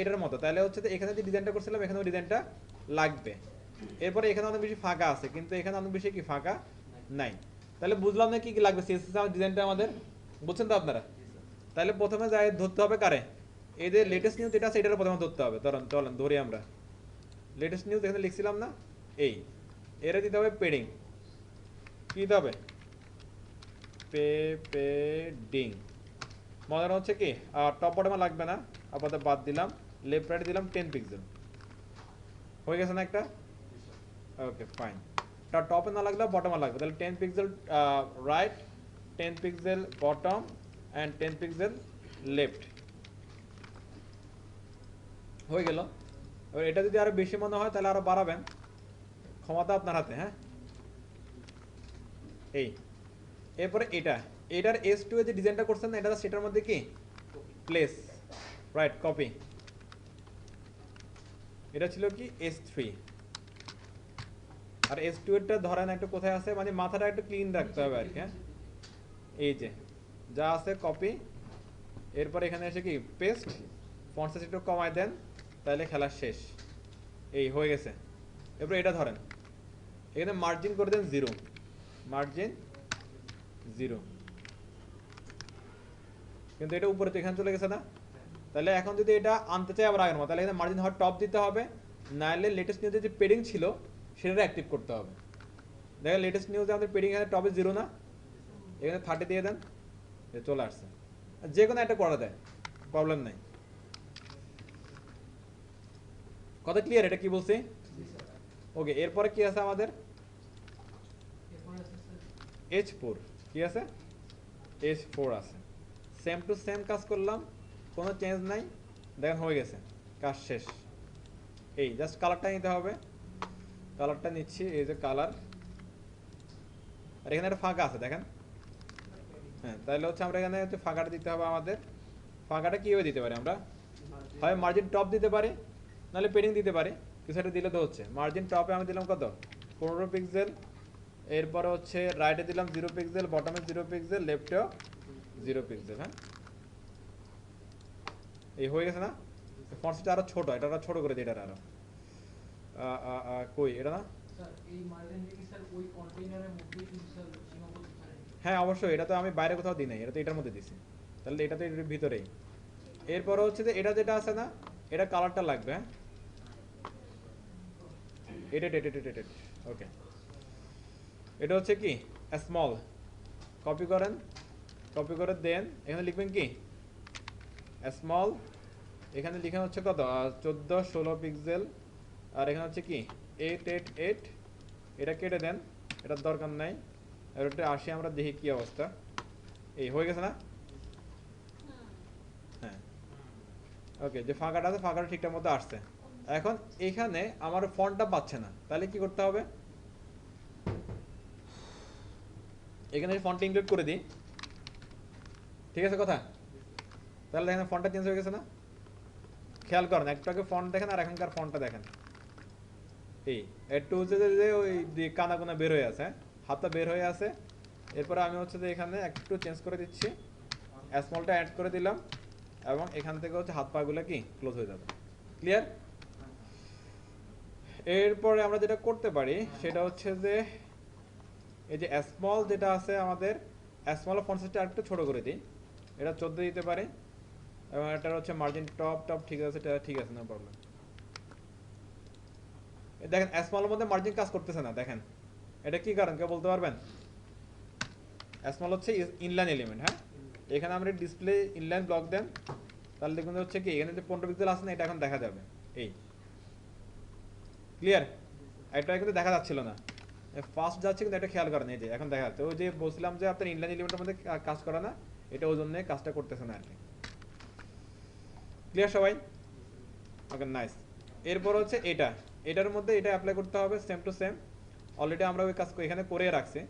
এটার মতো, তাহলে হচ্ছে এখানে যে ডিজাইনটা করছিলাম এখানেও ডিজাইনটা লাগবে। এরপরে এখানে অনেক বেশি ফাঁকা আছে, কিন্তু এখানে অনেক বেশি কি ফাঁকা নাই, তাহলে বুঝলাম না কি কি লাগবে সিএসএস ডিজাইনটা আমাদের, বুঝছেন তো আপনারা। তাহলে প্রথমে যাই ধরতে হবে কারে, এই যে লেটেস্ট নিউজ এটা আছে, এটার প্রথমে ধরতে হবে। চলেন ধরি আমরা লেটেস্ট নিউজ, এখানে লিখছিলাম না, এই এরা দিতে হবে পেডিং, কি দিতে হবে পেডিং, মজার হচ্ছে কি টপ বটমে লাগবে না, আপাতত বাদ দিলাম, লেফট রাইট দিলাম 10 পিক্সেল, হয়ে গেছে না একটা। ওকে ফাইন, টপে না লাগলে বটমে লাগবে, তাহলে 10 pixel right, 10 pixel bottom and 10 pixel left, হয়ে গেল। এবার এটা যদি আরো বেশি মনে হয় তাহলে আরো বাড়াবেন, ক্ষমতা আপনার হাতে। হ্যাঁ, এই এরপরে এটার S2 এ যে ডিজাইনটা করছেন এটা সেটার মধ্যে কি প্লেস, রাইট, কপি, এটা ছিল কি S3, আর S2 এরটা ধরেন একটু কোথায় আছে, মানে মাথাটা একটু ক্লিন রাখতে হবে আর কি। হ্যাঁ, এই যে যা আছে কপি, এরপর এখানে এসে কি পেস্ট ফন্ট সাইজ একটু কমায় দেন, তাহলে খেলা শেষ। এই হয়ে গেছে। এরপর এটা ধরেন, এখানে মার্জিন করে দেন 0, মার্জিন 0, কিন্তু এটা উপরে তো এখানে চলে গেছে না। তাহলে এখন যদি এটা আনতে চাই আবার আগের মতো, তাহলে এখানে মার্জিন হয় টপ দিতে হবে, নাহলে লেটেস্ট নিউজে যে পেডিং ছিল সেটা অ্যাক্টিভ করতে হবে। দেখেন লেটেস্ট নিউজে আমাদের পেডিং এখানে টপে 0 না, এখানে 30 দিয়ে দেন, চলে আসছে। যে কোনো একটা করা দেয়, প্রবলেম নাই। কথা ক্লিয়ার? এটা কি বলছি? ওকে, এরপরে কি আছে আমাদের? H4 কি আছে? H4 আছে। সেম টু সেম কাজ করলাম, কোনো চেঞ্জ নাই। দেখেন হয়ে গেছে, কাজ শেষ। এই জাস্ট কালারটা নিতে হবে, কালারটা নিচ্ছি, এই যে কালার। আর এখানে একটা ফাঁকা আছে দেখেন। হ্যাঁ, তাহলে হচ্ছে আমরা এখানে হচ্ছে ফাঁকাটা দিতে হবে আমাদের। ফাঁকাটা কীভাবে দিতে পারি আমরা? হয় মার্জিন টপ দিতে পারি, নাহলে পেডিং দিতে পারি, কিছু একটা দিলে তো হচ্ছে। মার্জিন টপে আমি দিলাম কত? 15 পিক্সেল। এরপরে হচ্ছে রাইটে দিলাম 0 পিক্সেল, বটমে 0 পিক্সেল, লেফটেও 0 পিক্সেল। হ্যাঁ, এই হয়ে গেছে না? ফন্ট সাইজটা আরো ছোট, এটা আরো ছোট করে দিই, এটা আরো কই এটা না? স্যার এই মার্জিনটা কি স্যার ওই কন্টেইনারের মধ্যেই শুধু স্যার সীমাবদ্ধ থাকেন? হ্যাঁ অবশ্যই, এটা তো আমি বাইরে কোথাও দিই নাই, এটা তো এটার মধ্যে দিছি, তাহলে এটা তো এর ভিতরেই। এরপরে হচ্ছে যে এটা যেটা আছে না, এটা কালারটা লাগবে। হ্যাঁ, এটা ওকে। এটা হচ্ছে কি স্মল, কপি করেন, কপি করে দেন, এখানে লিখবেন কি স্মল, এখানে লিখা হচ্ছে কত 14 16 পিক্সেল, আর এখানে হচ্ছে কি 888, এটা কেটে দেন, এটার দরকার নাই। আর ওটা আসি, আমরা দেখি কি অবস্থা। এই হয়ে গেছে না? হ্যাঁ, ওকে, যে ফাঁকাটা আছে ফাঁকাটা ঠিকঠাক মতো আসছে। এখন এখানে আমার ফন্টটা পাচ্ছে না, তাহলে কি করতে হবে? এখানে ফন্ট ইনক্লুড করে দিই, ঠিক আছে কথা? তাহলে দেখেন ফন্টটা চেঞ্জ হয়ে গেছে না? খেয়াল করেন, একটু আগে ফন্ট দেখেন আর এখনকার ফন্টটা দেখেন। এই একটু হচ্ছে যে ওই কানা কোনা বের হয়ে আছে, হাতটা বের হয়ে আছে। এরপরে আমি হচ্ছে যে এখানে একটু চেঞ্জ করে দিচ্ছি, স্মলটা অ্যাড করে দিলাম, এবং এখান থেকে হচ্ছে হাত পাগুলো কি ক্লোজ হয়ে যাবে। ক্লিয়ার? এরপরে আমরা যেটা করতে পারি সেটা হচ্ছে যে এই যে স্মল যেটা আছে আমাদের, স্মল ফন্ট সাইজটা আরেকটু ছোট করে দিই, এটা 14 দিতে পারি, এবং এটা হচ্ছে মার্জিন টপ ঠিক আছে, এটা ঠিক আছে, নো প্রবলেম। দেখেন স্মলের মধ্যে মার্জিন কাজ করতেছে না, দেখেন এটা কি কারণ কেউ বলতে পারবেন? স্মল হচ্ছে ইনলাইন এলিমেন্ট। হ্যাঁ, এখানে আমরা ডিসপ্লে ইনলাইন ব্লক দেন, তাহলে দেখুন হচ্ছে কি এখানে যে 15 পিক্সেল আছে না, এটা এখন দেখা যাবে। এই ক্লিয়ার? এটা কিন্তু দেখা যাচ্ছিল না, ফাস্ট যাচ্ছে, কিন্তু এটা খেয়াল করেন, এই যে এখন দেখা যাচ্ছে। ওই যে বলছিলাম যে আপনার ইনলাইন এলিমেন্টের মধ্যে কাজ করে না, এটা ওই জন্য কাজটা করতেছে না আর কি। ক্লিয়ার সবাই? ওকে, নাইস। এরপর হচ্ছে এটার মধ্যে এটা অ্যাপ্লাই করতে হবে সেম টু সেম। অলরেডি আমরা ওই কাজ এখানে করে রাখছি,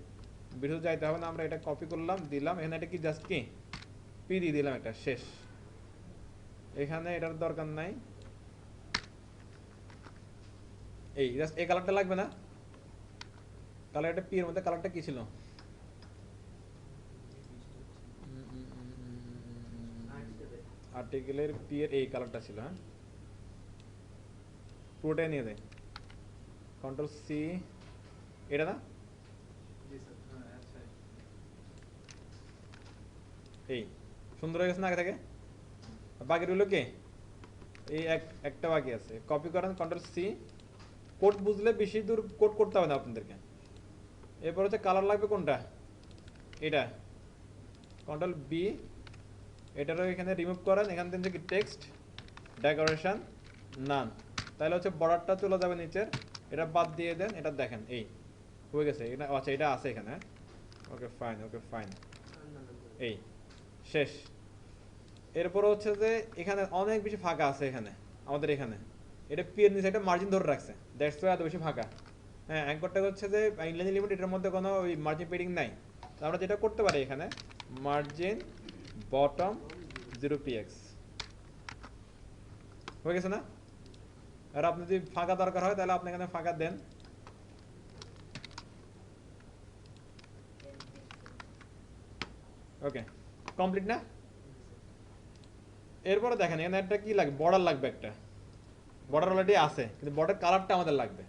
ভিডিও যাইতে হবে না। আমরা এটা কপি করলাম, দিলাম এখানে, এটা কি জাস্ট কি পি দিয়ে দিলাম, একটা শেষ। এখানে এটার দরকার নাই, এই জাস্ট এই কালারটা লাগবে না? কালার, এটা পি এর মধ্যে কালারটা কি ছিল? আর্টিকেলের পি এর এই কালারটা ছিল। হ্যাঁ, পুরোটাই নিয়ে দেয়, কন্ট্রোল সি, এটা না? এই সুন্দর হয়ে গেছে না আগে থেকে? বাকি রইল কি এই একটা বাকি আছে, কপি করেন, কন্ট্রোল সি। কোড বুঝলে বেশি দূর কোড করতে হবে না আপনাদেরকে। এরপর হচ্ছে কালার লাগবে কোনটা? এটা, কন্ট্রোল বি, এটারও এখানে রিমুভ করেন, এখান থেকে টেক্সট ডেকোরেশন নান, তাহলে হচ্ছে বর্ডারটা চলে যাবে নিচের, এটা বাদ দিয়ে দেন। এটা দেখেন এই হয়ে গেছে, এটা আচ্ছা এটা আছে এখানে। ওকে ফাইন, ওকে ফাইন, এই শেষ। এরপর হচ্ছে যে এখানে অনেক বেশি ফাঁকা আছে, এখানে আমাদের এখানে এটা পি এর নিচে একটা মার্জিন ধরে রাখছে, দ্যাটস ওয়াই এত বেশি ফাঁকা। হ্যাঁ, অ্যাঙ্করটা হচ্ছে যে ইনলাইন এলিমেন্ট, এটার মধ্যে কোনো ওই মার্জিন পেডিং নাই। তো আমরা যেটা করতে পারি এখানে মার্জিন বটম 0px হয়ে গেছে না? আর আপনি যদি ফাঁকা দরকার হয় তাহলে আপনি এখানে ফাঁকা দেন। ওকে, কমপ্লিট না? এরপরে দেখেন এখানে একটা কি লাগবে, বর্ডার লাগবে একটা, বর্ডার অলরেডি আছে কিন্তু বর্ডার কালারটা আমাদের লাগবে।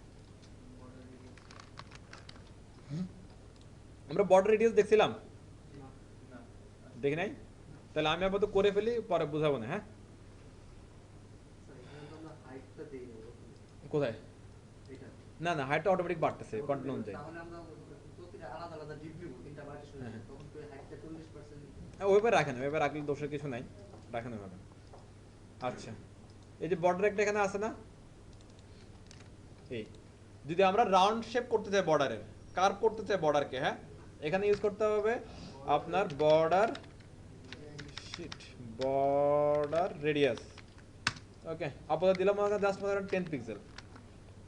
আমরা বর্ডার রেডিয়াস দেখছিলাম, না দেখি নাই? তাহলে আমি আপাতত করে ফেলি, পরে বুঝাবো না। হ্যাঁ, কোথায়? না না, হাইটটা অটোমেটিক বাড়তেছে কন্টিনিউ অনুযায়ী। ওইভাবে রাখেন, ওইভাবে রাখলে দোষের কিছু নাই, রাখেন ওইভাবে। আচ্ছা, এই যে বর্ডার একটা এখানে আছে না, এই যদি আমরা রাউন্ড শেপ করতে চাই বর্ডারের, কার্ভ করতে চাই বর্ডারকে, হ্যাঁ এখানে ইউজ করতে হবে আপনার বর্ডার বর্ডার রেডিয়াস। ওকে, আপাতত দিলাম জাস্ট 10 পিক্সেল।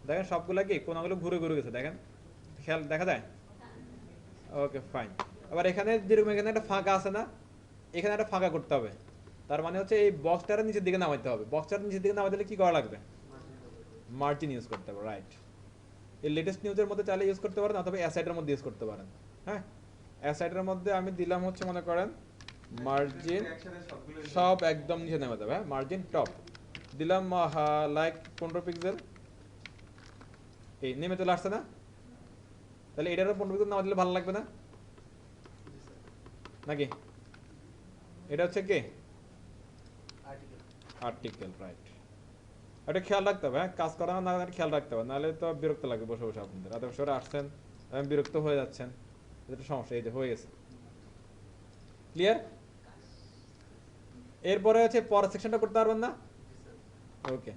দেখেন সবগুলা কি কোনাগুলো ঘুরে ঘুরে গেছে, দেখেন খেয়াল দেখা যায়। Okay fine. আবার এখানে যেরকম এখানে একটা ফাঁকা আছে না, এখানে একটা ফাঁকা করতে হবে। তার মানে হচ্ছে এই বক্সটার নিচের দিকে নামাইতে হবে। বক্সটার নিচের দিকে নামাইতে হলে কি করা লাগবে? মার্জিন ইউজ করতে হবে, রাইট। এই লেটেস্ট নিউজের মধ্যে চাইলে ইউজ করতে পারেন, অথবা অ্যাসাইডের মধ্যে ইউজ করতে পারেন। হ্যাঁ, অ্যাসাইডের মধ্যে আমি দিলাম হচ্ছে মনে করেন মার্জিন, একসাথে সবগুলো সব একদম নিচে নামাতে হবে। হ্যাঁ, মার্জিন টপ দিলাম লাইক 15 পিক্সেল, এই নেমে চলে আসছে না? তাহলে এটারও 15 পিক্সেল নামা দিলে ভালো লাগবে না নাকি? এটা হচ্ছে কি আর্টিকেল, রাইট। এটা খেয়াল রাখতে হবে, হ্যাঁ কাজ করা না খেয়াল রাখতে হবে, নাহলে তো বিরক্ত লাগবে বসে বসে আপনাদের। রাতে বসে আসছেন, বিরক্ত হয়ে যাচ্ছেন, এটা সমস্যা। এই যে হয়ে গেছে, ক্লিয়ার? এরপরে হচ্ছে পরের সেকশনটা করতে পারবেন না? ওকে।